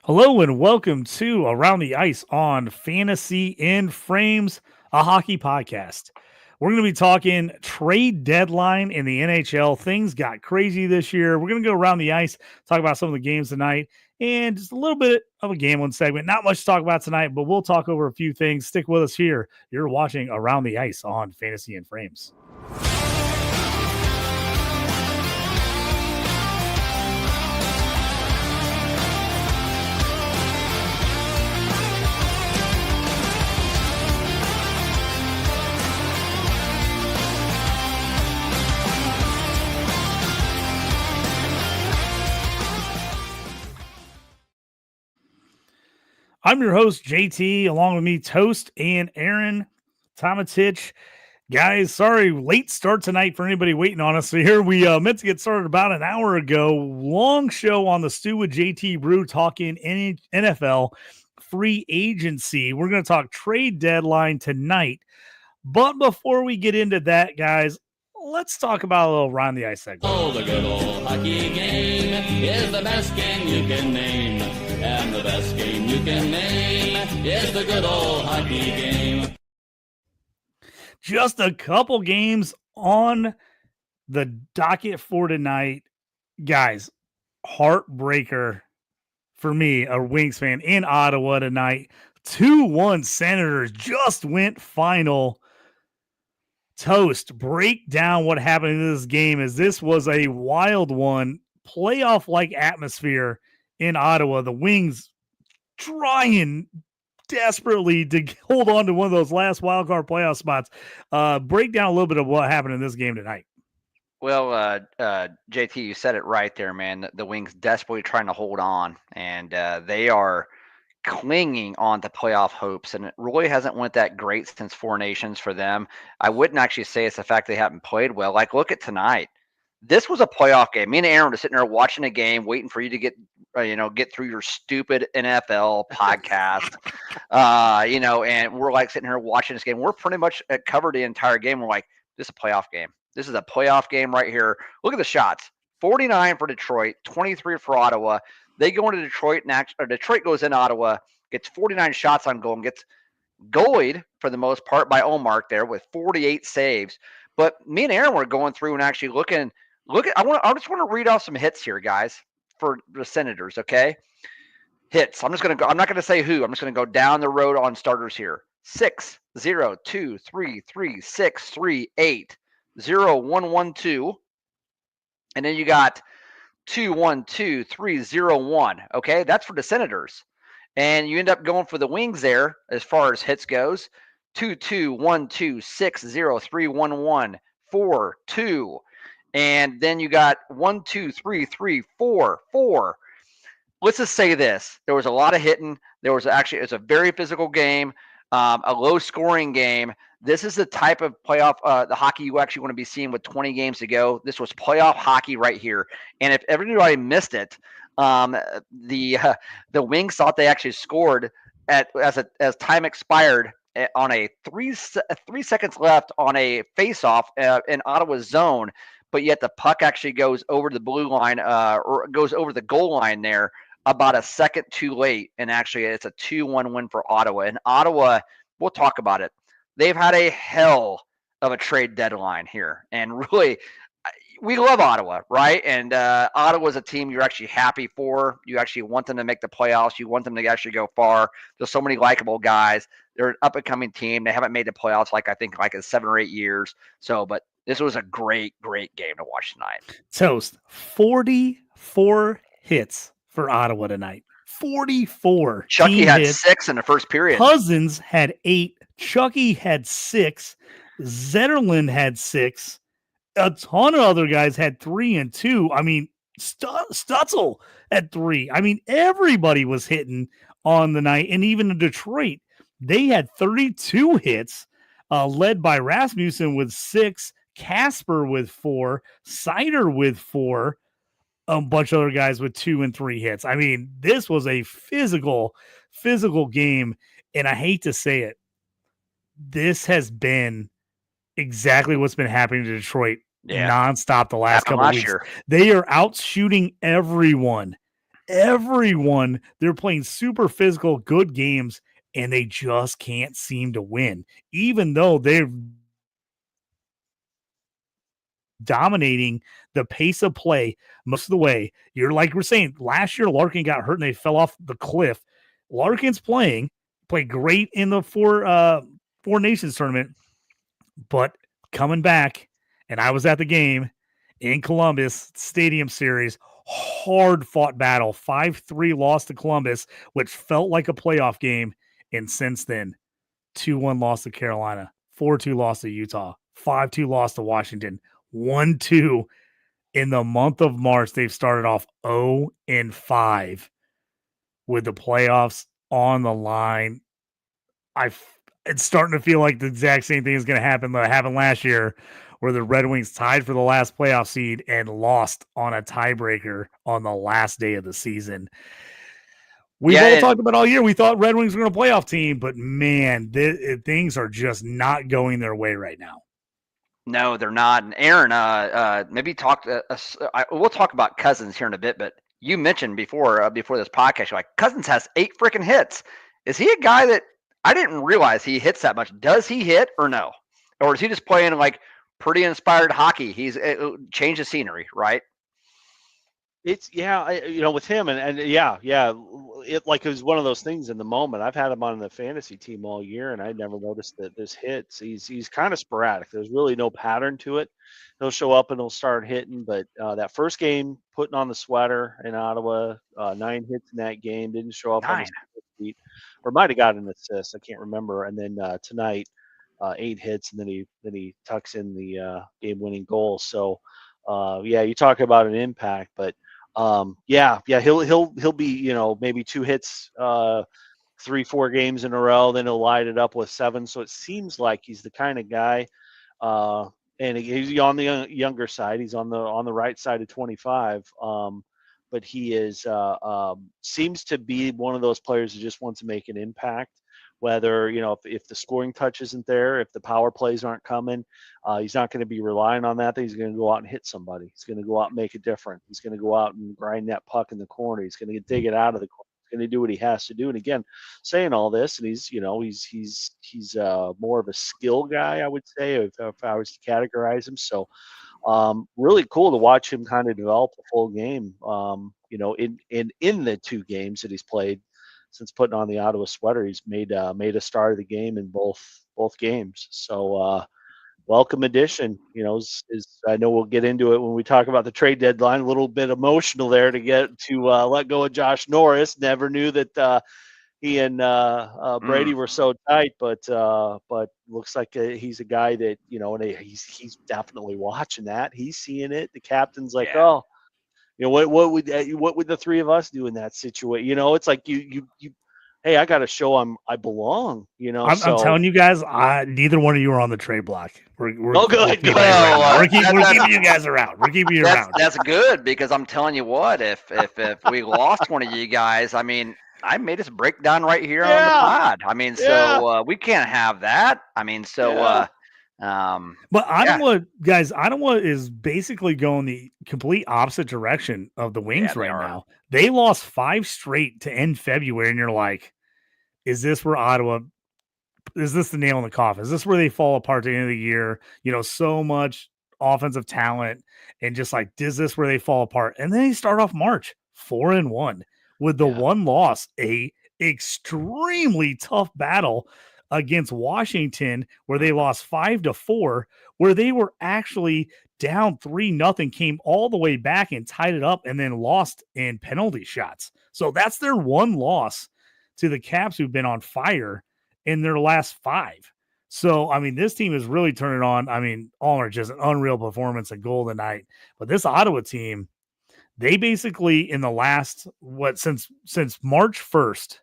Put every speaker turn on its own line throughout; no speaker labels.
Hello and welcome to Around the Ice on Fantasy in Frames, a hockey podcast. We're going to be talking trade deadline in the NHL. Things got crazy this year. We're going to go around the ice, talk about some of the games tonight, and just a little bit of a gambling segment. Not much to talk about tonight, but we'll talk over a few things. Stick with us here. You're watching Around the Ice on Fantasy in Frames. I'm your host, JT, along with me, Toast and Aaron Tometich. Guys, sorry, late start tonight for anybody waiting on us. So here we meant to get started about an hour ago. Long show on the Stew with JT Brew talking NFL free agency. We're going to talk trade deadline tonight. But before we get into that, guys, let's talk about a little Around the Ice segment.
Oh, the good old hockey game is the best game you can name. And the best game you can name is the good old hockey game.
Just a couple games on the docket for tonight. Guys, heartbreaker for me, a Wings fan, in Ottawa tonight. 2-1 Senators just went final. Toast, break down what happened in this game, as this was a wild one. Playoff-like atmosphere in Ottawa. The Wings trying desperately to hold on to one of those last wildcard playoff spots. Break down a little bit of what happened in this game tonight.
Well, JT, you said it right there, man. The Wings desperately trying to hold on, and they are clinging on to playoff hopes, and it really hasn't went that great since Four Nations for them. I wouldn't actually say it's the fact they haven't played well. Like, look at tonight. This was a playoff game. Me and Aaron were sitting there watching a game, waiting for you to get through your stupid NFL podcast, and we're like sitting here watching this game. We're pretty much covered the entire game. We're like, this is a playoff game. This is a playoff game right here. Look at the shots. 49 for Detroit, 23 for Ottawa. They go into Detroit, or Detroit goes in Ottawa, gets 49 shots on goal, and gets goalied for the most part by Omar there with 48 saves. But me and Aaron were going through and actually looking. I just want to read off some hits here, guys, for the Senators. Okay, hits. I'm not gonna say who. I'm just gonna go down the road on starters here. 6, 0, 2, 3, 3, 6, 3, 8, 0, 1, 1, 2, and then you got 2, 1, 2, 3, 0, 1. Okay, that's for the Senators, and you end up going for the Wings there as far as hits goes. 2, 2, 1, 2, 6, 0, 3, 1, 1, 4, 2. And then you got 1, 2, 3, 3, 4, 4. Let's just say this. There was a lot of hitting. It's a very physical game, a low-scoring game. This is the type of playoff, the hockey you actually want to be seeing with 20 games to go. This was playoff hockey right here. And if everybody missed it, the Wings thought they actually scored as time expired on a 3 seconds left on a face-off in Ottawa's zone. But yet the puck actually goes over the blue line, or goes over the goal line there about a second too late. And actually, it's a 2-1 win for Ottawa. And Ottawa, we'll talk about it. They've had a hell of a trade deadline here. And really, we love Ottawa, right? And Ottawa's a team you're actually happy for. You actually want them to make the playoffs. You want them to actually go far. There's so many likable guys. They're an up-and-coming team. They haven't made the playoffs in 7 or 8 years. But this was a great, great game to watch tonight.
Toast, 44 hits for Ottawa tonight. 44.
Chucky had
hits.
6 in the first period.
Cousins had 8. Chucky had 6. Zetterlund had 6. A ton of other guys had 3 and 2. I mean, Stutzel had 3. I mean, everybody was hitting on the night. And even in Detroit, they had 32 hits, led by Rasmussen with 6, Casper with 4, Sider with 4, a bunch of other guys with 2 and 3 hits. I mean, this was a physical game, and I hate to say it, this has been exactly what's been happening to Detroit nonstop the last couple of weeks. They are out shooting everyone. everyone. They're playing super physical, good games, and they just can't seem to win, even though they're dominating the pace of play most of the way. You're like we're saying, last year Larkin got hurt and they fell off the cliff. Larkin's played great in the Four Nations tournament, but coming back, and I was at the game in Columbus Stadium Series, hard fought battle, 5-3 loss to Columbus, which felt like a playoff game. And since then, 2-1 loss to Carolina, 4-2 loss to Utah, 5-2 loss to Washington, 1-2 in the month of March. They've started off 0-5 with the playoffs on the line. It's starting to feel like the exact same thing is going to happen that happened last year, where the Red Wings tied for the last playoff seed and lost on a tiebreaker on the last day of the season. We've all talked about all year. We thought Red Wings were going to playoff team, but man, things are just not going their way right now.
No, they're not. And Aaron, maybe we'll talk about Cousins here in a bit, but you mentioned before this podcast, you're like, Cousins has 8 freaking hits. Is he a guy that I didn't realize he hits that much? Does he hit or no? Or is he just playing like pretty inspired hockey? He's changed the scenery, right?
It's with him and it was one of those things in the moment. I've had him on the fantasy team all year, and I never noticed that this hits. He's kind of sporadic. There's really no pattern to it. He'll show up and he'll start hitting, but that first game, putting on the sweater in Ottawa, 9 hits in that game, didn't show up 9. On his feet, or might have got an assist. I can't remember. And then tonight, 8 hits, and then he tucks in the game-winning goal. So you talk about an impact, but. He'll be maybe 2 hits 3-4 games in a row, then he'll light it up with 7. So it seems like he's the kind of guy, and he's on the younger side. He's on the right side of 25, but he is seems to be one of those players who just wants to make an impact. Whether, if the scoring touch isn't there, if the power plays aren't coming, he's not going to be relying on that. He's going to go out and hit somebody. He's going to go out and make it different. He's going to go out and grind that puck in the corner. He's going to dig it out of the corner. He's going to do what he has to do. And again, saying all this, and he's more of a skill guy, I would say, if I was to categorize him. So really cool to watch him kind of develop a full game. In the 2 games that he's played. Since putting on the Ottawa sweater, he's made a start of the game in both games. So welcome addition. I know we'll get into it when we talk about the trade deadline. A little bit emotional there to get to let go of Josh Norris. Never knew that he and Brady were so tight, but looks like he's a guy that and he's definitely watching that. He's seeing it. The captain's like, oh. What would the 3 of us do in that situation? It's like you hey, I got to show I belong.
I'm telling you guys, neither one of you are on the trade block. We're
good.
We're keeping you guys around. We're keeping you around.
That's good, because I'm telling you what, if we lost one of you guys, I mean, I made us break down right here on the pod. I mean, so we can't have that. I mean, so.
But Ottawa is basically going the complete opposite direction of the Wings right now. They lost 5 straight to end February, and you're like, is this the nail in the coffin? Is this where they fall apart at the end of the year? So much offensive talent, and just like, is this where they fall apart? And then they start off March 4-1 with the 1 loss, a extremely tough battle against Washington, where they lost 5-4, where they were actually down 3-0, came all the way back and tied it up, and then lost in penalty shots. So that's their 1 loss to the Caps, who've been on fire in their last 5. So, I mean, this team is really turning on. I mean, Allner, just an unreal performance at Golden Knight. But this Ottawa team, they basically, in the last, since March 1st,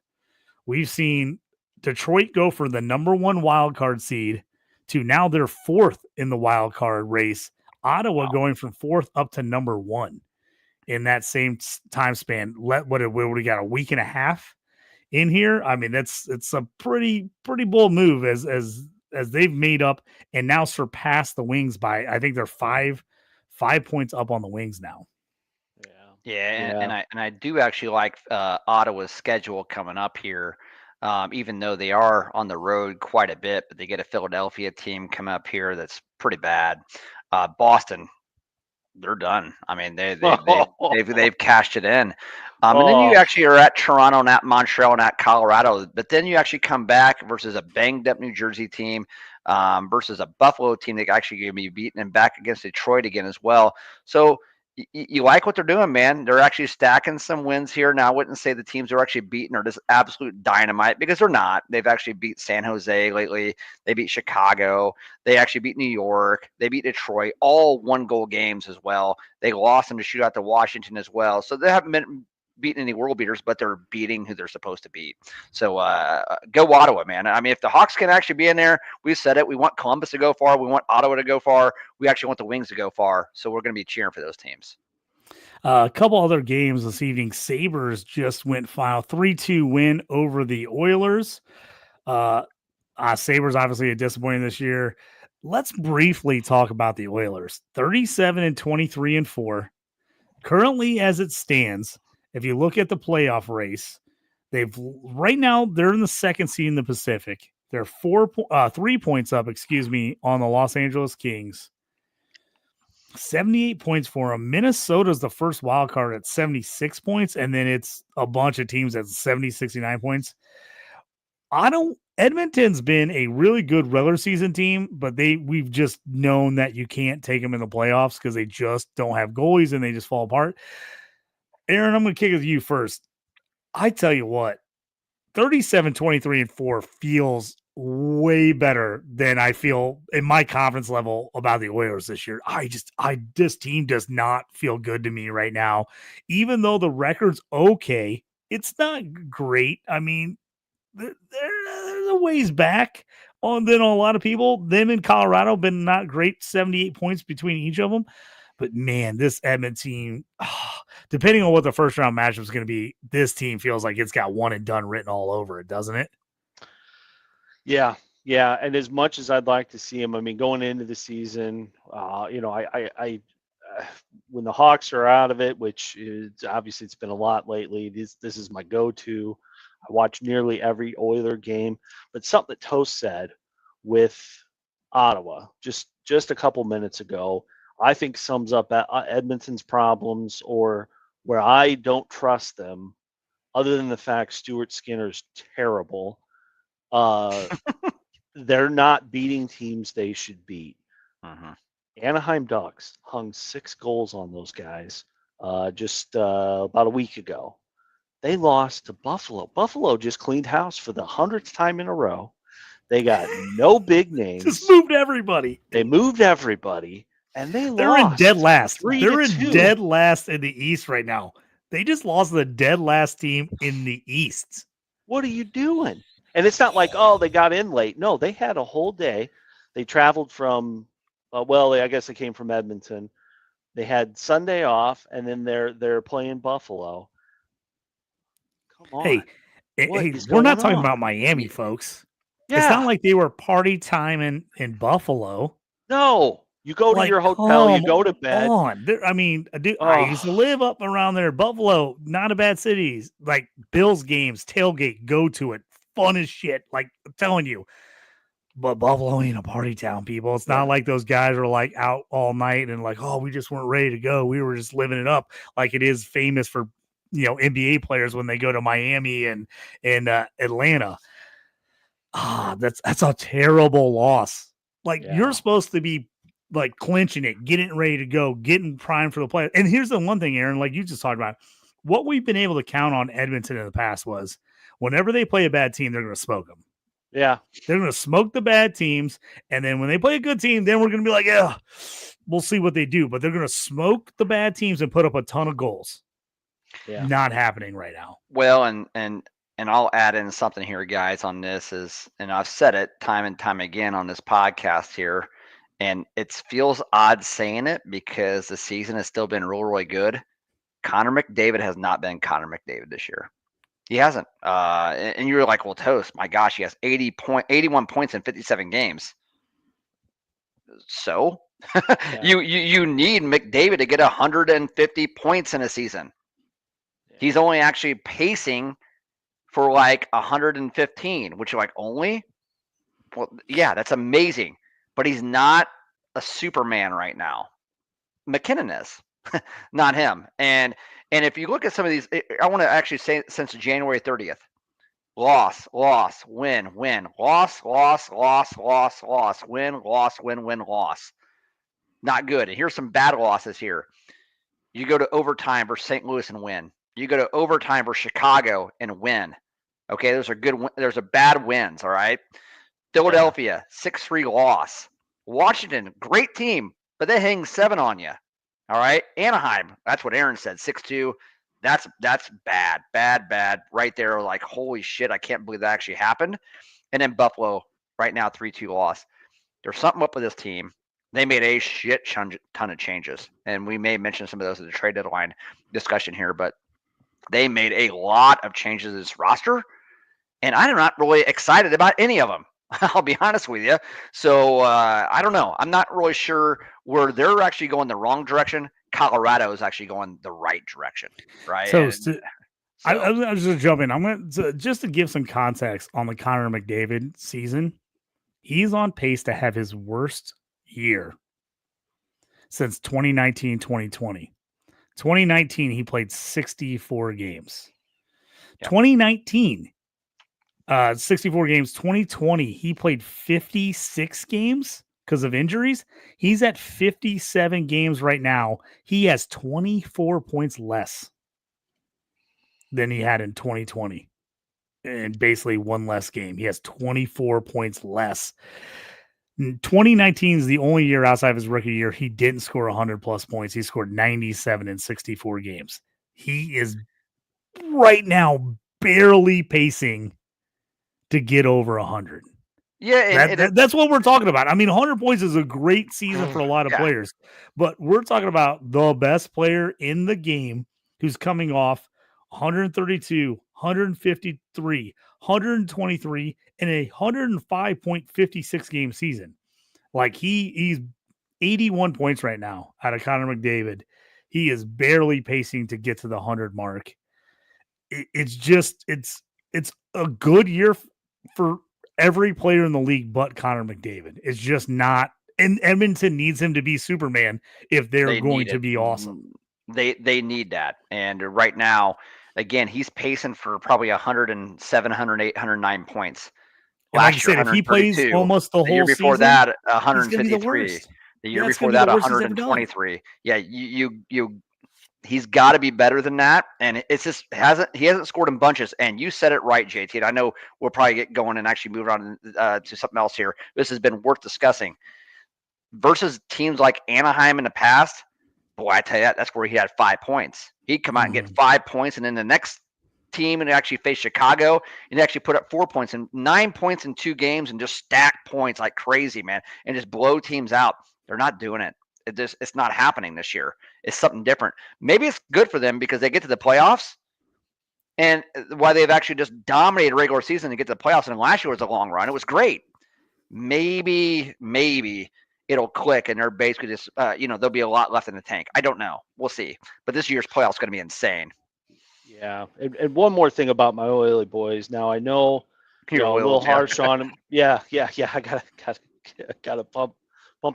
we've seen Detroit go for the number 1 wild card seed to now they're 4th in the wild card race. Ottawa going from 4th up to number 1 in that same time span. What we got, a week and a half in here? I mean, it's a pretty bold move as they've made up and now surpassed the Wings by, I think they're 5 points up on the Wings now.
Yeah, and I do actually like Ottawa's schedule coming up here. Even though they are on the road quite a bit, but they get a Philadelphia team coming up here that's pretty bad. Boston, they're done. I mean, they've cashed it in. And then you actually are at Toronto and at Montreal and at Colorado, but then you actually come back versus a banged up New Jersey team, versus a Buffalo team that actually going to be beaten, and back against Detroit again as well. So you like what they're doing, man. They're actually stacking some wins here. Now, I wouldn't say the teams they're actually beating are just absolute dynamite, because they're not. They've actually beat San Jose lately. They beat Chicago. They actually beat New York. They beat Detroit, all 1-goal games as well. They lost them to shoot out to Washington as well. So they haven't been beating any world beaters, but they're beating who they're supposed to beat. So go Ottawa, man. I mean, if the Hawks can actually be in there, we said it. We want Columbus to go far. We want Ottawa to go far. We actually want the Wings to go far. So we're going to be cheering for those teams.
A couple other games this evening. Sabres just went final 3-2 win over the Oilers. Sabres obviously a disappointing this year. Let's briefly talk about the Oilers. 37-23-4. Currently, as it stands, if you look at the playoff race, right now they're in the second seed in the Pacific. They're 3 points up, on the Los Angeles Kings. 78 points for them. Minnesota's the first wild card at 76 points, and then it's a bunch of teams at 70, 69 points. Edmonton's been a really good regular season team, but we've just known that you can't take them in the playoffs because they just don't have goalies and they just fall apart. Aaron, I'm going to kick it with you first. I tell you what, 37-23-4 feels way better than I feel in my confidence level about the Oilers this year. This team does not feel good to me right now. Even though the record's okay, it's not great. I mean, they're a ways back than a lot of people. Them in Colorado been not great, 78 points between each of them. But man, this Edmonton team, depending on what the first round matchup is going to be, this team feels like it's got one and done written all over it, doesn't it?
Yeah. And as much as I'd like to see him, I mean, going into the season, I when the Hawks are out of it, which is obviously it's been a lot lately, this is my go-to. I watch nearly every Oiler game, but something that Toast said with Ottawa just a couple minutes ago, I think sums up Edmonton's problems, or where I don't trust them, other than the fact Stuart Skinner's terrible. They're not beating teams they should beat.
Uh-huh.
Anaheim Ducks hung 6 goals on those guys just about a week ago. They lost to Buffalo. Buffalo just cleaned house for the 100th time in a row. They got no big names.
Just moved everybody.
They moved everybody, and they're
in dead last.
3-2.
They're in dead last in the East right now. They just lost to the dead last team in the East.
What are you doing? And it's not like, they got in late. No, they had a whole day. They traveled from, I guess they came from Edmonton. They had Sunday off, and then they're playing Buffalo. Come on.
Hey, we're not talking about Miami, folks. Yeah. It's not like they were party time in Buffalo.
No. You go to your hotel, you go to bed.
I used to live up around there. Buffalo, not a bad city. Like Bills games, tailgate, go to it. Fun as shit. Like I'm telling you. But Buffalo ain't a party town, people. It's not like those guys are like out all night and like, we just weren't ready to go. We were just living it up like it is famous for, NBA players when they go to Miami and Atlanta. That's a terrible loss. Like you're supposed to be like clinching it, getting ready to go, getting primed for the play. And here's the one thing, Aaron, like you just talked about, what we've been able to count on Edmonton in the past was whenever they play a bad team, they're going to smoke them.
Yeah.
They're going to smoke the bad teams. And then when they play a good team, then we're going to be like, yeah, we'll see what they do. But they're going to smoke the bad teams and put up a ton of goals. Yeah. Not happening right now.
Well, and I'll add in something here, guys, on this and I've said it time and time again on this podcast here, and it feels odd saying it because the season has still been really, really good. Connor McDavid has not been Connor McDavid this year. He hasn't. And you're like, well, Toast, my gosh, he has 81 points in 57 games. So You need McDavid to get 150 points in a season. He's only actually pacing for like 115, which you're like, only? Well, yeah, that's amazing. But he's not a Superman right now. McKinnon is, not him. And if you look at some of these, I want to actually say since January 30th, loss, win, loss, win, loss. Not good. And here's some bad losses here. You go to overtime versus St. Louis and win. You go to overtime versus Chicago and win. Okay, those are good. Those are bad wins. All right. Philadelphia, 6-3 loss. Washington, great team, but they hang 7 on you. All right. Anaheim, that's what Aaron said, 6-2. That's bad right there. Like, holy shit, I can't believe that actually happened. And then Buffalo, right now, 3-2 loss. There's something up with this team. They made a shit ton of changes, and we may mention some of those in the trade deadline discussion here, but they made a lot of changes to this roster, and I'm not really excited about any of them. I'll be honest with you. So I don't know. I'm not really sure where they're actually going the wrong direction. Colorado is actually going the right direction, right?
So, I was just jumping. I'm going to just to give some context on the Connor McDavid season. He's on pace to have his worst year since 2019-2020. 2019, he played 64 games.
Yep.
2019, 64 games. 2020, he played 56 games because of injuries. He's at 57 games right now. He has 24 points less than he had in 2020. And basically one less game. He has 24 points less. 2019 is the only year outside of his rookie year he didn't score 100 plus points. He scored 97 in 64 games. He is right now barely pacing to get over 100.
Yeah,
that's what we're talking about. I mean, 100 points is a great season for a lot of players, but we're talking about the best player in the game who's coming off 132, 153, 123, and a 105.56 game season. Like he's 81 points right now out of Connor McDavid. He is barely pacing to get to the 100 mark. It's a good year for every player in the league but Connor McDavid. It's just not. And Edmonton needs him to be Superman if they're going to be awesome.
They need that. And right now, again, he's pacing for probably 107, 108, 109 points.
And like I said, if he plays almost the whole
year before
season,
that, 153. The year before that, 123. Yeah, he's got to be better than that. And it's just he hasn't scored in bunches. And you said it right, JT. And I know we'll probably get going and actually move on to something else here. This has been worth discussing. Versus teams like Anaheim in the past, boy, I tell you that's where he had 5 points. He'd come out and get 5 points, and then the next team and actually face Chicago and actually put up 4 points and 9 points in 2 games and just stack points like crazy, man, and just blow teams out. They're not doing it. It's not happening this year. It's something different. Maybe it's good for them because they get to the playoffs, and why they've actually just dominated regular season to get to the playoffs. And last year was a long run. It was great. Maybe it'll click and they're basically just, there'll be a lot left in the tank. I don't know. We'll see. But this year's playoffs is going to be insane.
Yeah. And one more thing about my Oily boys. Now, I know you're a little harsh on them. Yeah. I gotta pump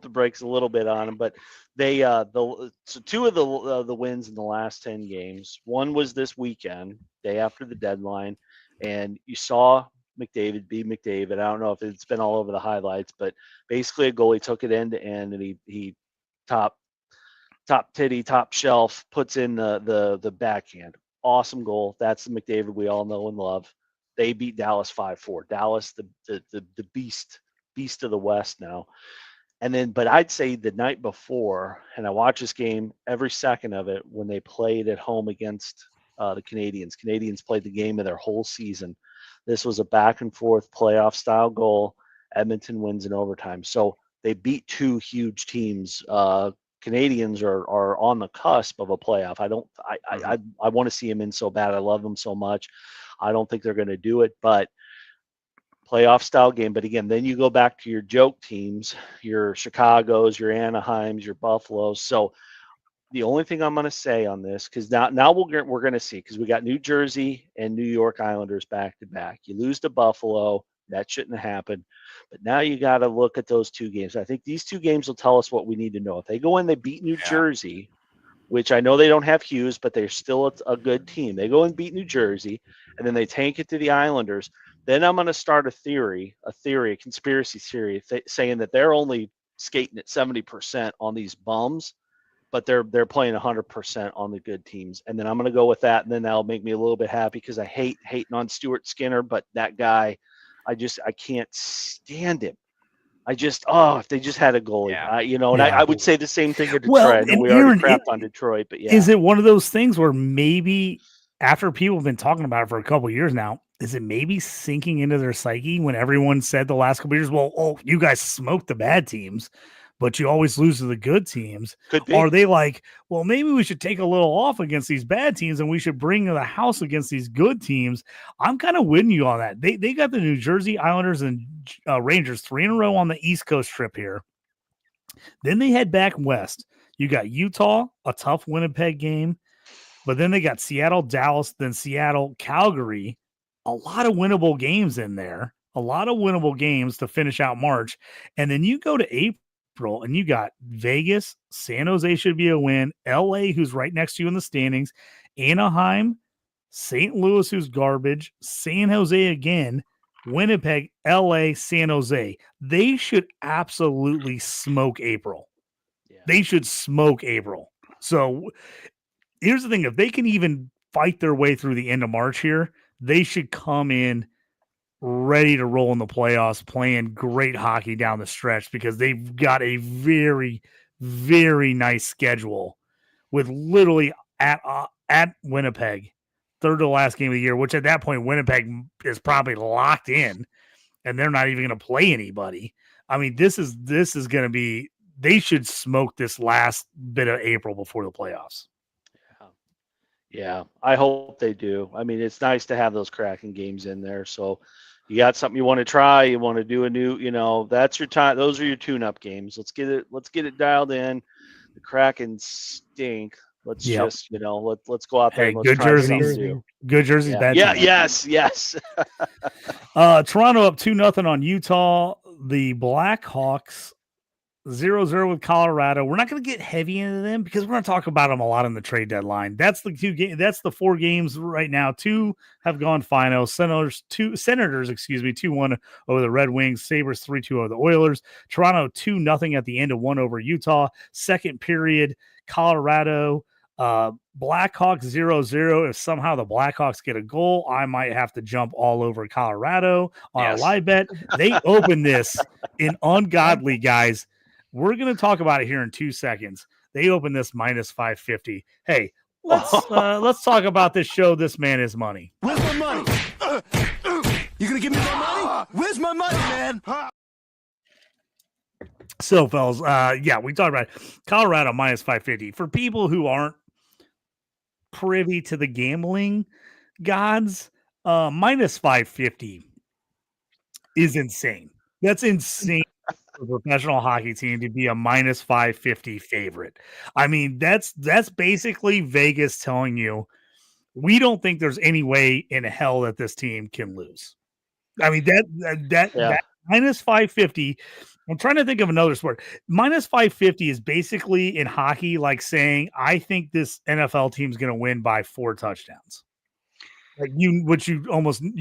the brakes a little bit on them. But they, so 2 of the wins in the last 10 games. One was this weekend, day after the deadline. And you saw McDavid be McDavid. I don't know if it's been all over the highlights, but basically a goalie took it end to end and he top shelf puts in the backhand. Awesome goal. That's the McDavid we all know and love. They beat Dallas 5-4. Dallas, the beast of the West now. And then, but I'd say the night before, and I watched this game every second of it when they played at home against the Canadians. Canadians played the game of their whole season. This was a back and forth playoff style goal. Edmonton wins in overtime. So they beat 2 huge teams. Canadians are on the cusp of a playoff. I want to see them in so bad. I love them so much. I don't think they're going to do it, but playoff style game. But again, then you go back to your joke teams, your Chicago's, your Anaheims, your Buffalo's. So the only thing I'm going to say on this, because now we're going to see, because we got New Jersey and New York Islanders back to back. You lose to Buffalo, that shouldn't happen. But now you got to look at those two games. I think these two games will tell us what we need to know. If they go in, they beat New Jersey, which I know they don't have Hughes, but they're still a good team. They go and beat New Jersey, and then they tank it to the Islanders. Then I'm going to start a conspiracy theory, saying that they're only skating at 70% on these bums, but they're playing 100% on the good teams. And then I'm going to go with that, and then that'll make me a little bit happy, because I hate hating on Stuart Skinner, but that guy, I can't stand him. If they just had a goalie, I would say the same thing to Detroit.
Well,
I know we
Aaron,
already crapped on Detroit, but yeah.
Is it one of those things where maybe after people have been talking about it for a couple of years now, is it maybe sinking into their psyche when everyone said the last couple of years, well, you guys smoked the bad teams, but you always lose to the good teams?
Could be.
Are they like, well, maybe we should take a little off against these bad teams and we should bring the house against these good teams? I'm kind of with you on that. They got the New Jersey Islanders and Rangers 3 in a row on the East Coast trip here. Then they head back west. You got Utah, a tough Winnipeg game, but then they got Seattle, Dallas, then Seattle, Calgary. A lot of winnable games in there. A lot of winnable games to finish out March. And then you go to April and you got Vegas, San Jose should be a win, LA, who's right next to you in the standings, Anaheim, St. Louis, who's garbage, San Jose again, Winnipeg, LA, San Jose. They should absolutely smoke April.
Yeah.
They should smoke April. So here's the thing. If they can even fight their way through the end of March here, they should come in ready to roll in the playoffs, playing great hockey down the stretch, because they've got a very, very nice schedule with literally at Winnipeg, third to the last game of the year, which at that point, Winnipeg is probably locked in and they're not even going to play anybody. I mean, this is going to be, they should smoke this last bit of April before the playoffs.
Yeah, I hope they do. I mean, it's nice to have those Kraken games in there. So you got something you want to try, you want to do a new, that's your time. Those are your tune-up games. Let's get it dialed in. The Kraken stink. Let's just, let's go out there. And let's
good
try
jerseys. Good jerseys. Bad
yeah.
teams.
Yes.
Toronto up 2-0 on Utah. The Blackhawks 0-0 with Colorado. We're not going to get heavy into them because we're going to talk about them a lot in the trade deadline. That's the 4 games right now. 2 have gone final. Senators 2-1 over the Red Wings. Sabres 3-2 over the Oilers. Toronto 2-0 at the end of 1 over Utah. Second period, Colorado. Blackhawks 0-0. If somehow the Blackhawks get a goal, I might have to jump all over Colorado on a live bet. They open this in ungodly, guys. We're going to talk about it here in 2 seconds. They open this minus 550. Hey, let's talk about this show. This man is money.
Where's my money? You going to give me my money? Where's my money, man?
So, fellas, we talked about it. Colorado minus 550. For people who aren't privy to the gambling gods, minus 550 is insane. That's insane. For a professional hockey team to be a minus 550 favorite. I mean, that's basically Vegas telling you, we don't think there's any way in hell that this team can lose. I mean, that minus 550. I'm trying to think of another sport. Minus 550 is basically in hockey like saying, I think this NFL team's going to win by 4 touchdowns. Like you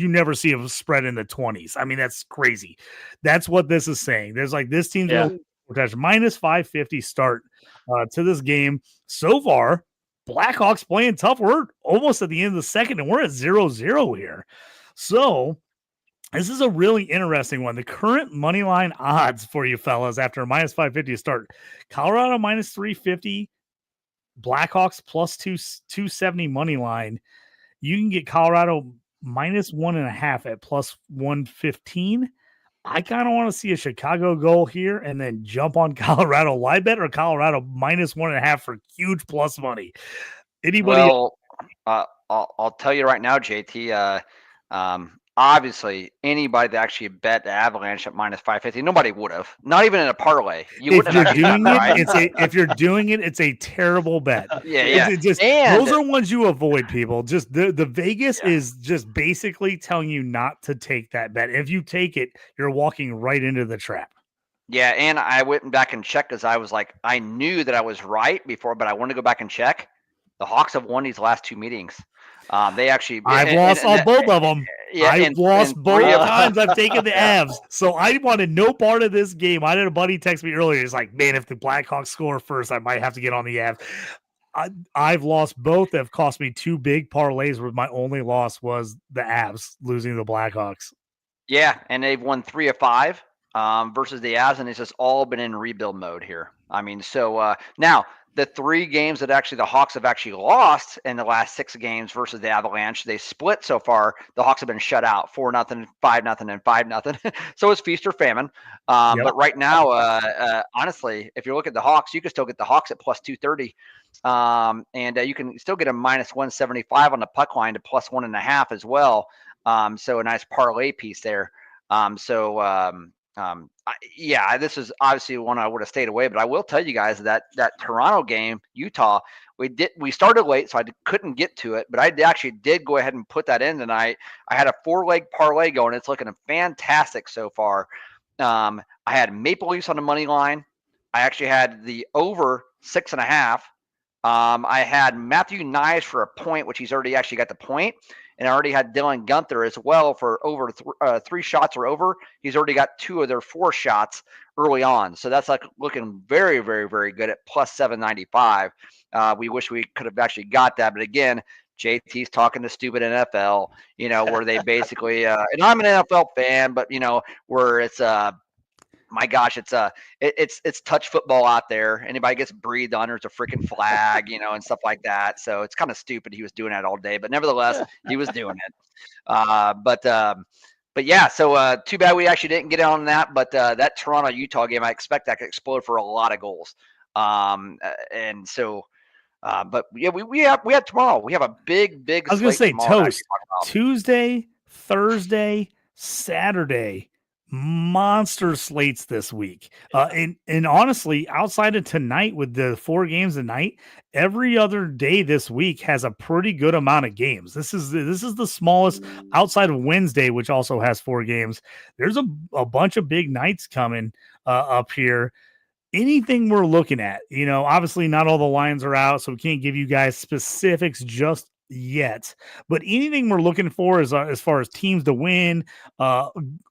never see a spread in the 20s. I mean, that's crazy. That's what this is saying. There's like this team's minus 550 start to this game. So far, Blackhawks playing tough. We're almost at the end of the second, and we're at 0-0 here. So this is a really interesting one. The current money line odds for you fellas after a minus 550 start: Colorado minus 350, Blackhawks plus 270 money line. You can get Colorado minus 1.5 at plus 115. I kind of want to see a Chicago goal here and then jump on Colorado live bet, or Colorado minus 1.5 for huge plus money. Anybody?
Well, I'll tell you right now, JT. obviously anybody that actually bet the Avalanche at minus 550, nobody would have. Not even in a parlay. You
If
wouldn't
you're
have actually
doing
done
it,
right.
if you're doing it, it's a terrible bet.
Yeah, yeah.
It's just
And
those are ones you avoid, people. Just the Vegas
Yeah.
is just basically telling you not to take that bet. If you take it, you're walking right into the trap.
yeah, and I went back and checked because I was like, I knew that I was right before, but I wanted to go back and check. The Hawks have won these last 2 meetings. They actually
I've lost on both of them.
Yeah,
I've lost
and
both
3 of
times. I've taken the
Yeah.
Avs, so I wanted no part of this game. I had a buddy text me earlier. He's like, "Man, if the Blackhawks score first, I might have to get on the Avs." I've lost both. They've cost me 2 big parlays where my only loss was the Avs losing to the Blackhawks.
Yeah, and they've won 3 of 5 versus the Avs, and it's just all been in rebuild mode here. I mean, so now the 3 games that actually the Hawks have actually lost in the last 6 games versus the Avalanche, they split so far. The Hawks have been shut out 4-0, 5-0, and 5-0. So it's feast or famine.
Yep.
But right now, honestly, if you look at the Hawks, you can still get the Hawks at plus 230. And you can still get a minus 175 on the puck line to plus 1.5 as well. So a nice parlay piece there. Yeah, this is obviously one I would have stayed away, but I will tell you guys that Toronto game, Utah, we started late, so I couldn't get to it, but I actually did go ahead and put that in tonight. I had a 4-leg parlay going. It's looking fantastic so far. I had Maple Leafs on the money line. I actually had the over 6.5. I had Matthew Nyes for a point, which he's already actually got the point. And I already had Dylan Gunther as well for over 3 shots or over. He's already got 2 of their 4 shots early on. So that's like looking very, very, very good at plus 795. We wish we could have actually got that. But again, JT's talking to stupid NFL, where they basically, and I'm an NFL fan, but, where it's, my gosh, it's touch football out there. Anybody gets breathed on, there's a freaking flag, and stuff like that. So it's kind of stupid. He was doing that all day, but nevertheless, he was doing it. But yeah, so too bad we actually didn't get on that. But that Toronto Utah game, I expect that could explode for a lot of goals. And so, but yeah, we have tomorrow. We have a big.
I was gonna say
tomorrow
toast Tuesday, Thursday, Saturday. Monster slates this week. And honestly, outside of tonight with the 4 games a night, every other day this week has a pretty good amount of games. This is the smallest outside of Wednesday, which also has 4 games. There's a bunch of big nights coming up here. Anything we're looking at, obviously not all the lines are out, so we can't give you guys specifics just yet, but anything we're looking for is as far as teams to win,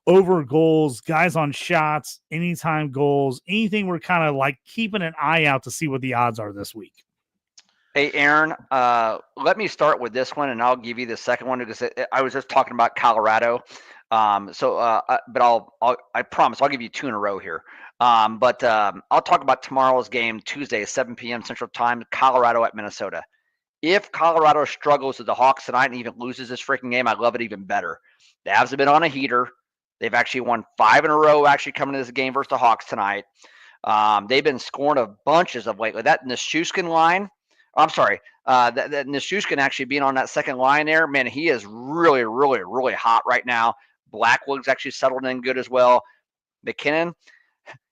over goals, guys on shots, anytime goals, anything we're kind of like keeping an eye out to see what the odds are this week.
Hey, Aaron, let me start with this one, and I'll give you the second one because I was just talking about Colorado. But I promise I'll give you 2 in a row here. But I'll talk about tomorrow's game, Tuesday, 7 p.m. Central Time, Colorado at Minnesota. If Colorado struggles with the Hawks tonight and even loses this freaking game, I love it even better. The Avs have been on a heater. They've actually won 5 in a row actually coming to this game versus the Hawks tonight. They've been scoring a bunches of lately. That Nichushkin line, that Nichushkin actually being on that second line there, man, he is really, really, really hot right now. Blackwood's actually settled in good as well. McKinnon,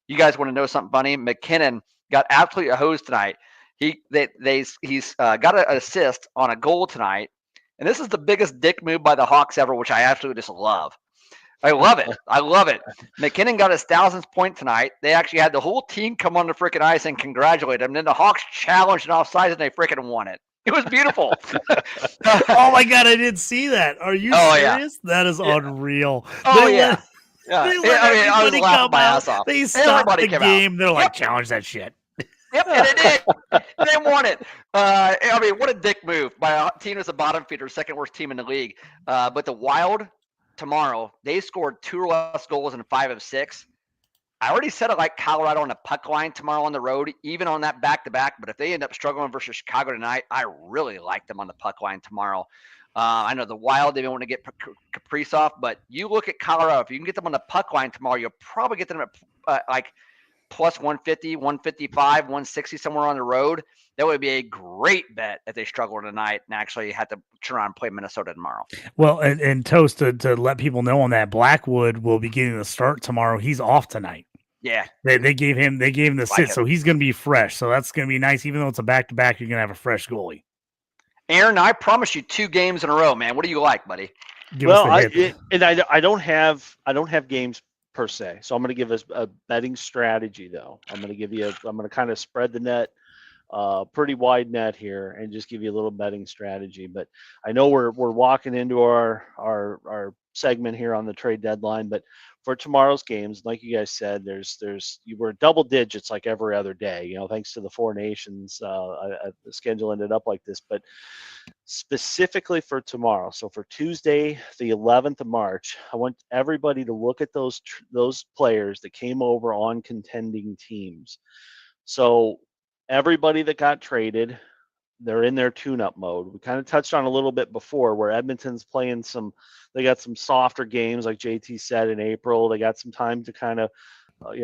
you guys want to know something funny? McKinnon got absolutely hosed tonight. He's got an assist on a goal tonight, and this is the biggest dick move by the Hawks ever, which I absolutely just love. I love it. McKinnon got his 1000th point tonight. They actually had the whole team come on the freaking ice and congratulate him. And then the Hawks challenged an offsides, and they freaking won it. It was beautiful.
Oh my God, I didn't see that. Are you serious? Yeah. That is unreal.
Oh yeah.
I was laughing my ass off. They stopped the game. They're like, challenge that shit.
Yep, and it did. They won it. What a dick move by a team that's a bottom feeder, second worst team in the league. But the Wild tomorrow, they scored 2 or less goals in 5 of 6. I already said I like Colorado on the puck line tomorrow on the road, even on that back-to-back. But if they end up struggling versus Chicago tonight, I really like them on the puck line tomorrow. I know the Wild, they don't want to get Kaprizov, but you look at Colorado. If you can get them on the puck line tomorrow, you'll probably get them at plus 150, 155, 160 somewhere on the road. That would be a great bet if they struggle tonight and actually had to turn around and play Minnesota tomorrow.
Well, and Toast, to let people know on that, Blackwood will be getting the start tomorrow. He's off tonight.
Yeah.
They gave him the sit,
it.
so he's going to be fresh. So that's going to be nice. Even though it's a back-to-back, you're going to have a fresh goalie.
Aaron, I promise you 2 games in a row, man. What do you like, buddy?
I don't have games per se, so I'm going to give us a betting strategy though. I'm going to kind of spread the net, pretty wide net here, and just give you a little betting strategy. But I know we're walking into our segment here on the trade deadline, but for tomorrow's games, like you guys said, you were double digits like every other day, thanks to the 4 nations. The schedule ended up like this, but specifically for tomorrow, so for Tuesday, the 11th of March, I want everybody to look at those players that came over on contending teams. So everybody that got traded, they're in their tune-up mode. We kind of touched on a little bit before where Edmonton's playing they got some softer games, like JT said, in April. They got some time to kind of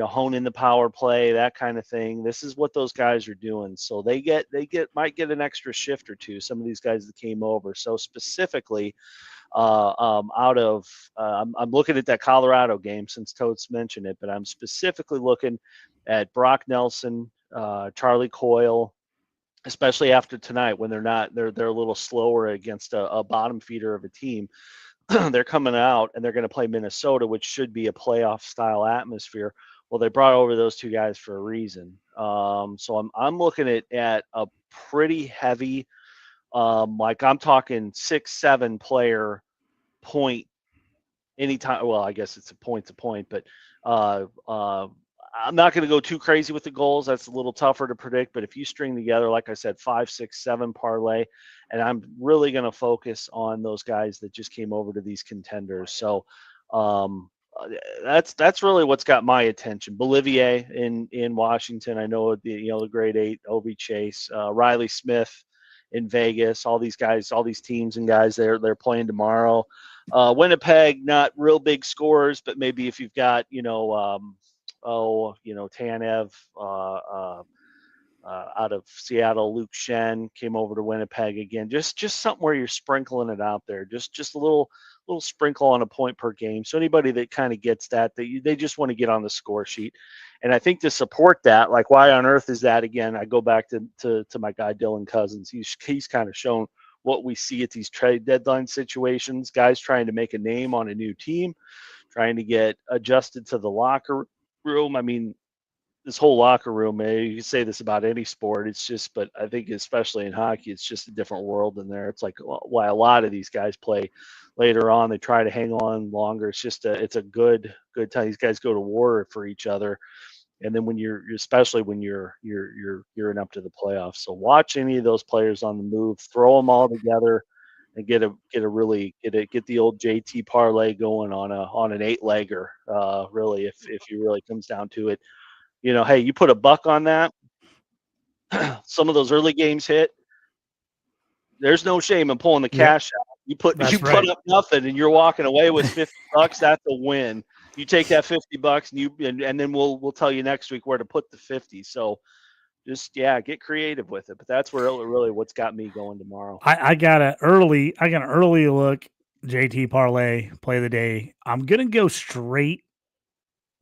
hone in the power play, that kind of thing. This is what those guys are doing. So they might get an extra shift or two, some of these guys that came over. So specifically, I'm looking at that Colorado game since Totes mentioned it, but I'm specifically looking at Brock Nelson, Charlie Coyle, especially after tonight when they're a little slower against a bottom feeder of a team. They're coming out and they're going to play Minnesota, which should be a playoff style atmosphere. Well, they brought over those 2 guys for a reason. So I'm looking at a pretty heavy, like I'm talking 6-7 player point anytime. Well, I guess it's a point to point, but I'm not going to go too crazy with the goals. That's a little tougher to predict. But if you string together, like I said, 5, 6, 7 parlay, and I'm really going to focus on those guys that just came over to these contenders. So that's really what's got my attention. Bolivier in Washington. I know the grade 8 Obi Chase, Riley Smith in Vegas. All these guys, all these teams and guys, they're playing tomorrow. Winnipeg, not real big scores, but maybe if you've got Tanev out of Seattle, Luke Shen came over to Winnipeg again. Just something where you're sprinkling it out there. Just a little sprinkle on a point per game. So anybody that kind of gets that, they just want to get on the score sheet. And I think to support that, like why on earth is that again? I go back to my guy Dylan Cousins. He's kind of shown what we see at these trade deadline situations. Guys trying to make a name on a new team, trying to get adjusted to the locker room. I mean, this whole locker room, you can say this about any sport. It's just, but I think especially in hockey, it's just a different world in there. It's like why a lot of these guys play later on. They try to hang on longer. It's a good time. These guys go to war for each other. And then when especially when you're gearing up to the playoffs. So watch any of those players on the move, throw them all together, and get the old JT parlay going on an 8-legger. Really, if you really comes down to it, hey, you put $1 on that. Some of those early games hit. There's no shame in pulling the cash out. You put up nothing, and you're walking away with $50. That's a win. You take that $50 and then we'll tell you next week where to put the 50. So just get creative with it. But that's really what's got me going tomorrow.
I got an early look JT parlay play of the day. I'm gonna go straight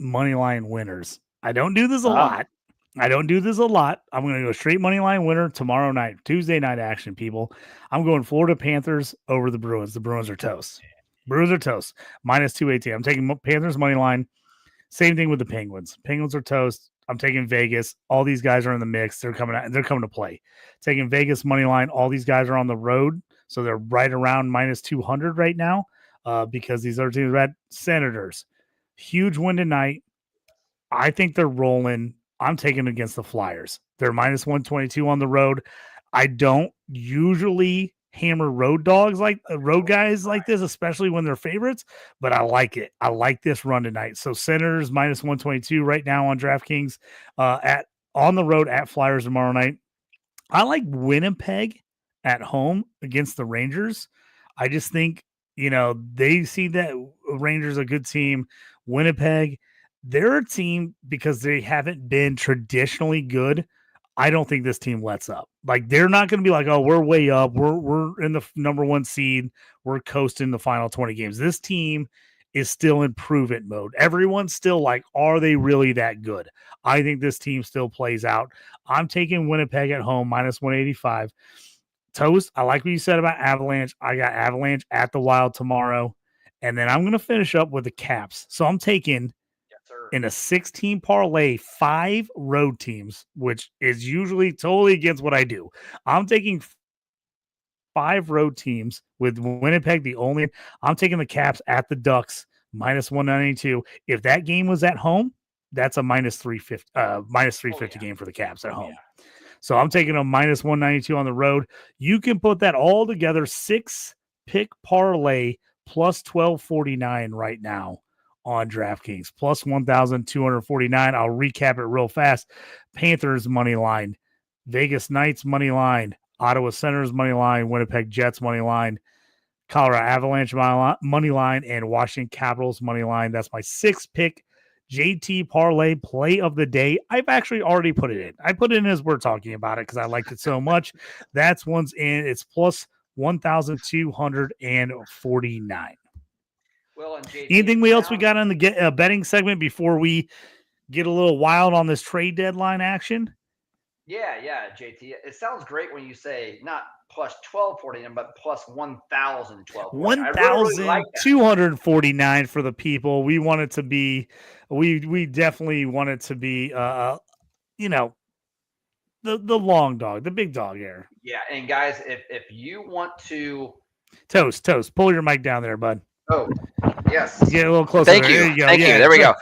money line winners. I don't do this a lot. I'm going to go straight money line winner tomorrow night, Tuesday night action, people. I'm going Florida Panthers over the Bruins. The Bruins are toast. Minus 218. I'm taking Panthers money line. Same thing with the Penguins. Penguins are toast. I'm taking Vegas. All these guys are in the mix. They're coming to play. Taking Vegas money line. All these guys are on the road, so they're right around minus 200 right now because these other teams are at Senators. Huge win tonight. I think they're rolling. I'm taking against the Flyers. They're minus 122 on the road. I don't usually hammer road guys like this, especially when they're favorites, but I like it. I like this run tonight. So Senators minus 122 right now on DraftKings on the road at Flyers tomorrow night. I like Winnipeg at home against the Rangers. I just think, they see that Rangers are a good team. Winnipeg, they're a team because they haven't been traditionally good. I don't think this team lets up. Like they're not going to be like, oh, we're way up. We're in the number 1 seed. We're coasting the final 20 games. This team is still in prove-it mode. Everyone's still like, are they really that good? I think this team still plays out. I'm taking Winnipeg at home, minus 185. Toast, I like what you said about Avalanche. I got Avalanche at the Wild tomorrow. And then I'm going to finish up with the Caps. So I'm taking in a 16 parlay, 5 road teams, which is usually totally against what I do. I'm taking 5 road teams with Winnipeg the only. I'm taking the Caps at the Ducks, minus 192. If that game was at home, that's a minus 350 game for the Caps at home. So I'm taking a minus 192 on the road. You can put that all together, 6-pick parlay plus 1249 right now on DraftKings, plus 1,249. I'll recap it real fast. Panthers money line, Vegas Knights money line, Ottawa Senators money line, Winnipeg Jets money line, Colorado Avalanche money line, and Washington Capitals money line. That's my 6-pick JT parlay play of the day. I've actually already put it in. I put it in as we're talking about it because I liked it so much. That's one's in. It's plus 1,249.
Well, and JT,
anything else we got on the betting segment before we get a little wild on this trade deadline action?
Yeah, JT. It sounds great when you say not plus 1249, but plus 1,012.
1,249 for the people. We want it to be. We definitely want it to be. The long dog, the big dog here.
Yeah, and guys, if you want to
toast, pull your mic down there, bud.
Oh, yes.
Get a little closer.
Thank you.
There you go.
Thank you. There we go.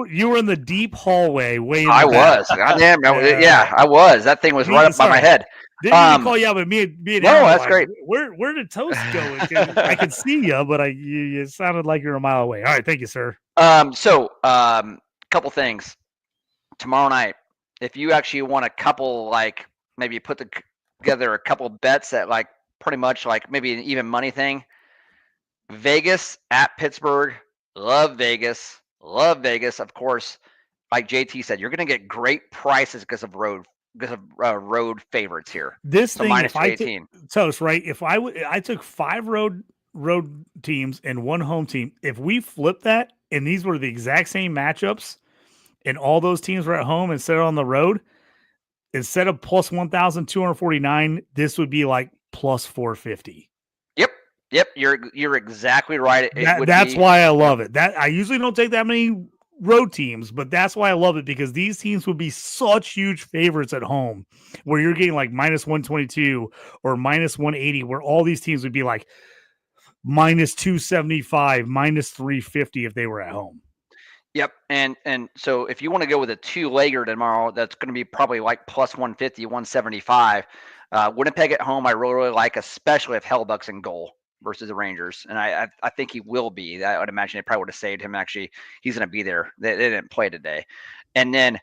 You were in the deep hallway.
I was. Goddamn. Yeah, I was. That thing was right up by my head.
Didn't call you out, but me and
no, that's great.
Where did Toast go? I could see you, but you sounded like you're a mile away. All right, thank you, sir.
Couple things. Tomorrow night, if you actually want a couple, like maybe put together a couple bets that like pretty much like maybe an even money thing. Vegas at Pittsburgh. Love Vegas. Of course, like JT said, you're going to get great prices because of road favorites here.
This
so
thing,
minus
if I
18.
Toast, right? If I took 5 road teams and 1 home team. If we flip that and these were the exact same matchups, and all those teams were at home instead of on the road, instead of plus 1,249, this would be like plus 450.
Yep, you're exactly right.
That's why I love it. That I usually don't take that many road teams, but that's why I love it, because these teams would be such huge favorites at home, where you're getting like minus 122 or minus 180, where all these teams would be like minus 275, minus 350 if they were at home.
Yep, and so if you want to go with a 2-legger tomorrow, that's going to be probably like plus 150, 175. Winnipeg at home, I really like, especially if Hellbuck's in goal versus the Rangers, and I think he will be. I would imagine they probably would have saved him. Actually, he's going to be there. They didn't play today. And then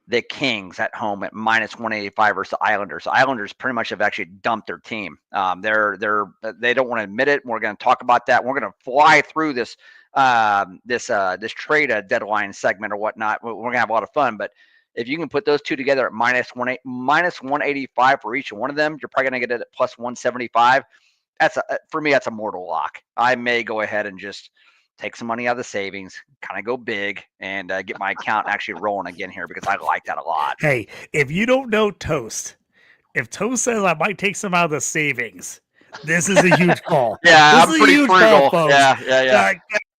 the Kings at home at minus 185 versus the Islanders. The Islanders pretty much have actually dumped their team. They don't want to admit it. We're going to talk about that. We're going to fly through this trade deadline segment or whatnot. We're going to have a lot of fun. But if you can put those two together at minus 185 for each one of them, you're probably going to get it at plus 175. For me, that's a mortal lock. I may go ahead and just take some money out of the savings, kind of go big, and get my account actually rolling again here, because I like that a lot.
Hey, if you don't know Toast, if Toast says I might take some out of the savings, this is a huge call.
Yeah, I'm pretty frugal. Yeah.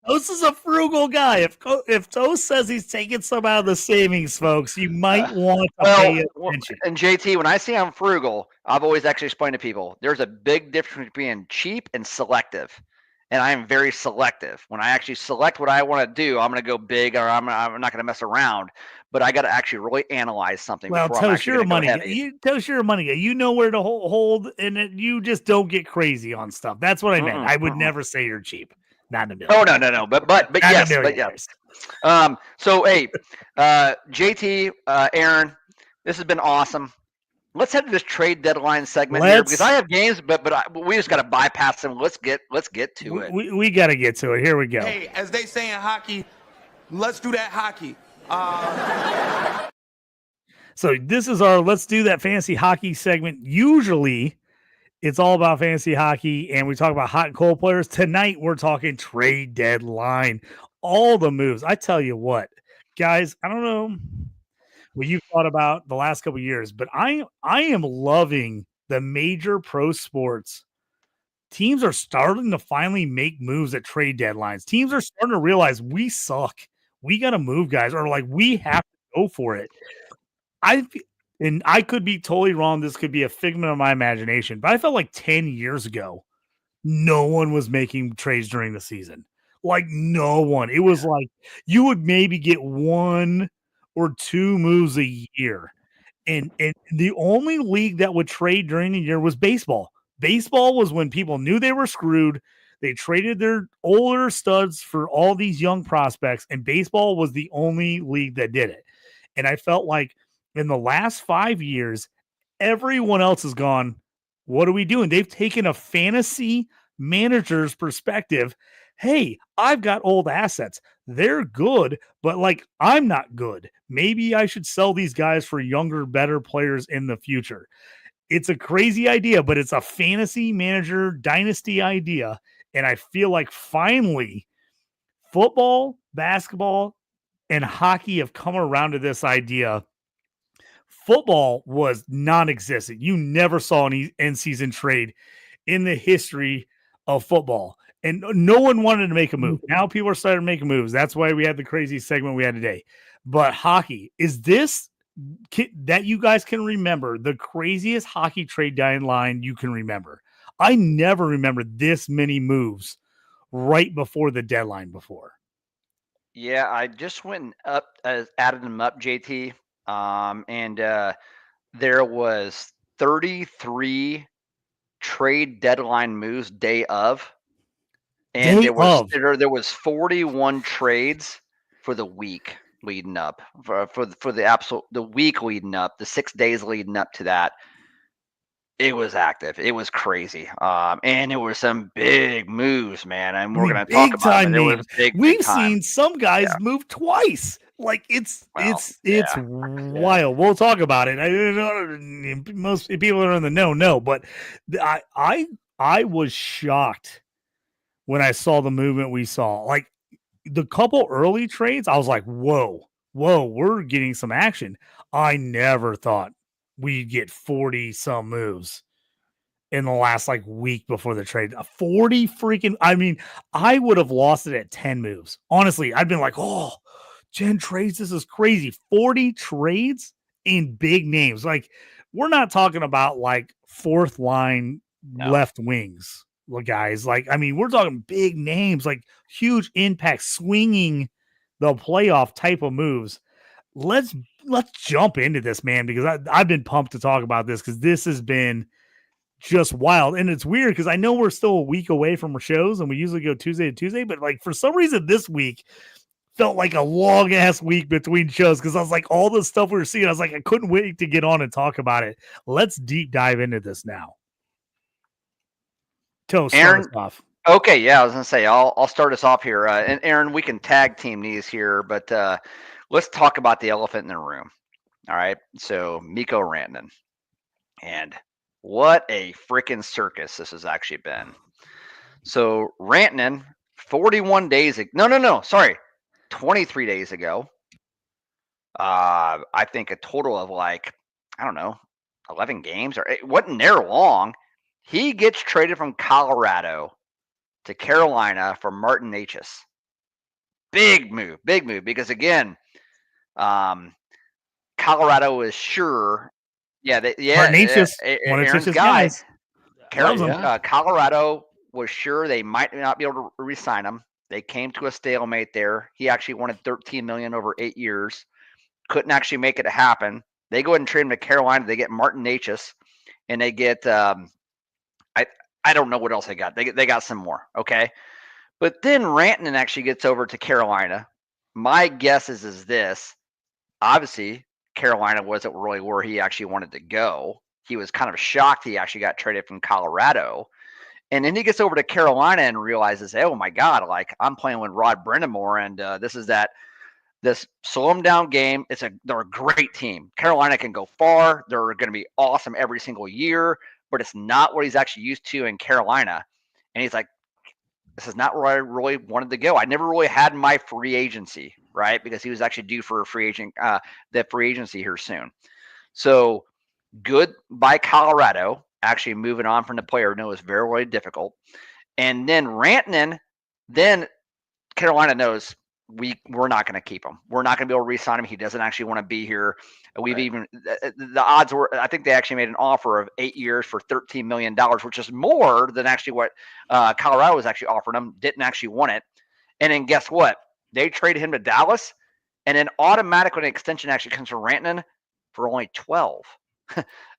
Toast is a frugal guy. If Toast says he's taking some out of the savings, folks, you might want to pay attention.
And JT, when I say I'm frugal, I've always actually explained to people there's a big difference between cheap and selective. And I am very selective. When I actually select what I want to do, I'm going to go big, or I'm not going to mess around. But I got to actually really analyze something.
Well, Toast, you're a money guy. Toast, you're a money guy. You know where to hold, and you just don't get crazy on stuff. That's what I meant. I would never say you're cheap. Not in a million.
Oh, no. But yes. So, hey, JT, Aaron, this has been awesome. Let's head to this trade deadline segment here, because I have games, but we just got to bypass them. Let's get to it.
We got to get to it. Here we go.
Hey, as they say in hockey, Let's do that hockey.
So this is our Let's Do That Fantasy Hockey segment. Usually it's all about fantasy hockey and we talk about hot and cold players. Tonight we're talking trade deadline. All the moves. I tell you what, guys, I don't know what you've thought about the last couple of years, but I am loving the major pro sports. Teams are starting to finally make moves at trade deadlines. Teams are starting to realize we suck. We got to move, guys, or like we have to go for it. And I could be totally wrong. This could be a figment of my imagination, but I felt like 10 years ago, no one was making trades during the season. Like no one. It was like you would maybe get 1 or 2 moves a year. And the only league that would trade during the year was baseball. Baseball was when people knew they were screwed. They traded their older studs for all these young prospects, and baseball was the only league that did it. And I felt like in the last 5 years, everyone else has gone, what are we doing? They've taken a fantasy manager's perspective. Hey, I've got old assets. They're good, but like I'm not good. Maybe I should sell these guys for younger, better players in the future. It's a crazy idea, but it's a fantasy manager dynasty idea. And I feel like finally football, basketball, and hockey have come around to this idea. Football was non-existent. You never saw an in-season trade in the history of football. And no one wanted to make a move. Now people are starting to make moves. That's why we had the crazy segment we had today. But hockey, is this that you guys can remember the craziest hockey trade deadline you can remember? I never remember this many moves right before the deadline before.
Yeah, I just went up, added them up, JT. And there was 33 trade deadline moves day of. And there was 41 trades for the week leading up, for the week leading up, the 6 days leading up to that. It was active. It was crazy. And there were some big moves, man. And we're going to talk about it.
We've seen some guys move twice. Like it's wild. We'll talk about it. Most people that are in the know, but I was shocked when I saw the movement we saw. Like the couple early trades, I was like, whoa, we're getting some action. I never thought we'd get 40 some moves in the last like week before the trade. 40 freaking, I mean, I would have lost it at 10 moves. Honestly, I'd been like, oh, 10 trades, this is crazy. 40 trades in big names. Like, we're not talking about like fourth line left wings, guys. Like, I mean, we're talking big names, like huge impact, swinging the playoff type of moves. Let's jump into this, man, because I've been pumped to talk about this because this has been just wild. And it's weird because I know we're still a week away from our shows and we usually go Tuesday to Tuesday, but like for some reason this week felt like a long ass week between shows because I was like, all the stuff we were seeing, I was like, I couldn't wait to get on and talk about it. Let's deep dive into this now.
Aaron,
start us off.
Okay, yeah, I was gonna say I'll start us off here. And Aaron, we can tag team these here, but let's talk about the elephant in the room. All right, so Mikko Rantanen, and what a freaking circus this has actually been. So Rantanen, 41 days ago, no, sorry, 23 days ago. I think a total of like, I don't know, 11 games, or it wasn't there long. He gets traded from Colorado to Carolina for Martin Necas. Big move, because again, Colorado is sure. Yeah,
Martin Necas, one of Necas' guys.
Colorado was sure they might not be able to re-sign him. They came to a stalemate there. He actually wanted $13 million over 8 years. Couldn't actually make it happen. They go ahead and trade him to Carolina. They get Martin Necas, and they get I don't know what else they got. They got some more, okay? But then Rantanen actually gets over to Carolina. My guess is this. Obviously, Carolina wasn't really where he actually wanted to go. He was kind of shocked he actually got traded from Colorado. And then he gets over to Carolina and realizes, oh, my God, like I'm playing with Rod Brindamore, and this is that this slow them down game. They're a great team. Carolina can go far. They're going to be awesome every single year, but it's not what he's actually used to in Carolina. And he's like, this is not where I really wanted to go. I never really had my free agency, right? Because he was actually due for a free agency here soon. So good by Colorado, actually moving on from the player who knows very, very difficult. And then Rantanen, then Carolina knows we're not going to keep him. We're not going to be able to re-sign him. He doesn't actually want to be here. We've even the odds were, I think they actually made an offer of 8 years for $13 million, which is more than actually what Colorado was actually offering him. Didn't actually want it. And then guess what? They traded him to Dallas, and then automatically an extension actually comes from Rantanen for only 12.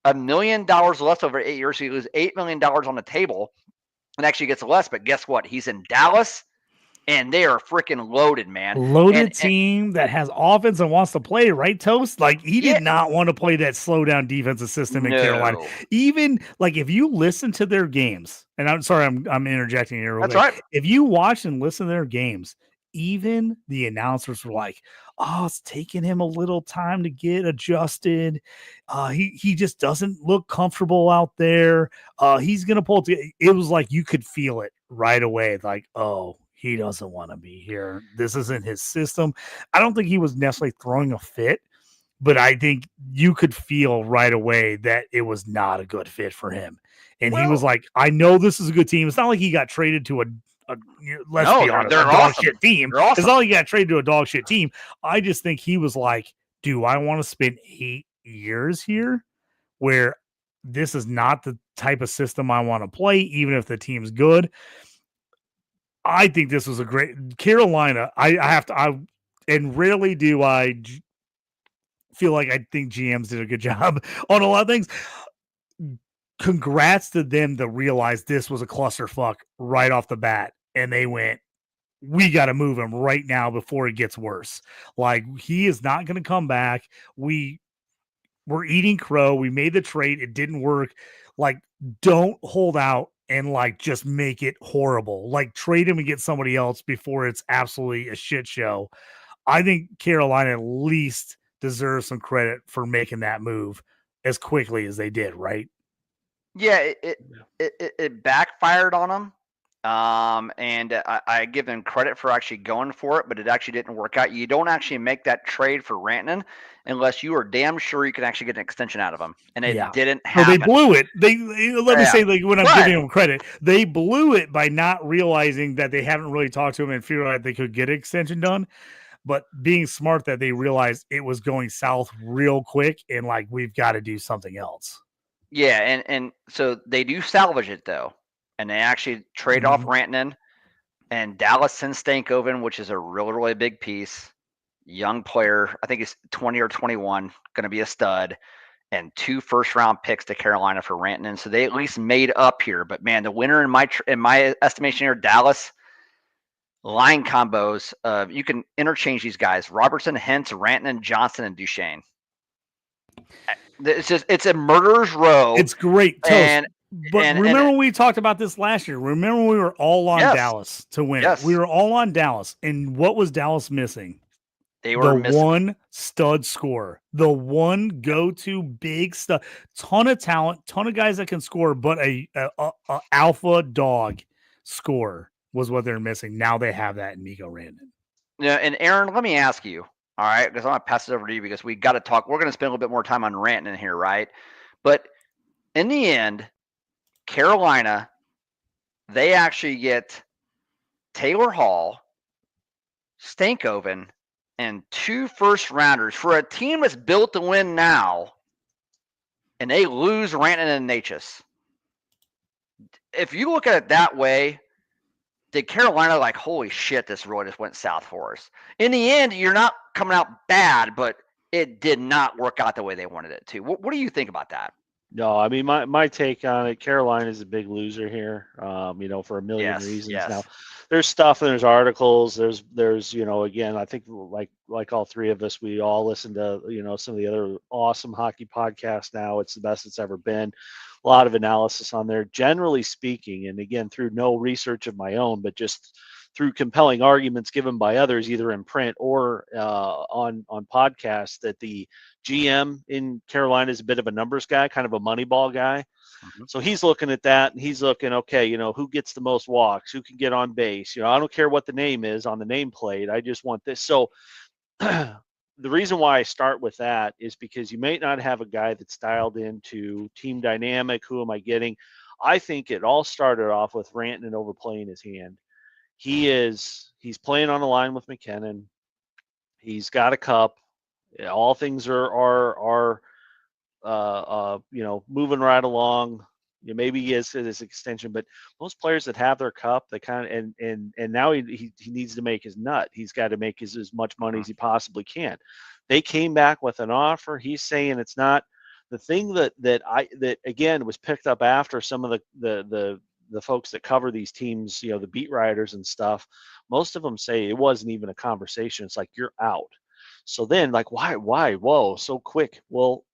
$1 million less over 8 years. So you lose $8 million on the table and actually gets less. But guess what? He's in Dallas. And they are freaking loaded, man.
Loaded team that has offense and wants to play, right, Toast? Like, he did not want to play that slow down defensive system in Carolina. Even, like, if you listen to their games, and I'm sorry, I'm interjecting here.
That's right.
If you watch and listen to their games, even the announcers were like, oh, it's taking him a little time to get adjusted. He just doesn't look comfortable out there. He's going to pull it. It was like you could feel it right away. Like, oh, he doesn't want to be here. This isn't his system. I don't think he was necessarily throwing a fit, but I think you could feel right away that it was not a good fit for him. And he was like, I know this is a good team. It's not like he got traded to a dog shit team. Awesome. It's not like he got traded to a dog shit team. I just think he was like, do I want to spend 8 years here where this is not the type of system I want to play, even if the team's good? I think this was a great Carolina. And rarely do I feel like I think GMs did a good job on a lot of things. Congrats to them to realize this was a clusterfuck right off the bat. And they went, we got to move him right now before it gets worse. Like, he is not going to come back. We're eating crow. We made the trade. It didn't work. Like, don't hold out and like just make it horrible. Like, trade him and get somebody else before it's absolutely a shit show. I think Carolina at least deserves some credit for making that move as quickly as they did, right?
Yeah, it backfired on them. And I give them credit for actually going for it, but it actually didn't work out. You don't actually make that trade for Rantanen unless you are damn sure you can actually get an extension out of him. And it didn't happen.
So they blew it. Let me say, like, when I'm giving them credit, they blew it by not realizing that they haven't really talked to him and figured out they could get an extension done. But being smart that they realized it was going south real quick and like, we've got to do something else.
Yeah, and so they do salvage it though. And they actually trade off Rantanen, and Dallas sends Stankoven, which is a really, really big piece. Young player, I think he's 20 or 21, going to be a stud, and 2 first-round picks to Carolina for Rantanen. So they at least made up here. But man, the winner in my estimation here, Dallas. Line combos. You can interchange these guys: Robertson, Hentz, Rantanen, Johnson, and Duchesne. It's a murderer's row.
It's great. But remember when we talked about this last year? Remember when we were all on Dallas to win?
Yes.
We were all on Dallas. And what was Dallas missing?
They were missing
one stud scorer. The one go-to big stud. Ton of talent, ton of guys that can score, but a alpha dog scorer was what they're missing. Now they have that in Mikko Rantanen.
Yeah, and Aaron, let me ask you, all right, because I'm going to pass it over to you because we got to talk. We're going to spend a little bit more time on Rantanen here, right? But in the end, Carolina, they actually get Taylor Hall, Stankoven, and 2 first-rounders for a team that's built to win now, and they lose Rantanen and Necas. If you look at it that way, did Carolina like, holy shit, this really just went south for us? In the end, you're not coming out bad, but it did not work out the way they wanted it to. What do you think about that?
No, I mean, my take on it, Carolina is a big loser here, for a million reasons.
Yes.
Now, there's stuff and there's articles. There's again, I think like all three of us, we all listen to, some of the other awesome hockey podcasts now. It's the best it's ever been. a lot of analysis on there. Generally speaking, and again, through no research of my own, but just through compelling arguments given by others, either in print or on podcasts, that the GM in Carolina is a bit of a numbers guy, kind of a Moneyball guy. So he's looking at that, and he's looking, okay, who gets the most walks, who can get on base. I don't care what the name is on the nameplate. I just want this. So the reason why I start with that is because you may not have a guy that's dialed into team dynamic. Who am I getting? I think it all started off with Rantanen overplaying his hand. He's playing on the line with McKinnon. He's got a cup. All things are moving right along. Maybe he has his extension, but most players that have their cup, they kind of and now he needs to make his nut. He's got to make as much money as he possibly can. They came back with an offer. He's saying it's not the thing that again was picked up after some of the folks that cover these teams, the beat writers and stuff. Most of them say it wasn't even a conversation. It's like, you're out. So then, like, why? Whoa, so quick. Well,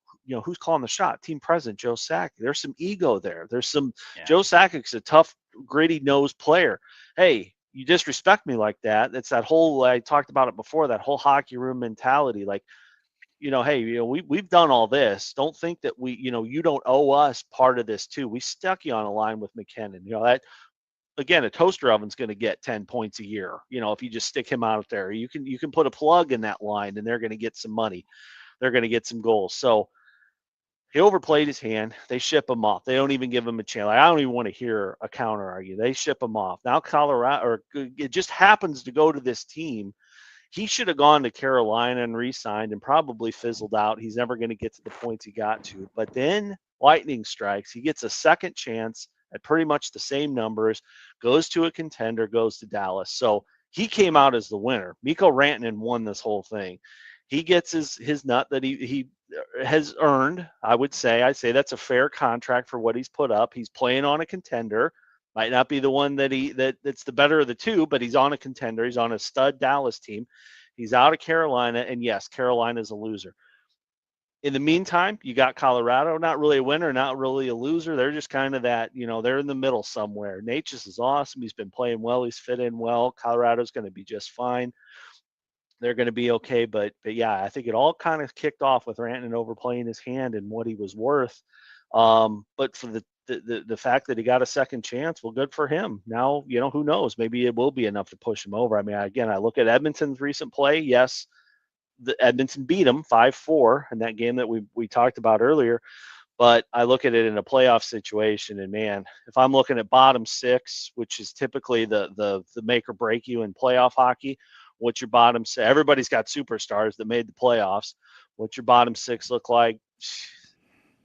who's calling the shot? Team president Joe Sakic. There's some ego there. There's some Joe Sakic's a tough, gritty nosed player. Hey, you disrespect me like that. It's that whole, I talked about it before, that whole hockey room mentality. Like, hey, we've done all this. Don't think that you don't owe us part of this too. We stuck you on a line with McKinnon. That, again, a toaster oven's going to get 10 points a year. If you just stick him out there, you can put a plug in that line and they're going to get some money. They're going to get some goals. So he overplayed his hand. They ship him off. They don't even give him a chance. I don't even want to hear a counter argue. They ship him off. Now Colorado, or it just happens to go to this team. He should have gone to Carolina and re-signed and probably fizzled out. He's never going to get to the points he got to. But then lightning strikes. He gets a second chance at pretty much the same numbers, goes to a contender, goes to Dallas. So he came out as the winner. Mikko Rantanen won this whole thing. He gets his nut that he has earned, I would say. I'd say that's a fair contract for what he's put up. He's playing on a contender. Might not be the one that's the better of the two, but he's on a contender. He's on a stud Dallas team. He's out of Carolina, and yes, Carolina's a loser. In the meantime, you got Colorado, not really a winner, not really a loser. They're just kind of that, they're in the middle somewhere. Natchez is awesome. He's been playing well. He's fit in well. Colorado's going to be just fine. They're going to be okay. But yeah, I think it all kind of kicked off with Rantanen overplaying his hand and what he was worth. But for the fact that he got a second chance, well, good for him. Now, who knows? Maybe it will be enough to push him over. I mean, again, I look at Edmonton's recent play. Yes, the Edmonton beat him 5-4 in that game that we talked about earlier. But I look at it in a playoff situation, and man, if I'm looking at bottom six, which is typically the make or break you in playoff hockey, what's your bottom six? Everybody's got superstars that made the playoffs. What's your bottom six look like?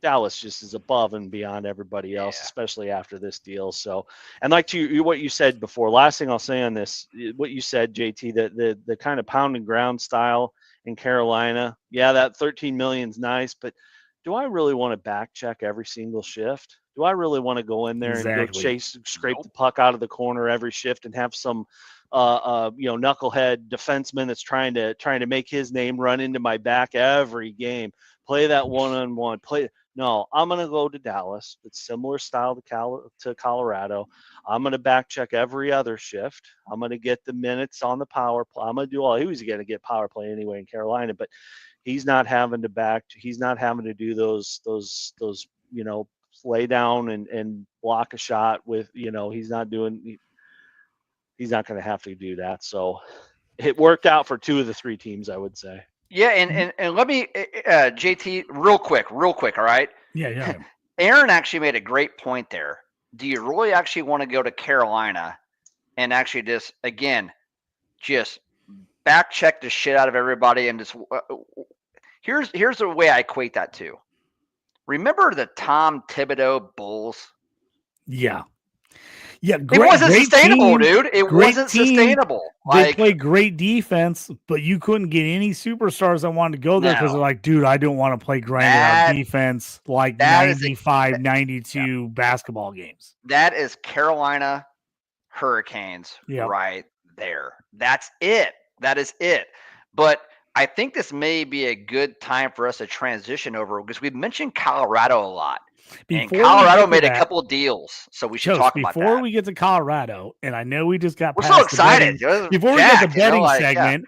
Dallas just is above and beyond everybody else, especially after this deal. So, and like what you said before, last thing I'll say on this, what you said, JT, the kind of pound and ground style in Carolina. Yeah, that 13 million is nice, but do I really want to back check every single shift? Do I really want to go in there and go scrape the puck out of the corner every shift and have some knucklehead defenseman that's trying to make his name run into my back every game? Play that one-on-one. No, I'm going to go to Dallas. It's similar style to Colorado. I'm going to back check every other shift. I'm going to get the minutes on the power play. I'm going to do all. He was going to get power play anyway in Carolina, but he's not having to he's not having to do those lay down and block a shot with, he's not going to have to do that. So it worked out for two of the three teams, I would say.
Yeah, and let me, JT, real quick, all right?
Yeah.
Aaron actually made a great point there. Do you really actually want to go to Carolina and actually just back check the shit out of everybody and just here's the way I equate that to. Remember the Tom Thibodeau Bulls?
Yeah.
It wasn't sustainable, dude. It wasn't sustainable.
They played great defense, but you couldn't get any superstars that wanted to go there because they're like, dude, I don't want to play grinded out defense like 95, 92 basketball games.
That is Carolina Hurricanes right there. That's it. That is it. But I think this may be a good time for us to transition over because we've mentioned Colorado a lot. And
Before we
Colorado
get to
made a
that,
couple of deals, so we should
Toast,
talk about
before
that.
we get to Colorado, and I know we just got
We're
past
so
the
excited.
betting, before we get
Jacked,
the betting
yeah.
segment,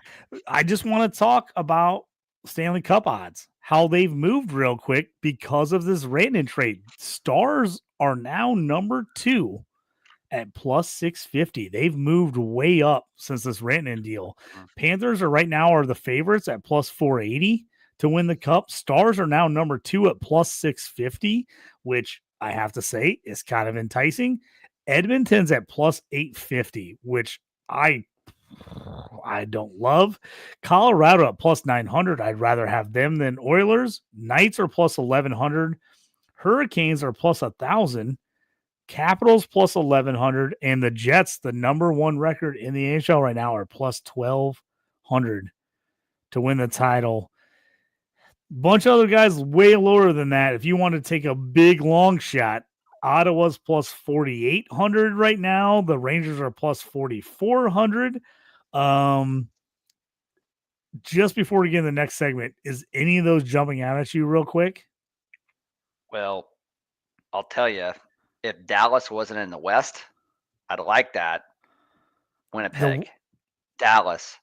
I just want to talk about Stanley Cup odds, how they've moved real quick because of this Rantanen trade. Stars are now number 2 at plus 650. They've moved way up since this Rantanen deal. Panthers are right now the favorites at plus 480 to win the cup. Stars are now number 2 at plus 650, which I have to say is kind of enticing. Edmonton's at plus 850, which I don't love. Colorado at plus 900. I'd rather have them than Oilers. Knights are plus 1100. Hurricanes are plus 1,000. Capitals plus 1,100, and the Jets, the number 1 record in the NHL right now, are plus 1,200 to win the title. Bunch of other guys way lower than that. If you want to take a big long shot, Ottawa's plus 4,800 right now. The Rangers are plus 4,400. Just before we get in the next segment, is any of those jumping out at you real quick?
Well, I'll tell you, if Dallas wasn't in the West, I'd like that. Winnipeg, Dallas,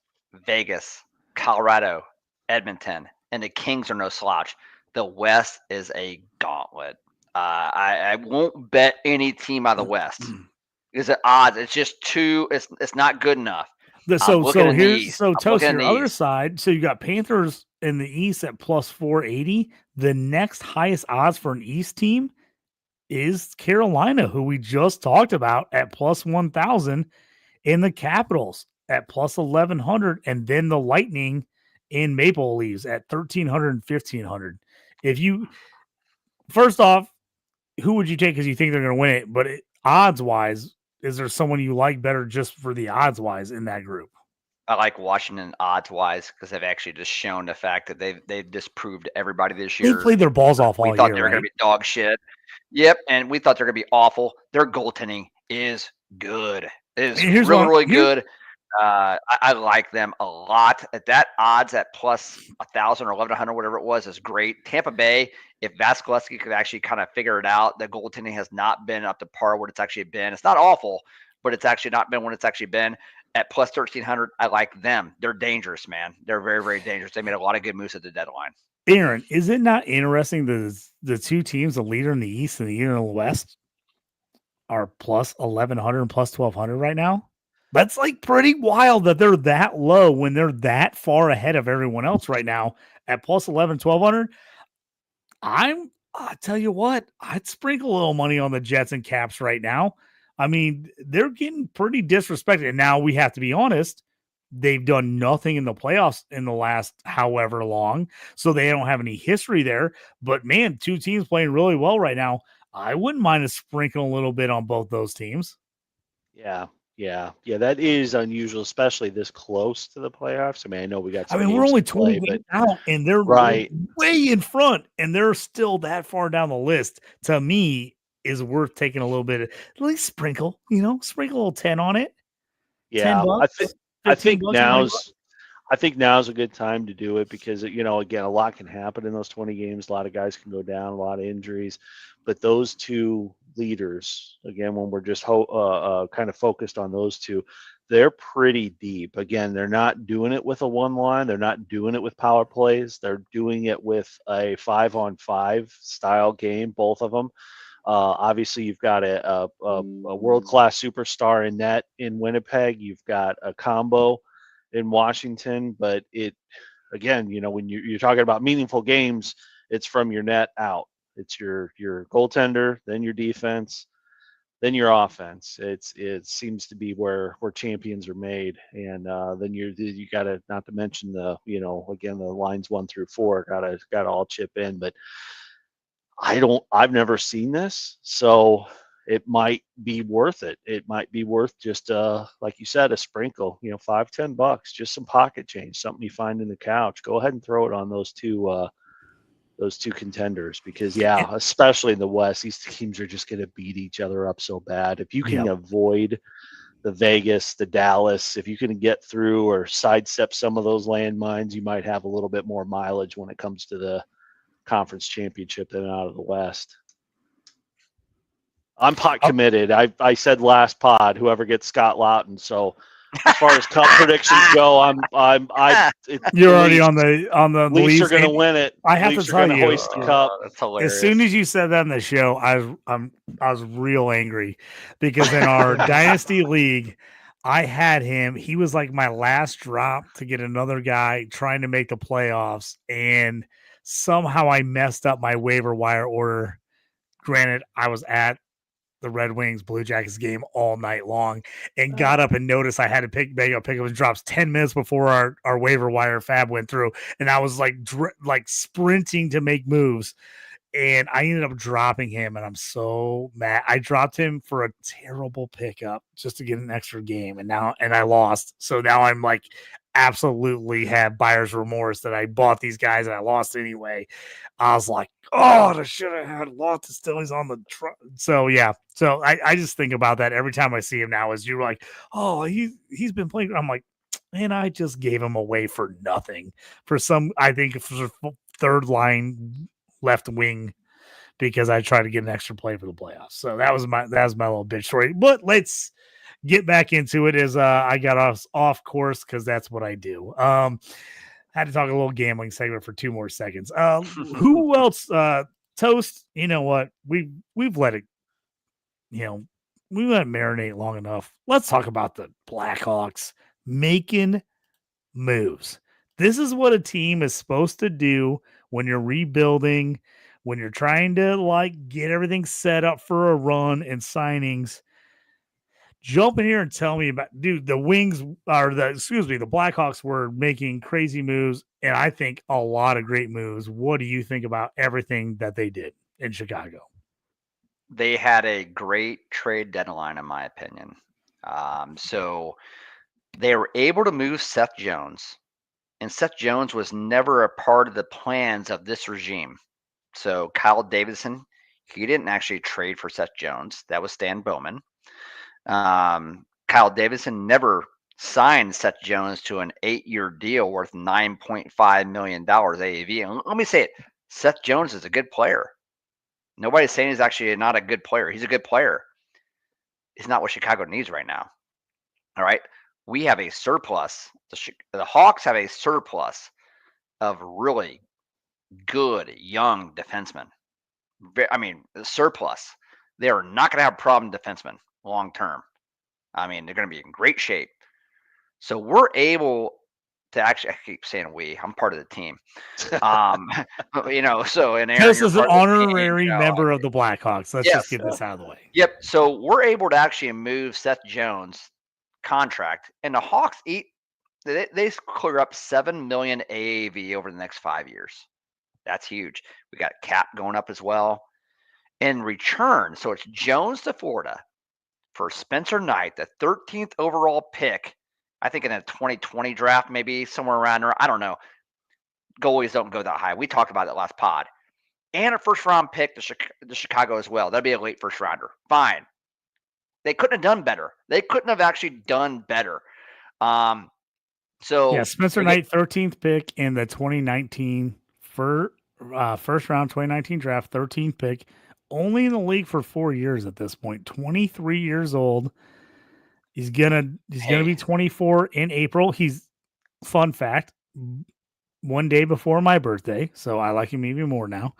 Vegas, Colorado, Edmonton, and the Kings are no slouch. The West is a gauntlet. I won't bet any team out of the West because the odds, it's just too, it's not good enough.
So Toast, your other side. So you got Panthers in the East at plus 480. The next highest odds for an East team is Carolina, who we just talked about, at plus 1,000, in the Capitals at plus 1,100, and then the Lightning in Maple Leafs at 1,300 and 1,500. If you, first off, who would you take because you think they're going to win it? But odds wise, is there someone you like better just for the odds wise in that group?
I like Washington odds wise because they've actually just shown the fact that they've disproved everybody this year.
They played their balls off all year.
We thought they were going to be dog shit. Yep, and we thought they were going to be awful. Their goaltending is good. It is really good. I like them a lot. At that odds at plus 1,000 or 1,100, whatever it was, is great. Tampa Bay, if Vasilevsky could actually kind of figure it out, the goaltending has not been up to par what it's actually been. It's not awful, but it's actually not been what it's actually been. At plus 1,300, I like them. They're dangerous, man. They're very, very dangerous. They made a lot of good moves at the deadline.
Aaron, is it not interesting the two teams, the leader in the East and the leader in the West, are plus 1,100 and plus 1,200 right now? That's like pretty wild that they're that low when they're that far ahead of everyone else right now at plus 11, 1,200. I tell you what, I'd sprinkle a little money on the Jets and Caps right now. I mean, they're getting pretty disrespected. And now we have to be honest, they've done nothing in the playoffs in the last however long, so they don't have any history there. But man, two teams playing really well right now. I wouldn't mind a sprinkle a little bit on both those teams.
Yeah. That is unusual, especially this close to the playoffs. I mean, I know we got.
We're only 20 games out, and they're
right
way in front, and they're still that far down the list. To me, is worth taking a little bit of, at least sprinkle a little 10 on it.
Yeah, I think now's a good time to do it because, again, a lot can happen in those 20 games. A lot of guys can go down, a lot of injuries. But those two leaders, again, when we're just kind of focused on those two, they're pretty deep. Again, they're not doing it with a one line. They're not doing it with power plays. They're doing it with a 5-on-5 style game, both of them. Obviously, you've got a world-class superstar in net in Winnipeg. You've got a combo in Washington, but again, when you're talking about meaningful games, it's from your net out. It's your goaltender, then your defense, then your offense. It seems to be where champions are made, and then you got to, not to mention again, the lines 1 through 4 got to all chip in, but I've never seen this, so it might be worth it. It might be worth just like you said, a sprinkle, $5-10, just some pocket change, something you find in the couch. Go ahead and throw it on those two contenders because especially in the West, these teams are just going to beat each other up so bad. If you can avoid the Vegas, the Dallas, if you can get through or sidestep some of those landmines, you might have a little bit more mileage when it comes to the conference championship than out of the West. I'm pot committed. I said last pod, whoever gets Scott Loughton. So as far as cup predictions go,
You're already on the
Leafs are going to
and
win it.
I have
Leafs
to
are going
tell
to
you,
hoist the cup.
That's hilarious.
as soon as you said that in the show, I was real angry because in our Dynasty League, I had him. He was like my last drop to get another guy trying to make the playoffs, and somehow I messed up my waiver wire order. Granted, I was at the Red Wings Blue Jackets game all night long and got up and noticed I had to pick up his drops 10 minutes before our waiver wire fab went through. And I was like sprinting to make moves. And I ended up dropping him, and I'm so mad. I dropped him for a terrible pickup just to get an extra game, and I lost. So now I'm like absolutely have buyer's remorse that I bought these guys and I lost anyway. I was like, oh, I should have had lots of still he's on the so yeah. So I just think about that every time I see him now. Is you're like, oh, he's been playing. I'm like, and I just gave him away for nothing for some. I think for third line left wing because I tried to get an extra play for the playoffs. So that was my little bitch story. But let's get back into it. As I got off course because that's what I do. Had to talk a little gambling segment for 2 more seconds. Who else? Toast. You know what? We've let it. We let it marinate long enough. Let's talk about the Blackhawks making moves. This is what a team is supposed to do when you're rebuilding, when you're trying to get everything set up for a run and signings. Jump in here and tell me about, dude, the Blackhawks were making crazy moves, and I think a lot of great moves. What do you think about everything that they did in Chicago?
They had a great trade deadline, in my opinion. So they were able to move Seth Jones, and Seth Jones was never a part of the plans of this regime. So Kyle Davidson, he didn't actually trade for Seth Jones. That was Stan Bowman. Kyle Davidson never signed Seth Jones to an 8-year deal worth $9.5 million AAV. And let me say it, Seth Jones is a good player. Nobody's saying he's actually not a good player. He's a good player. It's not what Chicago needs right now. All right. We have a surplus. The Hawks have a surplus of really good young defensemen. I mean, surplus. They are not going to have problem defensemen long term. I mean, they're going to be in great shape. So we're able to actually, I keep saying we, I'm part of the team. So and Aaron,
this is an honorary member of the Blackhawks. Let's just get this out of the way.
Yep. So we're able to actually move Seth Jones' contract, and the Hawks they clear up $7 million AAV over the next 5 years. That's huge. We got cap going up as well. In return, so it's Jones to Florida for Spencer Knight, the 13th overall pick, I think in a 2020 draft, maybe somewhere around there. I don't know. Goalies don't go that high. We talked about it last pod. And a first-round pick to Chicago as well. That'd be a late first-rounder. Fine. They couldn't have done better. They couldn't have actually done better.
Spencer Knight, 13th pick in the 2019 first round 2019 draft, 13th pick. Only in the league for 4 years at this point. 23 years old. He's gonna be 24 in April. He's, fun fact, 1 day before my birthday, so I like him even more now.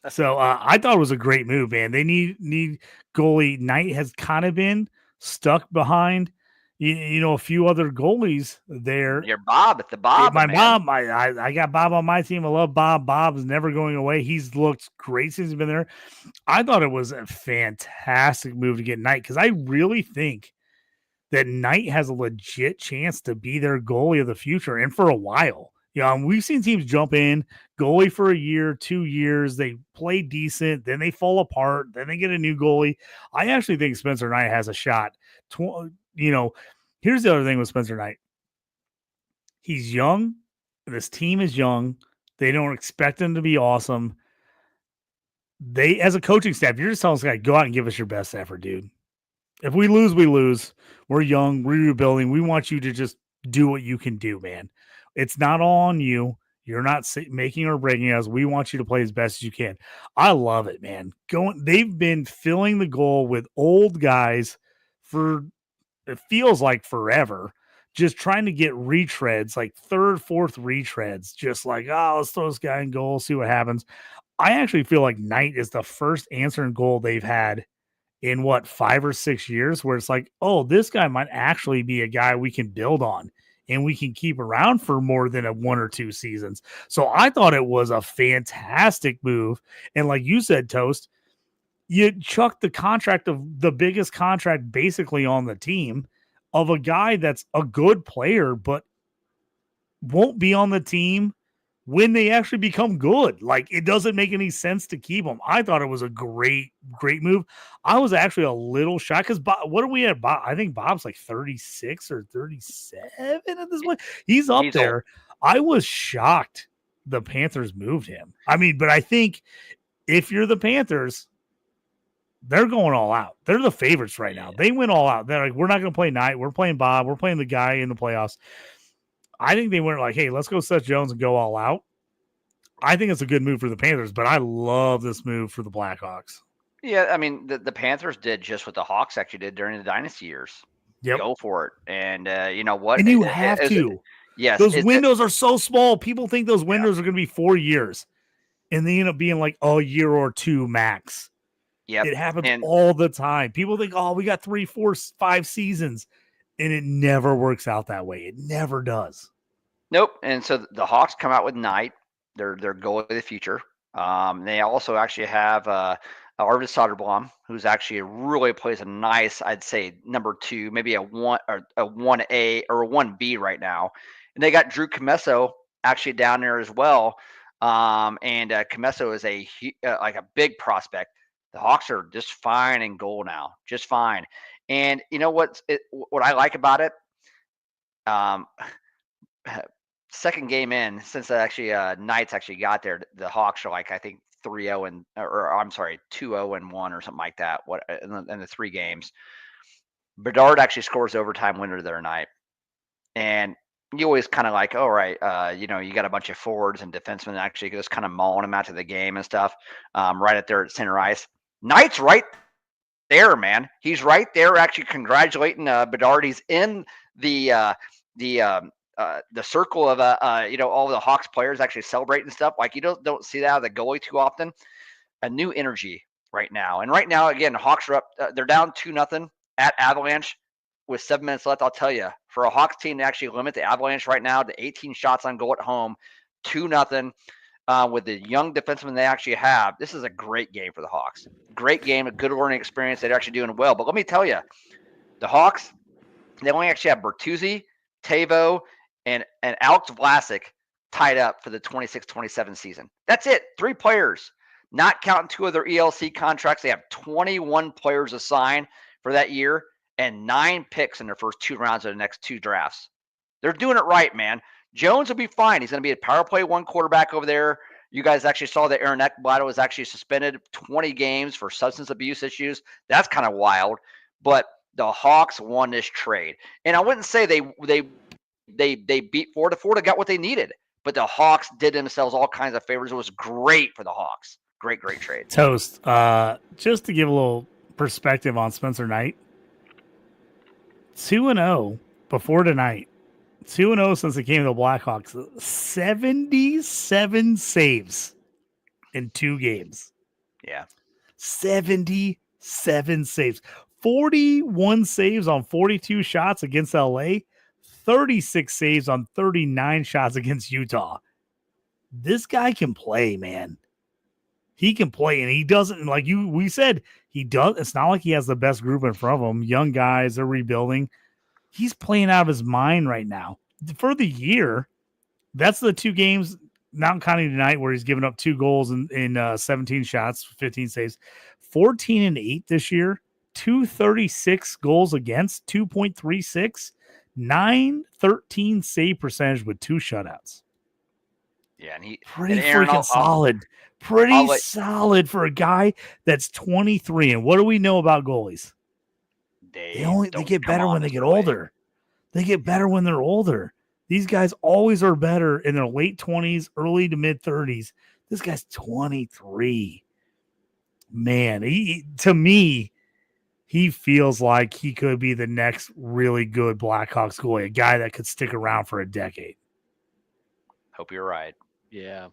So I thought it was a great move, man. They need goalie. Knight has kind of been stuck behind a few other goalies there.
You're Bob at the Bob.
My Bob, I got Bob on my team. I love Bob. Bob is never going away. He's looked great since he's been there. I thought it was a fantastic move to get Knight because I really think that Knight has a legit chance to be their goalie of the future and for a while. We've seen teams jump in, goalie for a year, 2 years. They play decent, then they fall apart, then they get a new goalie. I actually think Spencer Knight has a shot. Here's the other thing with Spencer Knight. He's young. This team is young. They don't expect him to be awesome. They, as a coaching staff, you're just telling this guy, go out and give us your best effort, dude. If we lose, we lose. We're young. We're rebuilding. We want you to just do what you can do, man. It's not all on you. You're not making or breaking us. We want you to play as best as you can. I love it, man. They've been filling the goal with old guys for it feels like forever, just trying to get retreads, like third, fourth retreads, just like, oh, let's throw this guy in goal, see what happens. I actually feel like Knight is the first answer in goal they've had in 5 or 6 years where it's like, oh, this guy might actually be a guy we can build on and we can keep around for more than 1 or 2 seasons. So I thought it was a fantastic move. And like you said, Toast, you chuck the contract of the biggest contract basically on the team of a guy that's a good player, but won't be on the team when they actually become good. Like, it doesn't make any sense to keep him. I thought it was a great move. I was actually a little shocked because what are we at? Bob? I think Bob's like 36 or 37 at this point. He's up there. Old. I was shocked the Panthers moved him. I mean, but I think if you're the Panthers, they're going all out. They're the favorites right now. They went all out. They're like, we're not going to play Knight. We're playing Bob. We're playing the guy in the playoffs. I think they went like, hey, let's go Seth Jones and go all out. I think it's a good move for the Panthers, but I love this move for the Blackhawks.
Yeah, I mean, the Panthers did just what the Hawks actually did during the Dynasty years.
Yep.
Go for it. And you know what?
And you have to.
Yes.
Those windows are so small. People think those windows are going to be 4 years. And they end up being like a year or 2 max.
Yep.
It happens all the time. People think, oh, we got 3, 4, 5 seasons. And it never works out that way. It never does.
Nope. And so the Hawks come out with Knight. Their goal of the future. They also actually have Arvid Soderblom, who's actually really plays a nice, I'd say, number 2, maybe a 1A or a 1B right now. And they got Drew Comesso actually down there as well. And Comesso is like a big prospect. The Hawks are just fine in goal now, just fine. And you know what I like about it? Second game in, since actually Knights actually got there, the Hawks are like, I think 2-0 and 1 or something like that. What in the 3 games? Bedard actually scores overtime winner the other night, and you always kind of like, all right, you got a bunch of forwards and defensemen actually just kind of mauling them out to the game and stuff, right up there at center ice. Knight's right there, man. He's right there actually congratulating Bedard. He's in the circle of all the Hawks players actually celebrating stuff. Like, you don't see that out of the goalie too often. A new energy right now. And right now, again, the Hawks are up. They're down 2-0 at Avalanche with 7 minutes left. I'll tell you, for a Hawks team to actually limit the Avalanche right now to 18 shots on goal at home, 2-0. With the young defensemen they actually have, this is a great game for the Hawks. Great game, a good learning experience. They're actually doing well. But let me tell you, the Hawks, they only actually have Bertuzzi, Tavo, and Alex Vlasic tied up for the 26-27 season. That's it. 3 players, not counting 2 of their ELC contracts. They have 21 players assigned for that year and 9 picks in their first 2 rounds of the next 2 drafts. They're doing it right, man. Jones will be fine. He's going to be a power play 1 quarterback over there. You guys actually saw that Aaron Ekblad was actually suspended 20 games for substance abuse issues. That's kind of wild. But the Hawks won this trade. And I wouldn't say they beat Florida. Florida got what they needed. But the Hawks did themselves all kinds of favors. It was great for the Hawks. Great trade.
Toast, just to give a little perspective on Spencer Knight, 2-0 before tonight. 2-0 since it came to the Blackhawks. 77 saves in 2 games.
Yeah.
77 saves. 41 saves on 42 shots against LA. 36 saves on 39 shots against Utah. This guy can play, man. He can play, and he doesn't, like we said, he does. It's not like he has the best group in front of him. Young guys, they're rebuilding. He's playing out of his mind right now. For the year, that's the 2 games, not counting tonight, where he's given up 2 goals in 17 shots, 15 saves. 14-8 this year, 236 goals against, 2.36, 913 save percentage with 2 shutouts.
Yeah, and
pretty freaking solid. Pretty solid for a guy that's 23. And what do we know about goalies? They get better when they get older. They get better when they're older. These guys always are better in their late 20s, early to mid 30s. This guy's 23. Man, to me, he feels like he could be the next really good Blackhawks goalie, a guy that could stick around for a decade.
Hope you're right.
Yeah.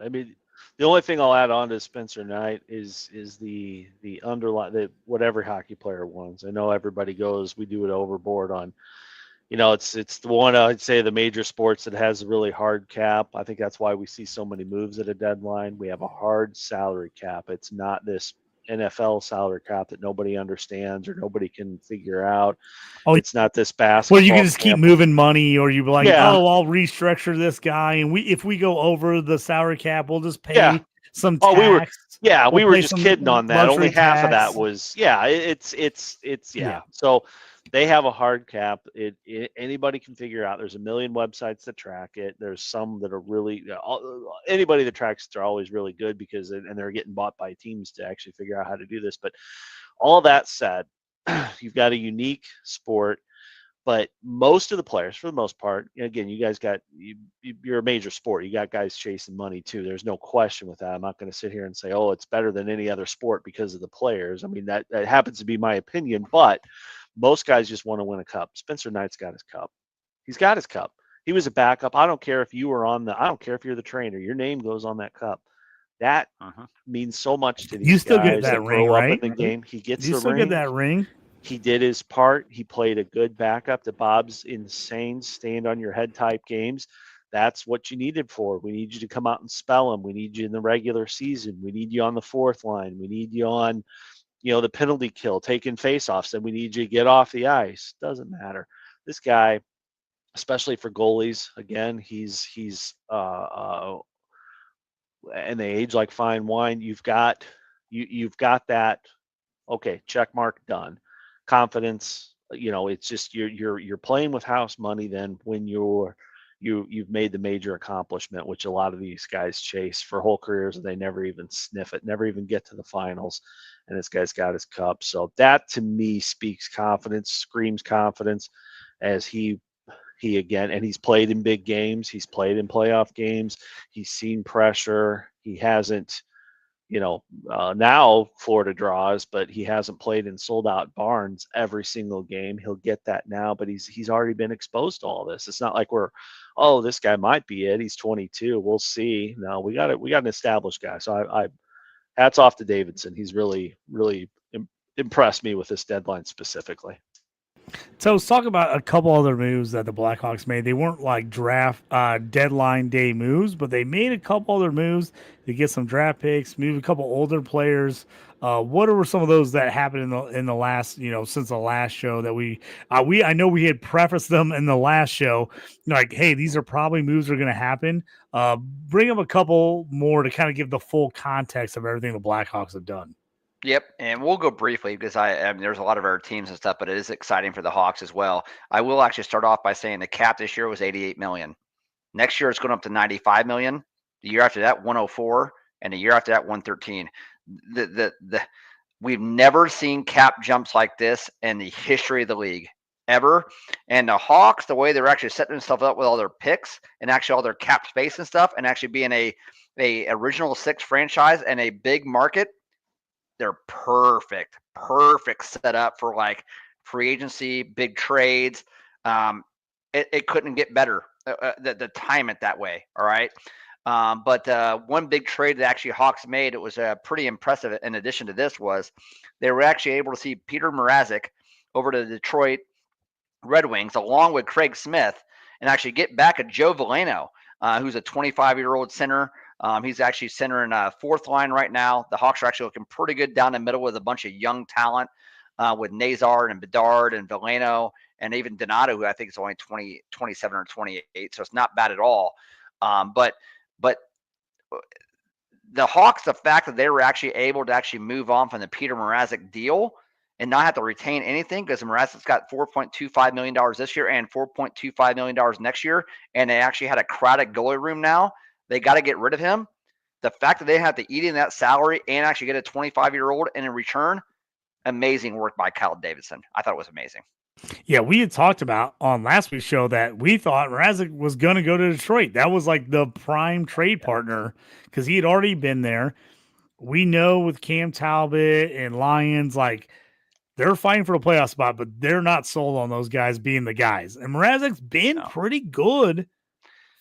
I mean, the only thing I'll add on to Spencer Knight is the underlying what every hockey player wants. I know everybody goes, we do it overboard on, it's the one I'd say the major sports that has a really hard cap. I think that's why we see so many moves at a deadline. We have a hard salary cap. It's not this NFL salary cap that nobody understands or nobody can figure out.
Oh,
it's not this basketball.
Well, you can just keep moving money, or you be like,
Yeah.
oh, I'll restructure this guy, and if we go over the salary cap, we'll just pay some tax.
We were just kidding on that. Only half of that
tax.
was it's
Yeah.
So they have a hard cap. Anybody can figure out. There's a million websites that track it. There's some that are really anybody that tracks it are always really good because they're getting bought by teams to actually figure out how to do this. But all that said, you've got a unique sport. But most of the players, for the most part, again, you guys you're a major sport. You got guys chasing money too. There's no question with that. I'm not going to sit here and say, oh, it's better than any other sport because of the players. I mean, that happens to be my opinion, but most guys just want to win a cup. Spencer Knight's got his cup. He's got his cup. He was a backup. I don't care if you were I don't care if you're the trainer. Your name goes on that cup. That means so much to these guys.
You still get that ring, right?
Up in the game. He gets
you
the
still
ring.
Get that ring.
He did his part. He played a good backup to Bob's insane stand on your head type games. That's what you needed for. We need you to come out and spell them. We need you in the regular season. We need you on the fourth line. We need you on, the penalty kill, taking faceoffs. And we need you to get off the ice. Doesn't matter. This guy, especially for goalies, again, he's and they age like fine wine. You've got that. Okay, check mark, done. Confidence, it's just you're playing with house money then when you've made the major accomplishment, which a lot of these guys chase for whole careers and they never even sniff it, never even get to the finals. And this guy's got his cup. So that to me speaks confidence, screams confidence as he again, and he's played in big games, he's played in playoff games, he's seen pressure, he hasn't now Florida draws, but he hasn't played in sold out barns every single game. He'll get that now, but he's already been exposed to all this. It's not like this guy might be it. He's 22. We'll see. No, we got an established guy. So I hats off to Davidson. He's really, really impressed me with this deadline specifically.
So let's talk about a couple other moves that the Blackhawks made. They weren't like draft deadline day moves, but they made a couple other moves to get some draft picks, move a couple older players. What were some of those that happened in the last, since the last show that I know we had prefaced them in the last show, like, hey, these are probably moves that are going to happen. Bring up a couple more to kind of give the full context of everything the Blackhawks have done.
Yep, and we'll go briefly because I mean, there's a lot of our teams and stuff, but it is exciting for the Hawks as well. I will actually start off by saying the cap this year was $88 million. Next year it's going up to $95 million. The year after that, $104, and the year after that, $113. We've never seen cap jumps like this in the history of the league ever. And the Hawks, the way they're actually setting themselves up with all their picks and actually all their cap space and stuff, and actually being a original six franchise and a big market. They're perfect setup for like free agency, big trades. It couldn't get better. The time it that way. All right. But one big trade that actually Hawks made, it was pretty impressive. In addition to this, was they were actually able to see Peter Mrazek over to the Detroit Red Wings along with Craig Smith and actually get back a Joe Veleno, who's a 25-year-old center. He's actually centering fourth line right now. The Hawks are actually looking pretty good down the middle with a bunch of young talent with Nazar and Bedard and Veleno and even Donato, who I think is only 27 or 28. So it's not bad at all. But the Hawks, the fact that they were actually able to actually move on from the Peter Mrazek deal and not have to retain anything, because Mrazek's got $4.25 million this year and $4.25 million next year, and they actually had a crowded goalie room now. They got to get rid of him. The fact that they have to eat in that salary and actually get a 25-year-old and in return, amazing work by Kyle Davidson. I thought it was amazing.
Yeah, we had talked about on last week's show that we thought Mrazek was going to go to Detroit. That was like the prime trade partner because he had already been there. We know with Cam Talbot and Lions, like they're fighting for a playoff spot, but they're not sold on those guys being the guys. And Mrazek's been pretty good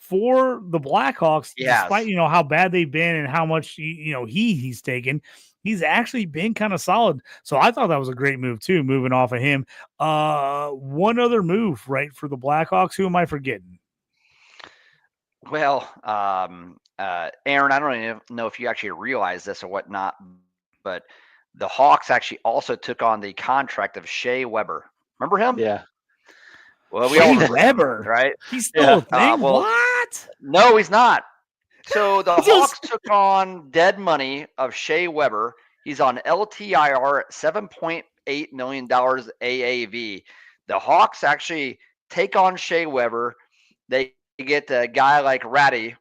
for the Blackhawks, despite
Yes.
how bad they've been and how much he's taken. He's actually been kind of solid. So I thought that was a great move too, moving off of him. One other move, right, for the Blackhawks. Who am I forgetting?
Well, Aaron, I don't even know if you actually realize this or whatnot, but the Hawks actually also took on the contract of Shea Weber. Remember him?
Yeah.
Well, we all
Shea
remember him,
Weber,
right?
He's still a thing.
well,
What?
No, he's not. So the
Just-
Hawks took on dead money of Shea Weber. He's on LTIR at $7.8 million AAV. The Hawks actually take on Shea Weber. They get a guy like Ratty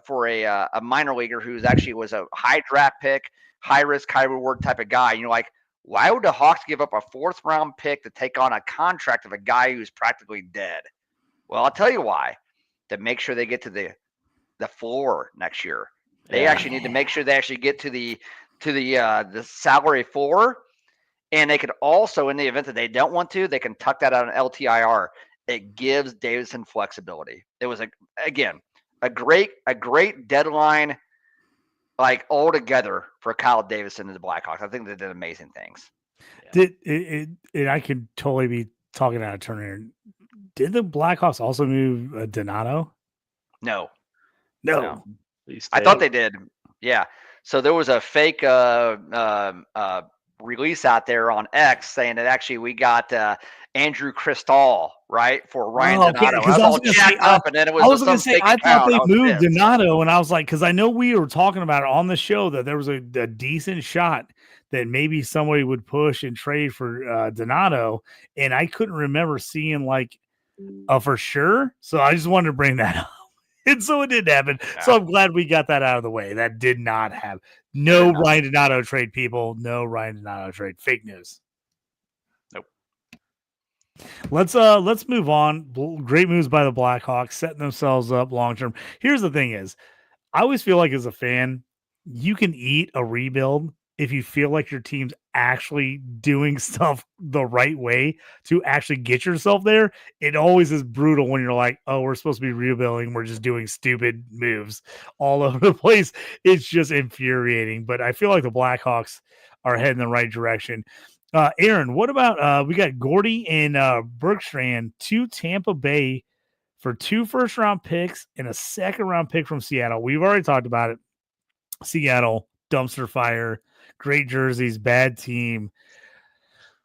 for a minor leaguer who's actually was a high draft pick, high risk, high reward type of guy. You're like, why would the Hawks give up a 4th round pick to take on a contract of a guy who's practically dead? Well, I'll tell you why. To make sure they get to the floor next year. They actually need to make sure they actually get to the salary floor, and they could also, in the event that they don't want to, they can tuck that out on LTIR. It gives Davidson flexibility. It was a great deadline, like altogether for Kyle Davidson and the Blackhawks. I think they did amazing things.
Did it? I could totally be talking out of turn here. Did the Blackhawks also move Donato?
No.
No.
I thought they did. Yeah. So there was a fake release out there on X saying that actually we got Andrew Cristall, right, for Ryan Donato. I was all jacked up, and then it was.
I was going to say I thought they moved
pissed.
Donato, and I was like, because I know we were talking about it on the show that there was a decent shot that maybe somebody would push and trade for Donato, and I couldn't remember seeing like for sure. So I just wanted to bring that up. And so it didn't happen. Yeah. So I'm glad we got that out of the way. That did not happen. No Ryan Donato trade, people. No Ryan Donato trade. Fake news.
Nope.
Let's move on. Great moves by the Blackhawks, setting themselves up long term. Here's the thing is, I always feel like as a fan, you can eat a rebuild if you feel like your team's actually doing stuff the right way to actually get yourself there. It always is brutal when you're like, oh, we're supposed to be rebuilding. We're just doing stupid moves all over the place. It's just infuriating. But I feel like the Blackhawks are heading the right direction. Aaron, what about we got Gordy and Bergstrand to Tampa Bay for 2 first-round picks and a second-round pick from Seattle. We've already talked about it. Seattle, dumpster fire. Great jerseys, bad team.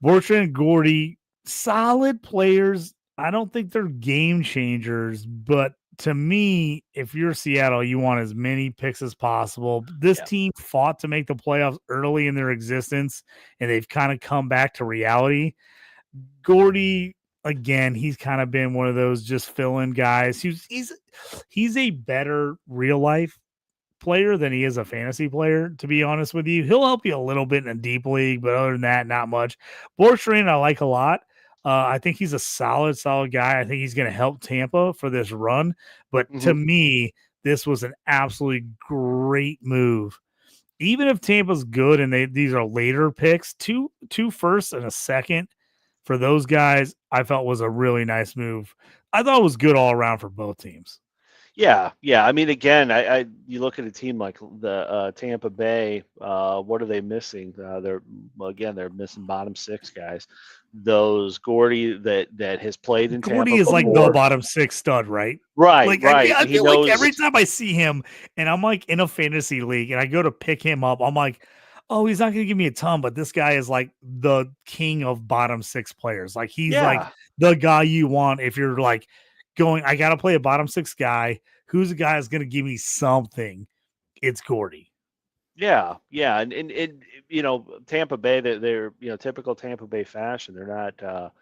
Bertrand and Gordy, solid players. I don't think they're game changers, but to me, if you're Seattle, you want as many picks as possible. This team fought to make the playoffs early in their existence, and they've kind of come back to reality. Gordy, again, he's kind of been one of those just fill-in guys. He's a better real life player than he is a fantasy player, to be honest with you. He'll help you a little bit in a deep league, but other than that, not much. Borstrand, I like a lot. I think he's a solid guy. I think he's going to help Tampa for this run. But to me, this was an absolutely great move. Even if Tampa's good and these are later picks, two firsts and a second for those guys, I felt was a really nice move. I thought it was good all around for both teams.
Yeah. I mean, again, you look at a team like the Tampa Bay. What are they missing? They're missing bottom 6 guys. Those Gordy that has played in
Gordy
Tampa
is like the bottom 6 stud, right?
Right.
I feel like every time I see him, and I'm like in a fantasy league, and I go to pick him up, I'm like, oh, he's not going to give me a ton, but this guy is like the king of bottom 6 players. Like he's like the guy you want if you're like going, I got to play a bottom 6 guy. Who's the guy that's going to give me something? It's Gordy.
Yeah. And Tampa Bay, they're typical Tampa Bay fashion. They're not,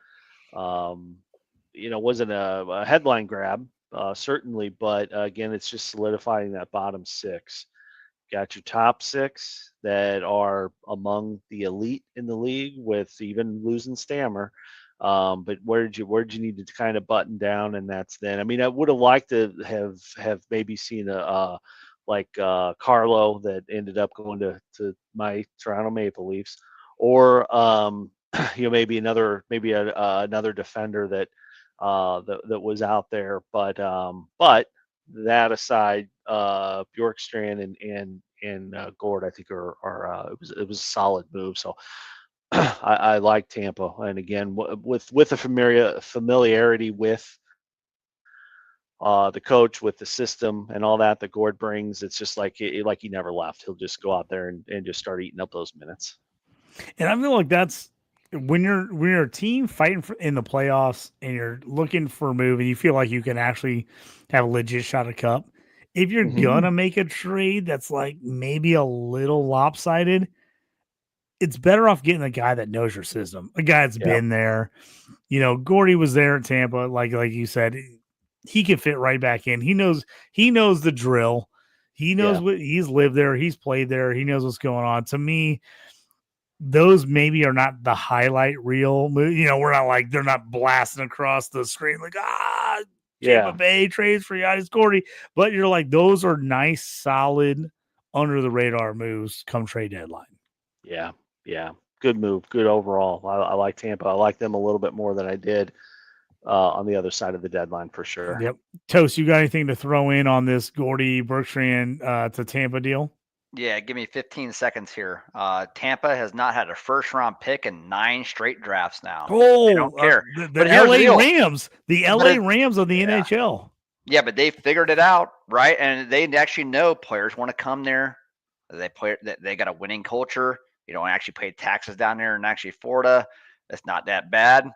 wasn't a headline grab, certainly, but again, it's just solidifying that bottom 6. Got your top 6 that are among the elite in the league with even losing Stammer. But where did you need to kind of button down? And that's then. I mean, I would have liked to have maybe seen a like Carlo that ended up going to my Toronto Maple Leafs, or maybe another another defender that that was out there. But that aside, Bjorkstrand and Gord, I think are it was a solid move. So I like Tampa, and again with the familiarity with the coach, with the system and all that Gord brings, it's just like he never left. He'll just go out there and just start eating up those minutes.
And I feel like that's when you're a team fighting in the playoffs and you're looking for a move and you feel like you can actually have a legit shot at cup. If you're gonna make a trade that's like maybe a little lopsided, it's better off getting a guy that knows your system, a guy that's been there. Gordy was there at Tampa, like you said, he can fit right back in. He knows the drill. He knows what he's lived there. He's played there. He knows what's going on. To me, those maybe are not the highlight reel move. We're not like they're not blasting across the screen like Tampa Bay trades for Yadi's Gordy, but you're like those are nice, solid, under the radar moves come trade deadline.
Yeah, good move, good overall. I like Tampa. I like them a little bit more than I did on the other side of the deadline for sure.
Yep. Toast, you got anything to throw in on this Gordy Bergstrand to Tampa deal?
Yeah, give me 15 seconds here. Tampa has not had a first-round pick in 9 straight drafts now.
Oh,
I don't care.
The LA Rams, the LA Rams of the NHL.
Yeah, but they figured it out, right? And they actually know players want to come there. They got a winning culture. You don't actually pay taxes down there, and actually Florida, it's not that bad.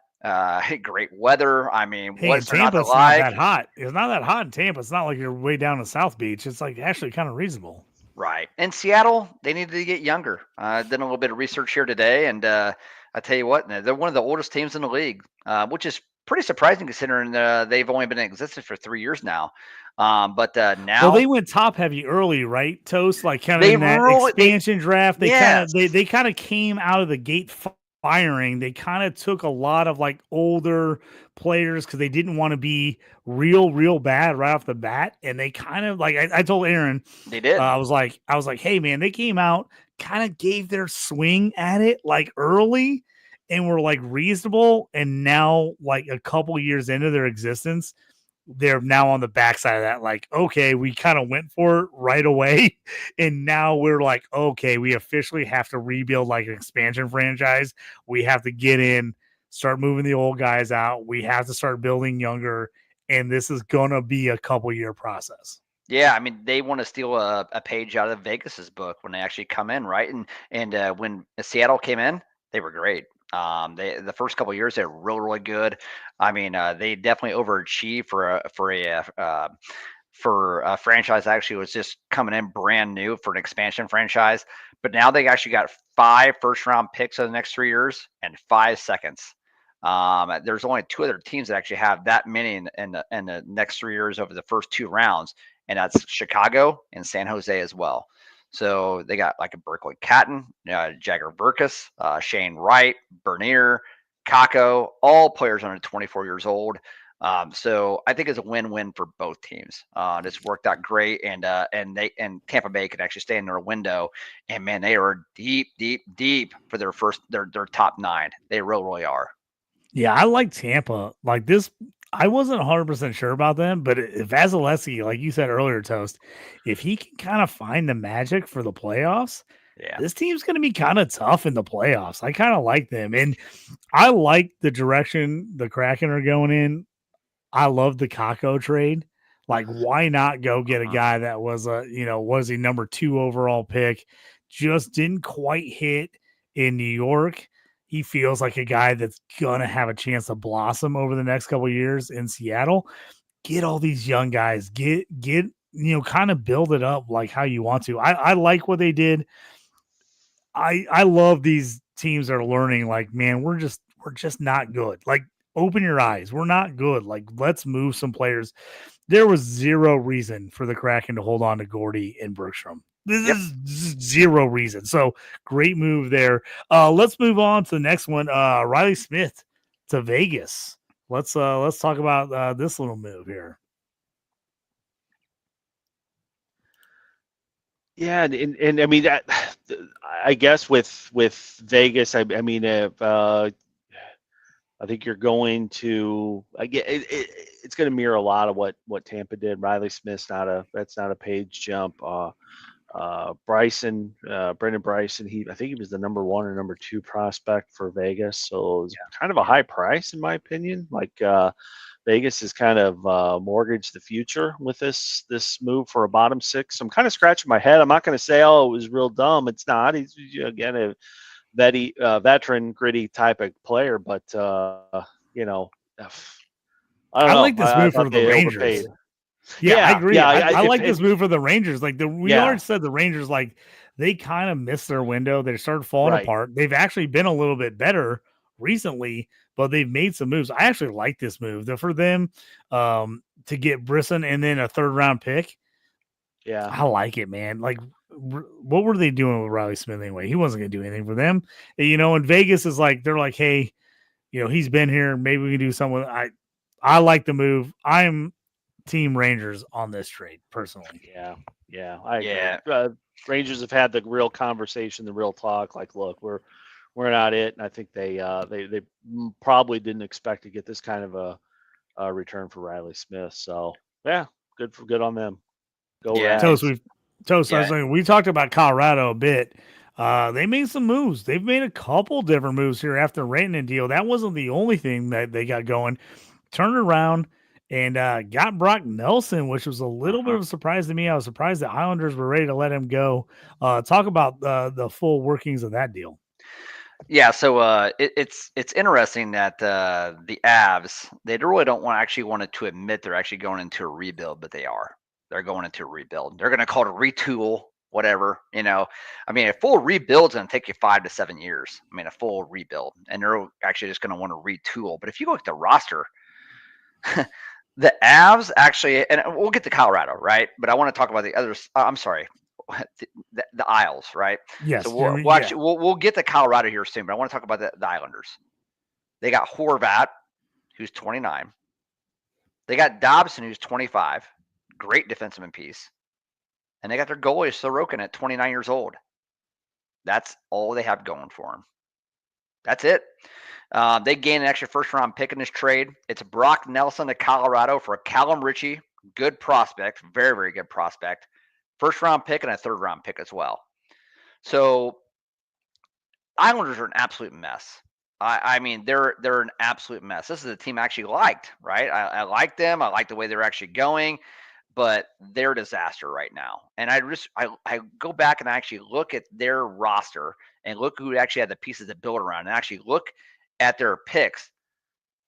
Great weather. I mean, what's
Tampa's
not
that hot. It's not that hot in Tampa. It's not like you're way down in South Beach. It's like actually kind of reasonable.
Right. In Seattle, they needed to get younger. Done a little bit of research here today, and I tell you what, they're one of the oldest teams in the league, which is pretty surprising considering they've only been in existence for 3 years now. But now
they went top heavy early, right? Toast, like kind of in that expansion draft. They kind of came out of the gate firing. They kind of took a lot of like older players because they didn't want to be real bad right off the bat. And they kind of like I told Aaron,
they did.
I was like, hey man, they came out, kind of gave their swing at it like early and were like reasonable. And now, like a couple years into their existence, they're now on the backside of that. Like, okay, we kind of went for it right away. And now we're like, okay, we officially have to rebuild like an expansion franchise. We have to get in, start moving the old guys out. We have to start building younger. And this is going to be a couple year process.
Yeah, I mean, they want to steal a page out of Vegas's book when they actually come in, right? And when Seattle came in, they were great. The first couple of years they were really good. I mean, they definitely overachieved for a franchise that actually was just coming in brand new for an expansion franchise. But now they actually got 5 first-round picks in the next 3 years and 5 seconds. There's only 2 other teams that actually have that many in the next 3 years over the first 2 rounds, and that's Chicago and San Jose as well. So they got like a Berkeley Catton, Jagger Burkus, Shane Wright, Bernier, Kako, all players under 24 years old. So I think it's a win-win for both teams. It's worked out great, and Tampa Bay could actually stay in their window. And man, they are deep for their top 9. They really are.
Yeah, I like Tampa. Like this, I wasn't 100% sure about them, but if Vasilevsky, like you said earlier, Toast, if he can kind of find the magic for the playoffs, this team's going to be kind of tough in the playoffs. I kind of like them, and I like the direction the Kraken are going in. I love the Kako trade. Like, why not go get a guy that was was a number 2 overall pick, just didn't quite hit in New York. He feels like a guy that's going to have a chance to blossom over the next couple of years in Seattle. Get all these young guys, get kind of build it up like how you want to. I like what they did. I love these teams that are learning like, man, we're just not good. Like, open your eyes. We're not good. Like, let's move some players. There was zero reason for the Kraken to hold on to Gordy and Bergstrom. This is zero reason. So great move there. Let's move on to the next one. Riley Smith to Vegas. Let's talk about this little move here.
Yeah, and I mean that. I guess with Vegas, I mean, I think you're going to. It's going to mirror a lot of what Tampa did. Riley Smith's that's not a page jump. Bryson, Brendan Bryson. I think he was the number 1 or number 2 prospect for Vegas. So it's kind of a high price in my opinion. Like Vegas has kind of mortgaged the future with this move for a bottom 6. I'm kind of scratching my head. I'm not going to say, oh, it was real dumb. It's not. He's again a veteran, gritty type of player, but you know, I don't know.
like this move for the Rangers.
Overpaid.
Yeah, I agree.
Yeah,
I like this move for the Rangers. Like we
Yeah.
already said, the Rangers, like they kind of missed their window. They started falling
Right.
apart. They've actually been a little bit better recently, but they've made some moves. I actually like this move for them to get Brisson and then a 3rd round pick.
Yeah,
I like it, man. Like, what were they doing with Riley Smith anyway? He wasn't going to do anything for them, And Vegas is like, they're like, hey, he's been here. Maybe we can do something. I like the move. I'm Team Rangers on this trade personally.
Yeah. I agree. Rangers have had the real conversation, the real talk. Like, look, we're not it, and I think they probably didn't expect to get this kind of a return for Riley Smith. So yeah, good on them. Go Rats.
Toast. I was saying, we talked about Colorado a bit. They made some moves. They've made a couple different moves here after Rantanen deal. That wasn't the only thing that they got going. Turned around and got Brock Nelson, which was a little bit of a surprise to me. I was surprised the Islanders were ready to let him go. Talk about the full workings of that deal.
Yeah, so it's interesting that the Avs, they really don't want to admit they're actually going into a rebuild, but they are. They're going into a rebuild. They're going to call it a retool, whatever. I mean, a full rebuild's going to take you 5 to 7 years. I mean, a full rebuild, and they're actually just going to want to retool. But if you look at the roster, the Avs actually, and we'll get to Colorado, right? But I want to talk about the others. I'm sorry, the Isles, right?
Yes.
So we'll get to Colorado here soon, but I want to talk about the Islanders. They got Horvat, who's 29. They got Dobson, who's 25. Great defenseman piece. And they got their goalie, Sorokin, at 29 years old. That's all they have going for them. That's it. They gained an extra 1st-round pick in this trade. It's Brock Nelson to Colorado for Callum Ritchie. Good prospect. Very, very good prospect. 1st-round pick and a 3rd-round pick as well. So Islanders are an absolute mess. I mean, they're an absolute mess. This is a team I actually liked, right? I like them. I like the way they're actually going. But they're a disaster right now. And I go back and I actually look at their roster and look who actually had the pieces to build around and actually look at their picks.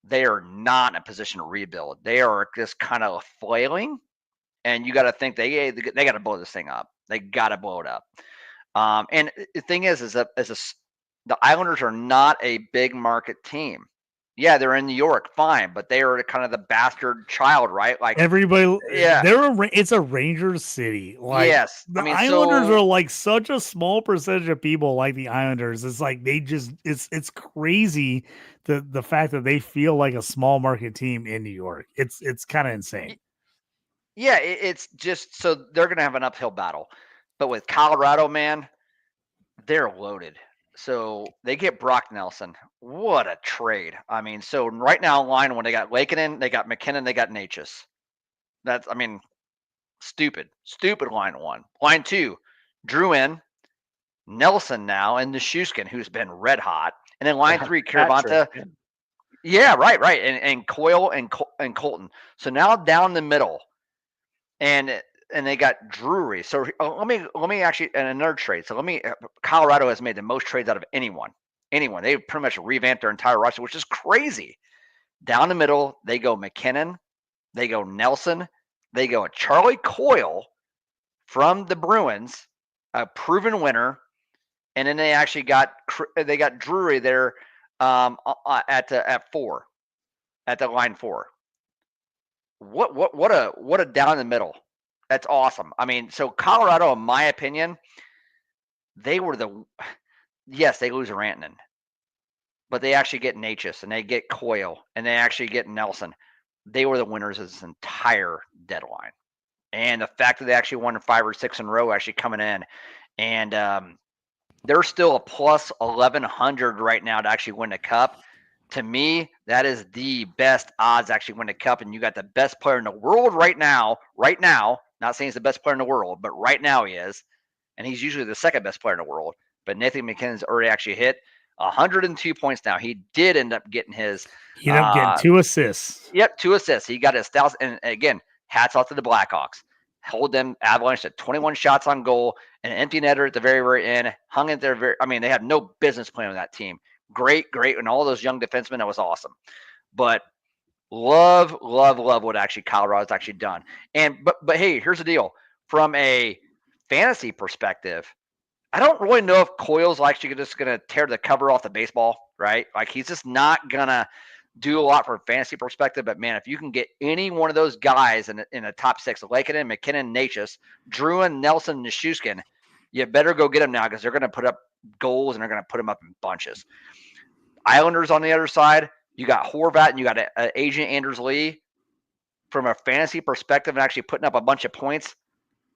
They are not in a position to rebuild. They are just kind of flailing. And you got to think they got to blow this thing up. They got to blow it up. And the thing is the Islanders are not a big market team. Yeah, they're in New York, fine, but they are kind of the bastard child, right? Like
everybody, it's a Rangers city. Like,
yes,
the Islanders are like such a small percentage of people like the Islanders. It's like it's crazy the fact that they feel like a small market team in New York. It's kind of insane.
Yeah, it's just so they're gonna have an uphill battle, but with Colorado, man, they're loaded. So they get Brock Nelson. What a trade. I mean, so right now, line one, they got Lakeinen, they got McKinnon, they got Natchez. That's, I mean, stupid line one. Line 2, Drouin, Nelson now, and Nichushkin, who's been red hot. And then line 3, Caravanta. Yeah, right. And Coyle and Colton. So now down the middle. And they got Drury. So let me actually, and another trade. So Colorado has made the most trades out of anyone. They pretty much revamped their entire roster, which is crazy. Down the middle, they go McKinnon, they go Nelson, they go Charlie Coyle from the Bruins, a proven winner, and then they actually got Drury there at 4, at the line 4. What a down the middle. That's awesome. I mean, so Colorado, in my opinion, they were yes, they lose Rantanen. but they actually get Natchez and they get Coyle and they actually get Nelson. They were the winners of this entire deadline. And the fact that they actually won 5 or 6 in a row actually coming in. And they're still a plus 1,100 right now to actually win the cup. To me, that is the best odds to actually win the cup. And you got the best player in the world right now, not saying he's the best player in the world, but right now he is. And he's usually the second best player in the world. But Nathan McKinnon's already actually hit 102 points now. He did end up getting his.
He ended up getting 2 assists.
Yep, 2 assists. He got his 1,000. And again, hats off to the Blackhawks. Hold them Avalanche to 21 shots on goal, an empty netter at the very, very end. Hung in there. They had no business playing on that team. Great, and all those young defensemen. That was awesome. But love what actually Colorado's actually done. And but hey, here's the deal. From a fantasy perspective, I don't really know if Coyle's actually just going to tear the cover off the baseball, right? Like he's just not going to do a lot from a fantasy perspective. But man, if you can get any one of those guys in the top 6, Lakeinen, McKinnon, Natchez, Druin, Nelson, Nichushkin, you better go get them now because they're going to put up goals and they're going to put them up in bunches. Islanders on the other side, you got Horvat and you got Agent Anders Lee. From a fantasy perspective and actually putting up a bunch of points,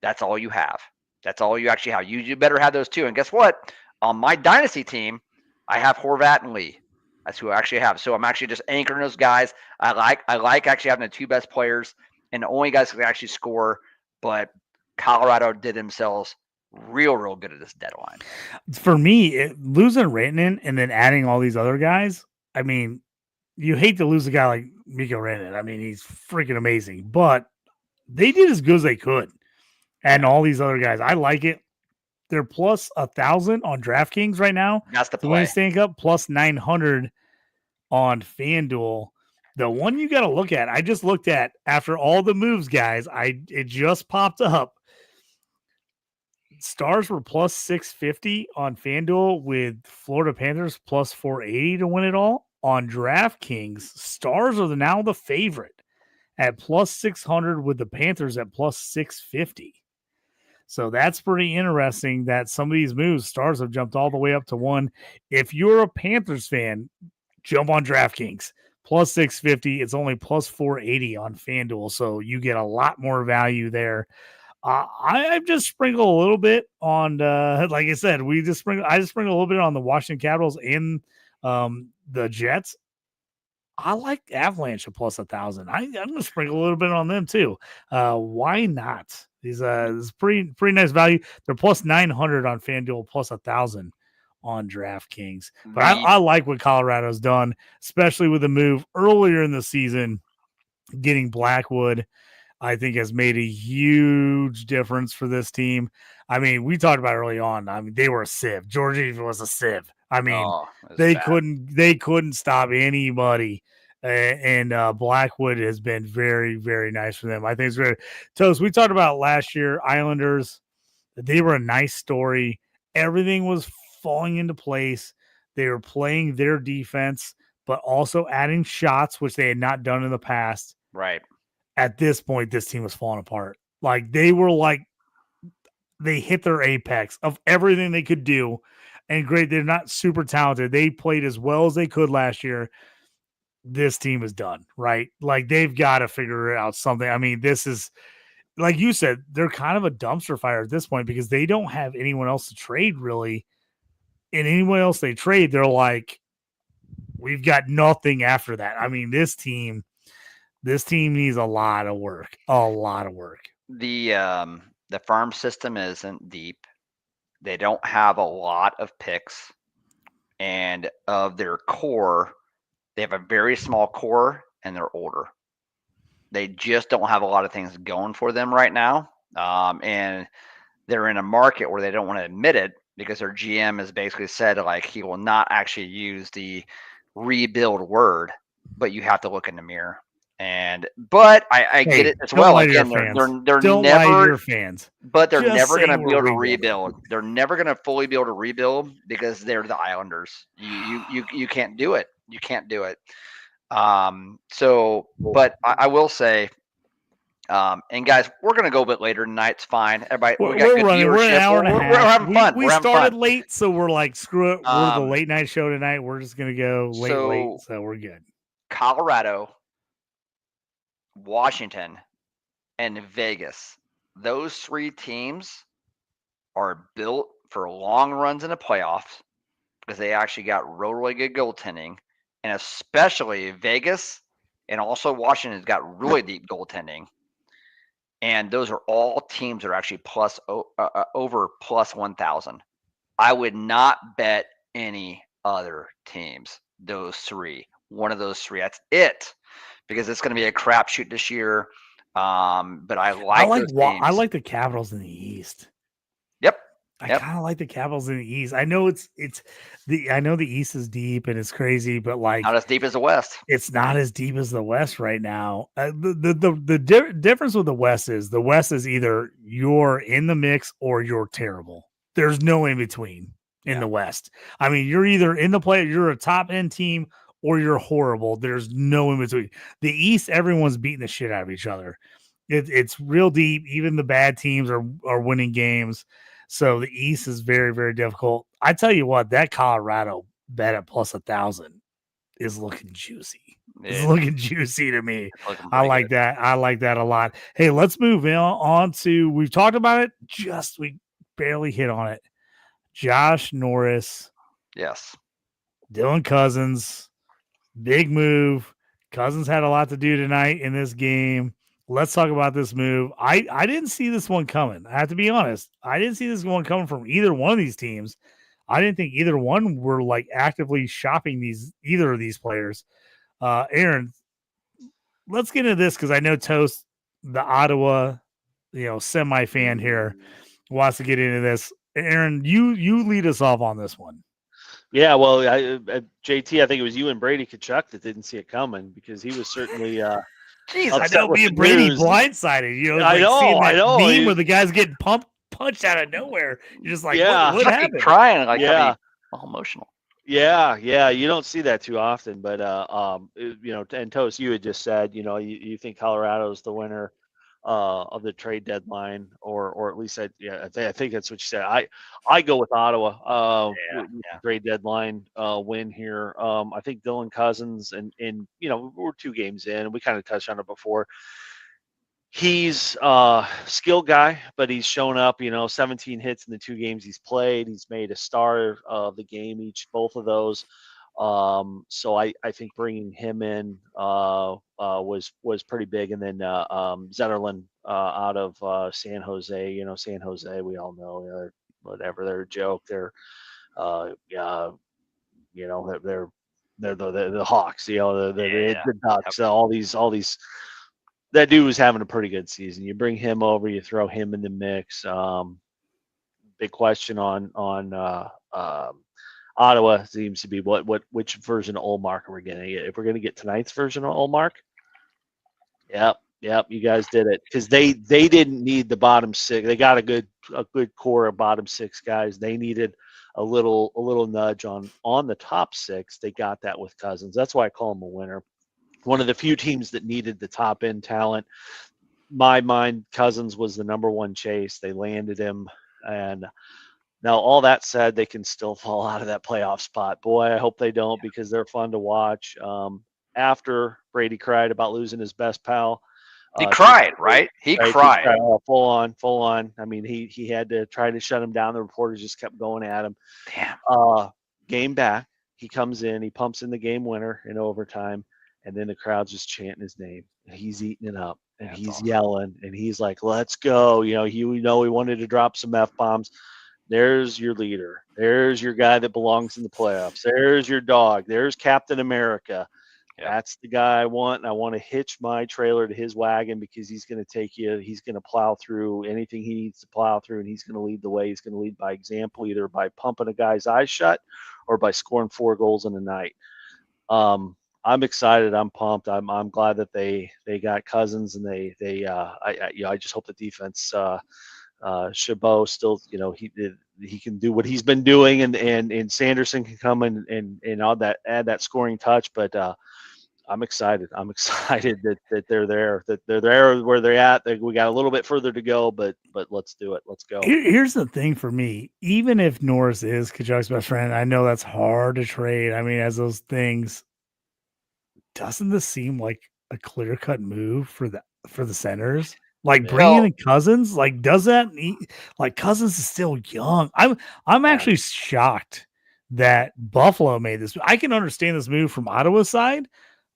that's all you have. That's all you actually have. You better have those 2. And guess what? On my Dynasty team, I have Horvat and Lee. That's who I actually have. So I'm actually just anchoring those guys. I like actually having the 2 best players and the only guys who can actually score. But Colorado did themselves real good at this deadline.
For me, losing Rantanen and then adding all these other guys, you hate to lose a guy like Mikko Rantanen. He's freaking amazing. But they did as good as they could. And all these other guys, I like it. They're plus 1,000 on DraftKings right now.
That's the
to
play.
win Stanley Cup, plus 900 on FanDuel. The one you got to look at, I just looked at after all the moves, guys. It just popped up. Stars were plus 650 on FanDuel with Florida Panthers plus 480 to win it all. On DraftKings, Stars are now the favorite at plus 600 with the Panthers at plus 650. So that's pretty interesting that some of these moves, Stars have jumped all the way up to 1. If you're a Panthers fan, jump on DraftKings. Plus 650. It's only plus 480 on FanDuel. So you get a lot more value there. I've just sprinkled a little bit on, like I said, I just sprinkled a little bit on the Washington Capitals and the Jets. I like Avalanche at plus 1,000. I'm going to sprinkle a little bit on them too. Why not? These is pretty nice value. They're plus 900 on FanDuel, plus 1,000 on DraftKings. But I like what Colorado's done, especially with the move earlier in the season, getting Blackwood. I think has made a huge difference for this team. We talked about early on. They were a sieve. Georgia was a sieve. They couldn't stop anybody. And Blackwood has been very, very nice for them. I think it's very Toast. We talked about last year, Islanders. They were a nice story. Everything was falling into place. They were playing their defense, but also adding shots, which they had not done in the past.
Right.
At this point, this team was falling apart. They hit their apex of everything they could do. And great, they're not super talented. They played as well as they could last year. This team is done, right? They've got to figure out something. This is, like you said, they're kind of a dumpster fire at this point because they don't have anyone else to trade really. And anyone else they trade, they're like, we've got nothing after that. This team needs a lot of work.
The farm system isn't deep. They don't have a lot of picks, and of their core, they have a very small core and they're older. They just don't have a lot of things going for them right now. And they're in a market where they don't want to admit it because their GM has basically said he will not actually use the rebuild word, but you have to look in the mirror. But I get it as well. Again, they're
don't
never
lie to your fans,
but they're
just
never going to be able to
rebuilding.
rebuild. They're never going to fully be able to rebuild because they're the Islanders. You can't do it. You can't do it. But I will say, And guys, we're gonna go a bit later tonight. It's fine. Everybody, we got
We're
good
running.
viewership.
We're an hour and a
We're
half.
having fun.
We
We're having
started
fun.
late, so we're like, screw it. We're the
Um,
late night show tonight. We're just gonna go late,
so-
so we're good.
Colorado, Washington, and Vegas. Those 3 teams are built for long runs in the playoffs because they actually got really good goaltending, and especially Vegas and also Washington's got really deep goaltending. And those are all teams that are actually over plus 1,000. I would not bet any other teams. Those 3, one of those 3. That's it, because it's going to be a crapshoot this year. But I like those teams.
I like the Capitals in the East.
Yep.
I kind of like the Capitals in the East. I know I know the East is deep and it's crazy, but like
Not as deep as the West.
It's not as deep as the West right now. The difference with the West is either you're in the mix or you're terrible. There's no in between in the West. I mean, you're either in the play, you're a top end team, or you're horrible. There's no in between. The East, everyone's beating the shit out of each other. It's real deep. Even the bad teams are winning games. So the East is very, very difficult. I tell you what, that Colorado bet at plus 1,000 is looking juicy. It's looking juicy to me. I like that. I like that a lot. Hey, let's move on to, we've talked about it. We barely hit on it. Josh Norris.
Yes.
Dylan Cousins. Big move. Cousins had a lot to do tonight in this game. Let's talk about this move. I didn't see this one coming. I have to be honest. I didn't see this one coming from either one of these teams. I didn't think either one were like actively shopping either of these players. Aaron, let's get into this because I know Toast, the Ottawa, semi fan here, wants to get into this. Aaron, you lead us off on this one.
Yeah, well, JT, I think it was you and Brady Tkachuk that didn't see it coming because he was certainly.
Jeez, I know me and Brady blindsided.
I know.
Meme where the guy's getting punched out of nowhere. You're just like, what happened?
Crying, like, all emotional.
Yeah, you don't see that too often, but and Toast, you had just said, you think Colorado's the winner of the trade deadline, or at least I think that's what you said. I go with Ottawa trade deadline win here. I think Dylan Cousins and we're 2 games in, and we kind of touched on it before. He's a skilled guy, but he's shown up, 17 hits in the 2 games he's played. He's made a star of the game both of those. So I think bringing him in was pretty big. And then Zetterlund out of San Jose. San Jose, we all know, whatever, they're a joke. They're they're the Hawks. The Ducks. All these. That dude was having a pretty good season. You bring him over, you throw him in the mix. Big question on Ottawa seems to be which version of Ullmark are we getting? If we're going to get tonight's version of Ullmark, yep, you guys did it because they didn't need the bottom 6. They got a good core of bottom 6 guys. They needed a little nudge on the top 6. They got that with Cousins. That's why I call him a winner. One of the few teams that needed the top end talent. My mind, Cousins was the number 1 chase. They landed him, and now all that said, they can still fall out of that playoff spot. Boy, I hope they don't because they're fun to watch. After Brady cried about losing his best pal,
he cried, right? He cried.
Full on. I mean, he had to try to shut him down. The reporters just kept going at him.
Damn.
Game back, he comes in, he pumps in the game winner in overtime. And then the crowd's just chanting his name, and he's eating it up, and he's yelling, and he's like, "Let's go!" We wanted to drop some F-bombs. There's your leader. There's your guy that belongs in the playoffs. There's your dog. There's Captain America. Yep. That's the guy I want. And I want to hitch my trailer to his wagon because he's going to take you. He's going to plow through anything he needs to plow through, and he's going to lead the way. He's going to lead by example, either by pumping a guy's eyes shut or by scoring 4 goals in a night. I'm excited. I'm pumped. I'm glad that they got Cousins, and I just hope the defense Chabot still he can do what he's been doing, and Sanderson can come and add that scoring touch. But I'm excited. I'm excited that they're there. That they're there where they're at. We got a little bit further to go, but let's do it. Let's go.
Here's the thing for me. Even if Norris is Kachuk's best friend, I know that's hard to trade. I mean, as those things, doesn't this seem like a clear-cut move for the centers? Like
Yeah.
bringing
Well-
in Cousins, like does that like Cousins is still young. I'm
Yeah.
actually shocked that Buffalo made this. I can understand this move from Ottawa's side,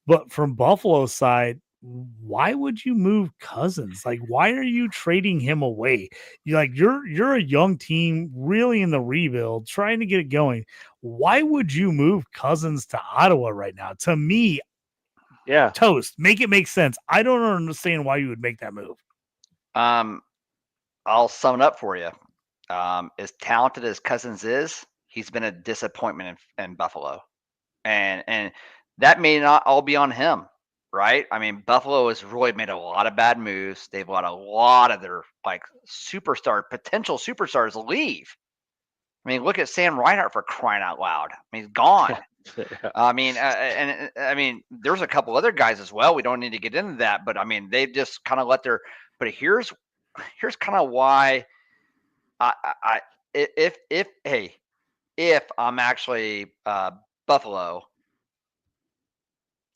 but from Buffalo's side, why would you move Cousins? Like, why are you trading him away? You're a young team, really in the rebuild, trying to get it going. Why would you move Cousins to Ottawa right now? To me,
Yeah.
toast. Make it make sense. I don't understand why you would make that move.
I'll sum it up for you. As talented as Cousins is, he's been a disappointment in Buffalo, and that may not all be on him, right? I mean, Buffalo has really made a lot of bad moves. They've let a lot of their potential superstars leave. I mean, look at Sam Reinhart, for crying out loud. I mean, he's gone. I mean, there's a couple other guys as well. We don't need to get into that, but I mean, they just kind of let their. But here's kind of why if I'm actually Buffalo,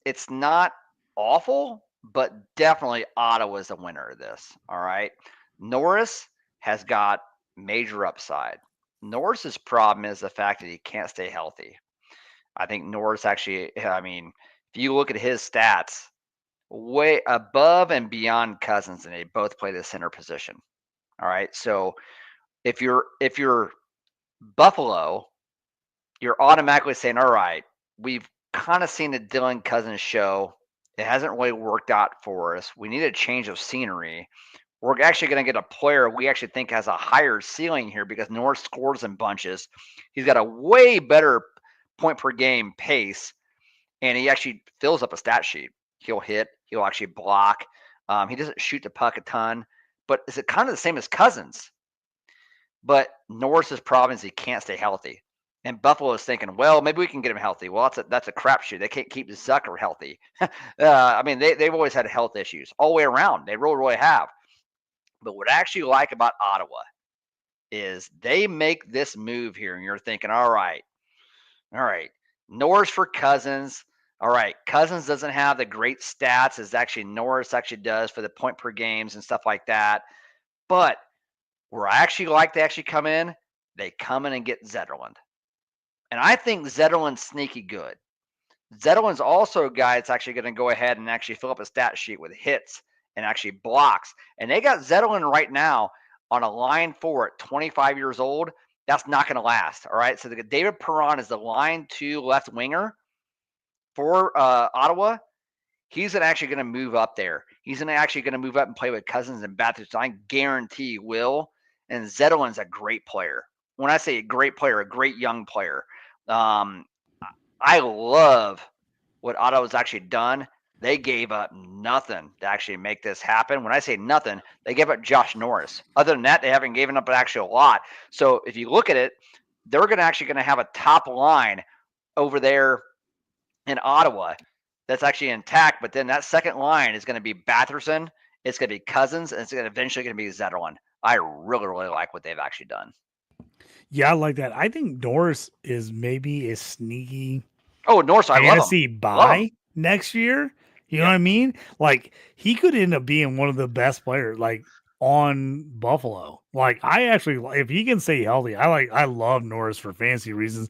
it's not awful, but definitely Ottawa's the winner of this. All right, Norris has got major upside. Norris's problem is the fact that he can't stay healthy. I think Norris actually, I mean, if you look at his stats, way above and beyond Cousins, and they both play the center position. All right. So if you're Buffalo, you're automatically saying, all right, we've kind of seen the Dylan Cousins show. It hasn't really worked out for us. We need a change of scenery. We're actually going to get a player we actually think has a higher ceiling here because Norris scores in bunches. He's got a way better point per game pace, and he actually fills up a stat sheet. He'll hit. He'll actually block. He doesn't shoot the puck a ton, but is it kind of the same as Cousins? But Norris's problem is he can't stay healthy. And Buffalo is thinking, well, maybe we can get him healthy. Well, that's a crapshoot. They can't keep Zucker healthy. I mean, they've always had health issues all the way around. They really, really have. But what I actually like about Ottawa is they make this move here, and you're thinking, all right, Norris for Cousins. All right, Cousins doesn't have the great stats as actually Norris actually does for the point per games and stuff like that. But where I actually like to actually come in, they come in and get Zetterlund. And I think Zetterlund's sneaky good. Zetterlund's also a guy that's actually going to go ahead and actually fill up a stat sheet with hits and actually blocks. And they got Zetterlund right now on a line 4 at 25 years old. That's not going to last. All right. So David Perron is the line 2 left winger for Ottawa. He's actually going to move up there. He's actually going to move up and play with Cousins and Bathurst. I guarantee he will. And Zetterlund's a great player. When I say a great player, a great young player. I love what Ottawa's actually done. They gave up nothing to actually make this happen. When I say nothing, they gave up Josh Norris. Other than that, they haven't given up actually a lot. So if you look at it, they're going to have a top line over there in Ottawa that's actually intact. But then that second line is going to be Batherson, it's going to be Cousins, and it's eventually going to be Zetterlund. I really, really like what they've actually done.
Yeah, I like that. I think Norris is maybe a sneaky
Norris, I love
fantasy
him.
buy next year. You know what I mean? Like he could end up being one of the best players, like on Buffalo. Like I actually, if he can stay healthy, I love Norris for fantasy reasons,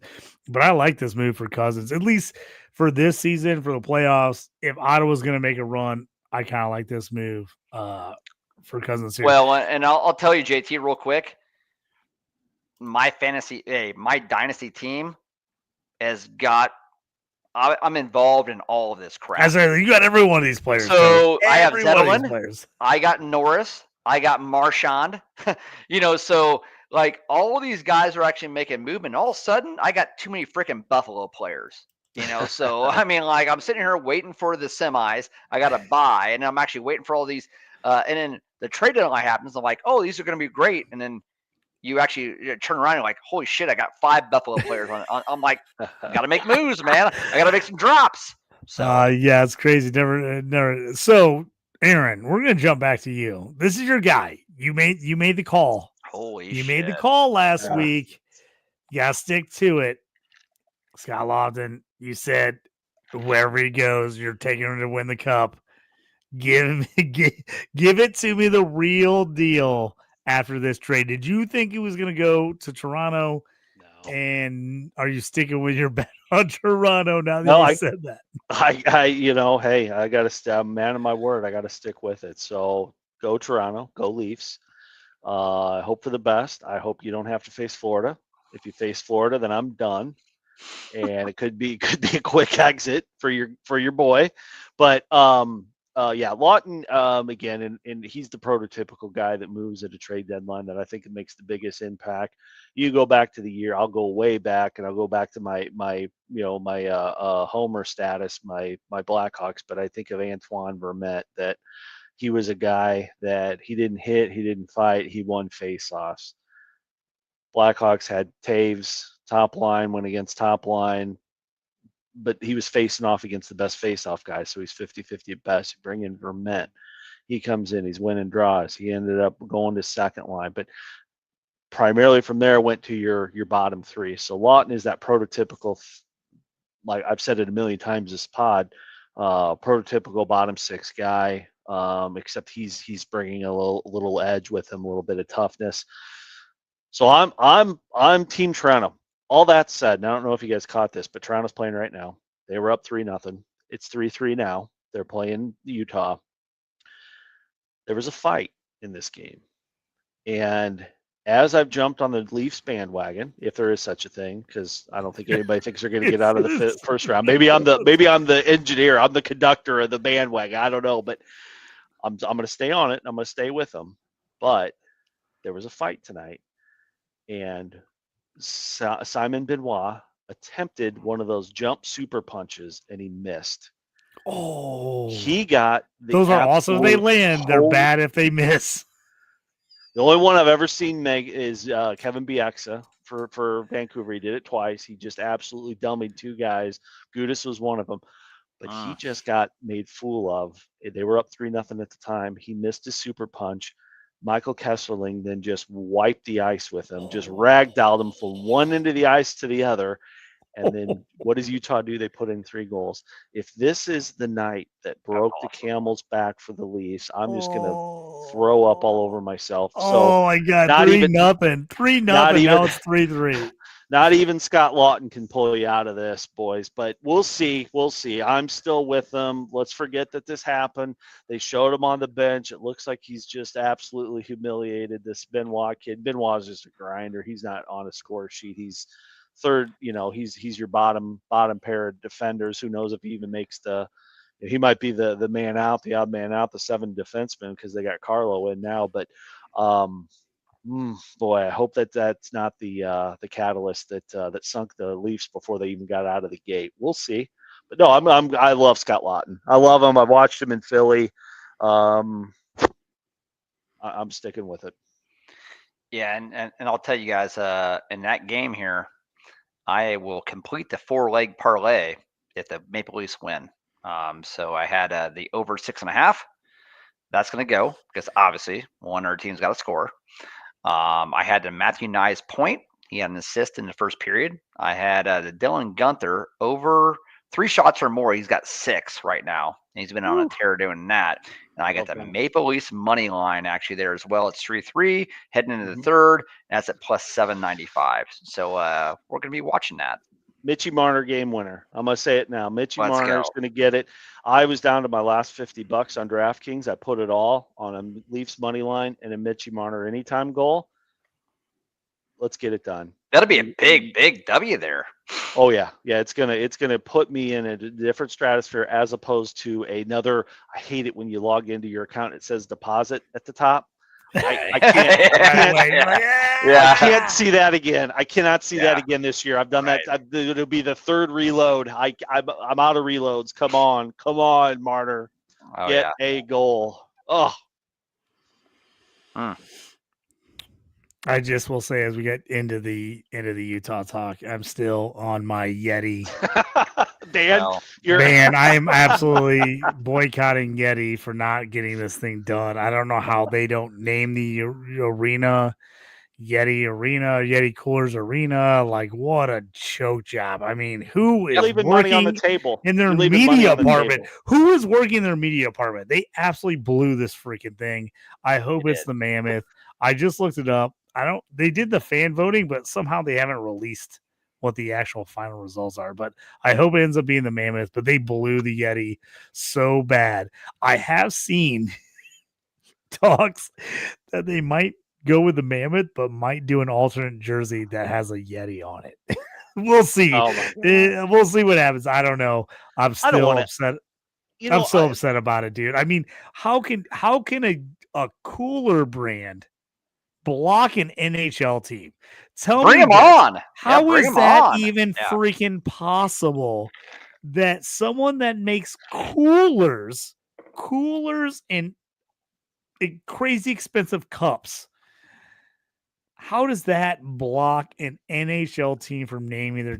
but I like this move for Cousins, at least for this season, for the playoffs. If Ottawa's going to make a run, I kind of like this move for Cousins here.
Well, and I'll tell you, JT, real quick. My dynasty team has got. I'm involved in all of this crap.
You got every one of these players.
So I have
every one of these
Zetterlund.
players.
I got Norris. I got Marchand. So like all of these guys are actually making movement. All of a sudden, I got too many freaking Buffalo players. So I mean, like I'm sitting here waiting for the semis. I got to buy, and I'm actually waiting for all these. And then the trade deadline happens. I'm like, oh, these are going to be great. And then you actually turn around and like, holy shit, I got 5 Buffalo players on. I'm like, got to make moves, man. I got to make some drops. So
yeah, it's crazy. Never. So, Aaron, we're gonna jump back to you. This is your guy. You made the call.
holy
You
shit.
made the call last
Yeah.
week. You gotta stick to it. Scott Lofton, you said wherever he goes, you're taking him to win the cup. Give it to me the real deal after this trade. Did you think he was going to go to Toronto?
No.
And are you sticking with your bet on Toronto now that
No,
you said that?
hey, I got to. I'm man of my word. I got to stick with it. So go Toronto, go Leafs. I hope for the best. I hope you don't have to face Florida. If you face Florida, then I'm done, and it could be a quick exit for your boy. But yeah, Lawton again, and he's the prototypical guy that moves at a trade deadline that I think it makes the biggest impact. You go back to the year, I'll go way back, and I'll go back to my homer status, my Blackhawks. But I think of Antoine Vermette, that he was a guy that he didn't hit, he didn't fight, he won faceoffs. Blackhawks had Taves, top line, went against top line, but he was facing off against the best face-off guys, so he's 50-50 at best. You bring in Vermette, he comes in, he's winning draws. He ended up going to second line, but primarily from there went to your bottom three. So Lawton is that prototypical, like I've said it a million times this pod, prototypical bottom six guy, except he's bringing a little edge with him, a little bit of toughness. So I'm Team Toronto. All that said, and I don't know if you guys caught this, but Toronto's playing right now. They were up 3-0. It's 3-3 now. They're playing Utah. There was a fight in this game. And as I've jumped on the Leafs bandwagon, if there is such a thing, because I don't think anybody thinks they're going to get out of the first round. Maybe I'm the engineer. I'm the conductor of the bandwagon. I don't know, but I'm going to stay on it. And I'm going to stay with them. But there was a fight tonight, and Simon Benoit attempted one of those jump super punches, and he missed.
Oh,
He got
those are awesome. They land. They're bad if they miss.
The only one I've ever seen Meg is Kevin Bieksa for Vancouver. He did it twice. He just absolutely dummied two guys. Gudas was one of them, but he just got made fool of. They were up 3-0 at the time. He missed his super punch. Michael Kesselring then just wiped the ice with him, just ragdolled him from one end of the ice to the other. And then what does Utah do? They put in 3 goals. If this is the night that broke the camel's back for the Leafs, I'm just going to throw up all over myself.
Oh, my God. 3-0. 3-0. Now it's 3-3.
Not even Scott Lawton can pull you out of this, boys. But we'll see. We'll see. I'm still with them. Let's forget that this happened. They showed him on the bench. It looks like he's just absolutely humiliated, this Benoit kid. Benoit's just a grinder. He's not on a score sheet. He's third. He's your bottom pair of defenders. Who knows if he even makes he might be the man out, the odd man out, the 7 defenseman, because they got Carlo in now. But boy, I hope that's not the catalyst that sunk the Leafs before they even got out of the gate. We'll see. But no, I love Scott Lawton. I love him. I've watched him in Philly. I'm sticking with it.
Yeah, and I'll tell you guys, in that game here, I will complete the 4-leg parlay if the Maple Leafs win. So I had the over 6.5. That's going to go because obviously one of our team's got to score. I had the Matthew Nyes point. He had an assist in the first period. I had the Dylan Guenther over 3 shots or more. He's got 6 right now. He's been on a tear doing that. And I got the Maple Leafs money line actually there as well. It's 3-3 heading into the third. And that's at plus 795. So we're going to be watching that.
Mitchie Marner game winner. I'm going to say it now. Mitchie Marner is going to get it. I was down to my last $50 on DraftKings. I put it all on a Leafs money line and a Mitchie Marner anytime goal. Let's get it done.
That'll be a big W there.
Oh yeah. Yeah. It's gonna put me in a different stratosphere as opposed to another. I hate it when you log into your account. It says deposit at the top. I can't see that again. I cannot see that again this year. I've done that. It'll be the 3rd reload. I'm out of reloads. Come on, Marner. Get a goal. Oh.
I just will say, as we get into the Utah talk, I'm still on my Yeti.
Dan,
Well,
Man, I'm absolutely boycotting Yeti for not getting this thing done. I don't know how they don't name the arena Yeti Coolers Arena. Like, what a choke job. I mean, who is
leaving money on the
working
table
in their
You're leaving money
media
on the
department?
table.
Who is working in their media department? They absolutely blew this freaking thing. I hope
They
it's
did.
the Mammoth. I just looked it up. They did the fan voting, but somehow they haven't released what the actual final results are. But I hope it ends up being the Mammoth, but they blew the Yeti so bad. I have seen talks that they might go with the Mammoth, but might do an alternate jersey that has a Yeti on it. We'll see.
Oh my God.
We'll see what happens. I don't know. I'm
I don't
still
wanna-
upset.
You
I'm
know,
so upset about it, dude. I mean, how can a cooler brand block an NHL team? Tell
Bring
me
him
this.
on.
How
bring
is
him
that
on.
even
Yeah.
freaking possible that someone that makes coolers and crazy expensive cups, how does that block an NHL team from naming their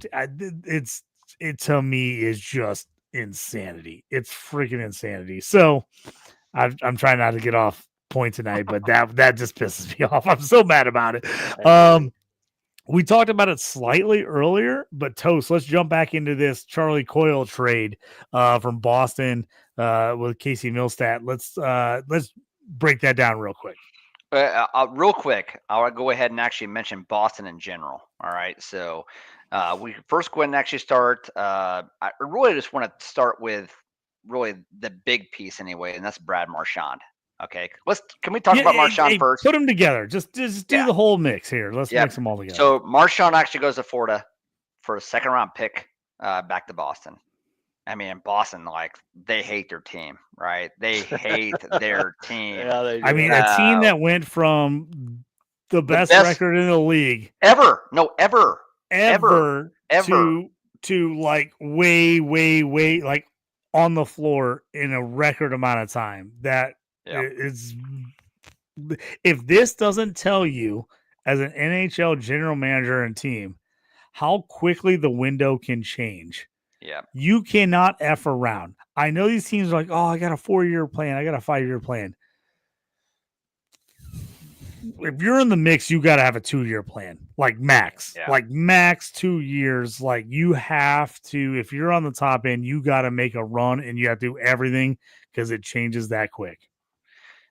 it to me is just insanity. It's freaking insanity. So I'm trying not to get off point tonight, but that just pisses me off. I'm so mad about it. We talked about it slightly earlier, but Toast, let's jump back into this Charlie Coyle trade from Boston with Casey Milstat. Let's break that down real quick.
Real quick, I'll go ahead and actually mention Boston in general. All right. So we first go ahead and actually start. I really just want to start with really the big piece anyway, and that's Brad Marchand. Okay. Can we talk about Marchand first?
Put them together. Just do the whole mix here. Let's mix them all together.
So Marchand actually goes to Florida for a second round pick back to Boston. I mean, in Boston, like, they hate their team, right? They hate their team.
Yeah, they do.
I mean, a team that went from the best record in the league
ever
to like way like on the floor in a record amount of time. That is, if this doesn't tell you as an NHL general manager and team how quickly the window can change.
Yeah.
You cannot F around. I know these teams are like, oh, I got a 4-year plan. I got a 5-year plan. If you're in the mix, you got to have a 2-year plan, like max, like max 2 years. Like, you have to, if you're on the top end, you got to make a run and you have to do everything because it changes that quick.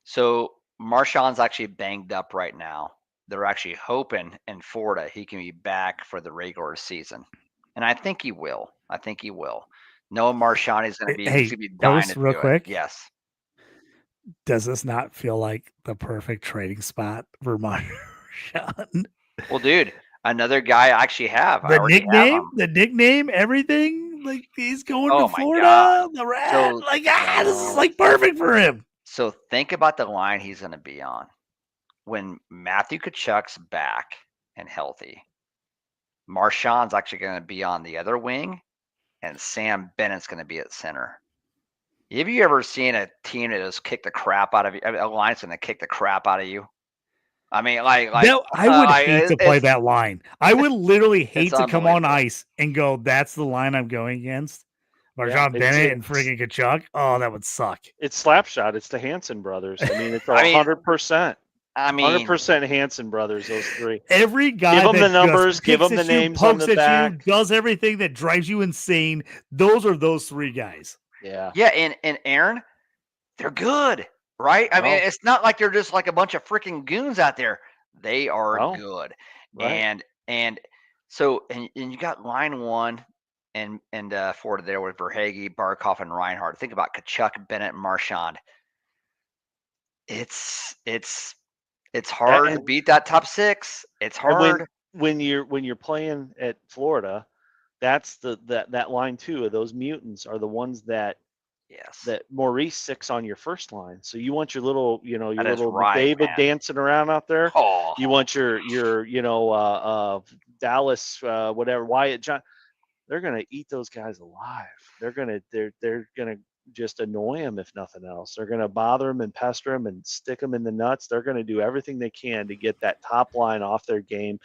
So Marchand's actually banged up right now. They're actually hoping in Florida he can be back for the regular season. And I think he will. Noah Marchand is going to be, he's going to be dying to
real
do
quick.
It. Yes.
Does this not feel like the perfect trading spot for Marchand?
Well, dude, another guy I actually have.
The nickname, everything. Like, he's going to Florida. The Rat. This is like perfect for him.
So think about the line he's going to be on. When Matthew Tkachuk's back and healthy, Marchand's actually going to be on the other wing, and Sam Bennett's going to be at center. Have you ever seen a team that just kick the crap out of you? A line's going to kick the crap out of you. I mean, I
would hate to play that line. I would literally hate to come on ice and go, that's the line I'm going against. Marchand Bennett and friggin' Tkachuk. Oh, that would suck.
It's Slapshot. It's the Hanson brothers. I mean, it's 100%.
I mean,
100% Hanson brothers, those three.
Every guy
give them the numbers, give them the names on the back,
does everything that drives you insane. Those are those three guys.
Yeah.
Yeah, and Aaron, they're good, right? I mean, it's not like they're just like a bunch of freaking goons out there. They are good. Right. And so you got line one and Florida there with Verhaeghe, Barkov, and Reinhart. Think about Tkachuk, Bennett, and Marchand. It's hard to beat that top six. It's hard
when you're playing at Florida. That's that line two of those mutants are the ones that Maurice sticks on your first line. So you want your little David dancing around out there.
Oh.
You want your Dallas whatever Wyatt John. They're gonna eat those guys alive. They're gonna just annoy them if nothing else. They're gonna bother them and pester them and stick them in the nuts. They're gonna do everything they can to get that top line off their game.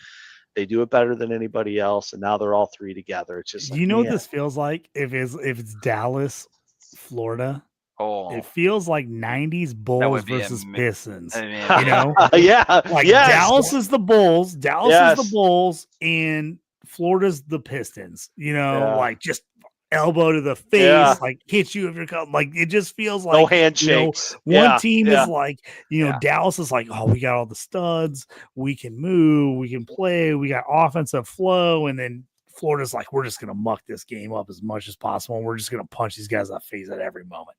They do it better than anybody else, and now they're all three together. It's just
Do
like,
you know what
man,
this feels like? If it's Dallas, Florida,
Oh,
it feels like 90s Bulls
would be
versus
ama-
Pistons.
I mean,
You know,
yeah,
like
yes,
Dallas is the Bulls, Dallas is
Yes.
the Bulls, and Florida's the Pistons. You know,
Yeah.
like just elbow to the face,
Yeah.
like hit you if you're coming. Like it just feels
no
like
handshakes.
one team
yeah.
is like,
Yeah.
Dallas is like, oh, we got all the studs, we can move, we can play, we got offensive flow, and then Florida's like, we're just gonna muck this game up as much as possible, and we're just gonna punch these guys in the face at every moment.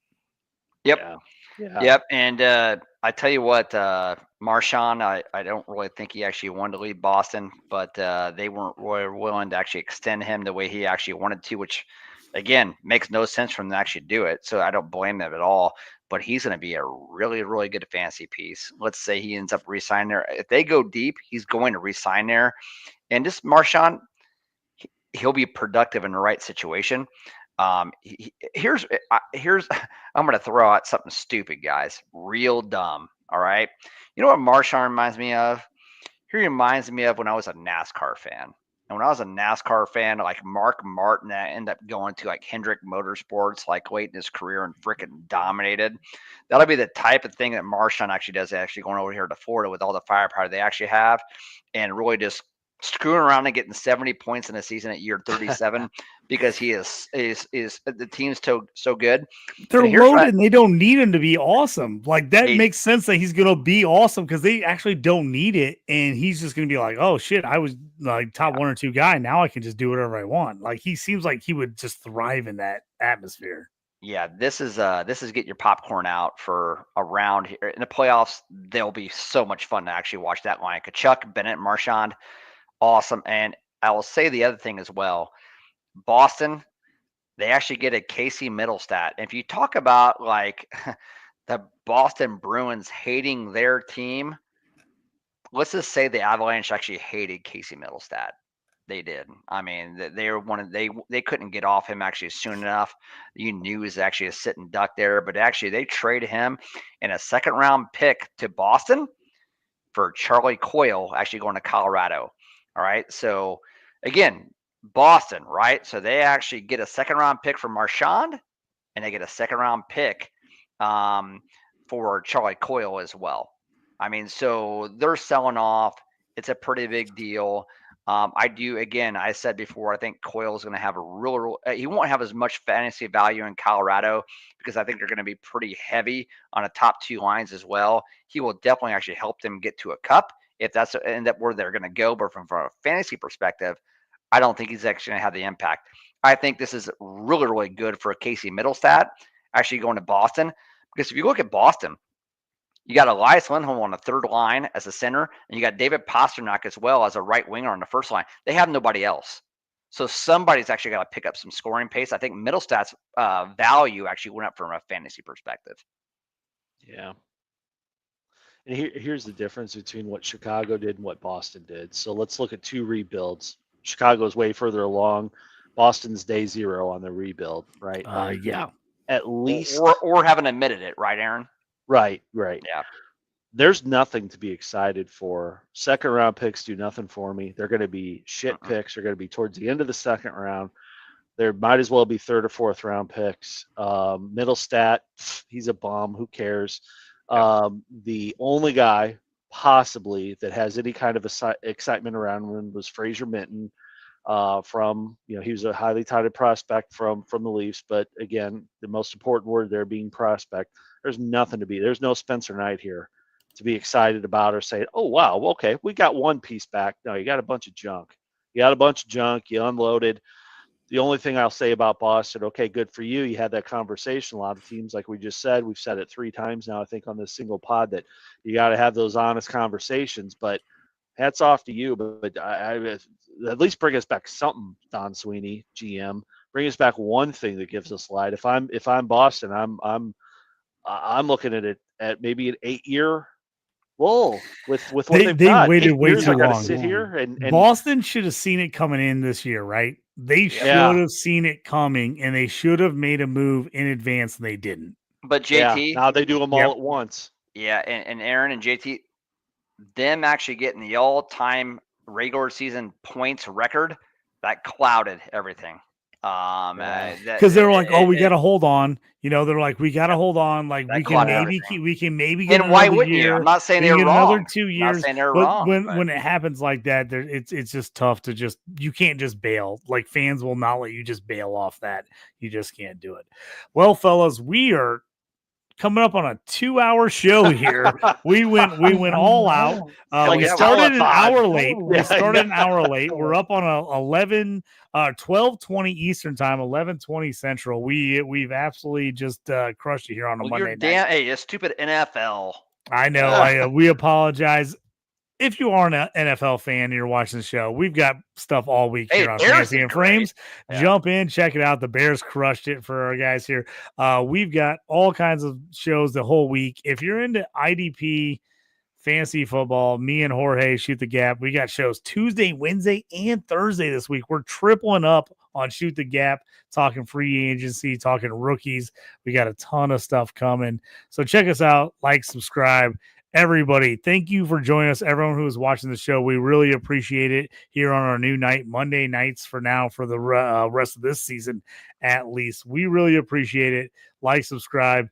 Yep.
Yeah.
Yep. And I tell you what, Marshawn, I don't really think he actually wanted to leave Boston, but they weren't really willing to actually extend him the way he actually wanted to, which, again, makes no sense for him to actually do it. So I don't blame them at all. But he's going to be a really, really good fantasy piece. Let's say he ends up re-signing there. If they go deep, he's going to re-sign there. And just Marshawn, he'll be productive in the right situation. Here's I'm going to throw out something stupid, guys. Real dumb. All right. You know what Marshawn reminds me of? He reminds me of when I was a NASCAR fan. And when I was a NASCAR fan, like Mark Martin, I ended up going to like Hendrick Motorsports, like late in his career and freaking dominated. That'll be the type of thing that Marshawn actually does, actually going over here to Florida with all the firepower they actually have and really just screwing around and getting 70 points in a season at year 37 because he is the team's so good.
They're
And here's what
loaded and they don't need him to be awesome. Like that
He-
makes sense that he's gonna be awesome because they actually don't need it, and he's just gonna be like, oh shit, I was like top 1 or 2 guy. Now I can just do whatever I want. Like he seems like he would just thrive in that atmosphere.
Yeah, this is get your popcorn out for a round here in the playoffs. They'll be so much fun to actually watch that line. Kachuk, Bennett, Marchand, awesome. And I will say the other thing as well. Boston, they actually get a Casey Middlestat. If you talk about like the Boston Bruins hating their team, let's just say the Avalanche actually hated Casey Middlestat. They did. I mean, they were they couldn't get off him actually soon enough. You knew he was actually a sitting duck there, but actually they traded him in a second round pick to Boston for Charlie Coyle, actually going to Colorado. All right. So again, Boston, right? So they actually get a second round pick for Marchand and they get a second round pick for Charlie Coyle as well. I mean, so they're selling off. It's a pretty big deal. I said before, I think Coyle is going to have he won't have as much fantasy value in Colorado because I think they're going to be pretty heavy on the top 2 lines as well. He will definitely actually help them get to a cup if that's end up where they're going to go. But from a fantasy perspective, I don't think he's actually going to have the impact. I think this is really, really good for Casey Middlestat actually going to Boston because if you look at Boston, you got Elias Lindholm on the third line as a center, and you got David Pastrnak as well as a right winger on the first line. They have nobody else. So somebody's actually got to pick up some scoring pace. I think Middlestat's value actually went up from a fantasy perspective.
Yeah. And here's the difference between what Chicago did and what Boston did. So let's look at 2 rebuilds. Chicago's way further along. Boston's day 0 on the rebuild, right?
Yeah.
At least.
Or haven't admitted it, right, Aaron?
Right.
Yeah.
There's nothing to be excited for. Second round picks do nothing for me. They're going to be shit picks. They're going to be towards the end of the second round. There might as well be 3rd or 4th round picks. Middlestat, he's a bum. Who cares? The only guy possibly that has any kind of excitement around him was Fraser Minton. He was a highly touted prospect from the Leafs, but again, the most important word there being prospect. There's nothing to be. There's no Spencer Knight here to be excited about or say, oh wow, okay, we got one piece back. No, you got a bunch of junk. You unloaded. The only thing I'll say about Boston, okay, good for you. You had that conversation. A lot of teams, like we just said, we've said it 3 times now, I think, on this single pod, that you got to have those honest conversations. But hats off to you. But I at least bring us back something, Don Sweeney, GM. Bring us back one thing that gives us light. If I'm Boston, I'm looking at it at maybe an 8-year lull with what they've got.
They waited
8
way
years,
too
I gotta
long.
sit here and
Boston should have seen it coming in this year, right? They should have seen it coming, and they should have made a move in advance, and they didn't.
But JT,
now they do them all at once.
Yeah, and Aaron and JT, them actually getting the all-time regular season points record, that clouded everything.
Because they're like, oh, we got to hold on. You know, they're like, we got to hold on. Like,
That
we can
clouded
maybe
everything.
keep, we can maybe get
And why
another
wouldn't you?
year.
I'm not saying
we
they're
can get
wrong.
another 2
I'm
years.
not saying they're
but
wrong.
when it happens like that, it's just tough to just, you can't just bail. Like, fans will not let you just bail off that. You just can't do it. Well, fellas, we are coming up on a 2-hour show here. we went all out.
Like
We
a
started an
telethon.
hour late.
Yeah,
We started an
yeah.
hour late. We're up on a 12:20 Eastern time, 11:20 Central. We've absolutely just crushed it here on a
Well,
Monday
you're
night.
hey, a stupid NFL.
I know. We apologize. If you are an NFL fan and you're watching the show, we've got stuff all week
Hey,
here on
Bears
Fantasy
did
and
great.
Frames.
Yeah.
Jump in, check it out. The Bears crushed it for our guys here. We've got all kinds of shows the whole week. If you're into IDP Fantasy Football, me and Jorge Shoot the Gap. We got shows Tuesday, Wednesday, and Thursday this week. We're tripling up on Shoot the Gap, talking free agency, talking rookies. We got a ton of stuff coming. So check us out, like, subscribe. Everybody, thank you for joining us. Everyone who is watching the show, we really appreciate it here on our new night, Monday nights for now, for the rest of this season, at least. We really appreciate it. Like, subscribe.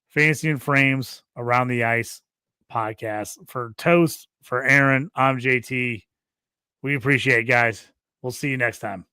Fantasy and Frames Around the Ice podcast. For Toast, for Aaron, I'm JT. We appreciate it, guys. We'll see you next time.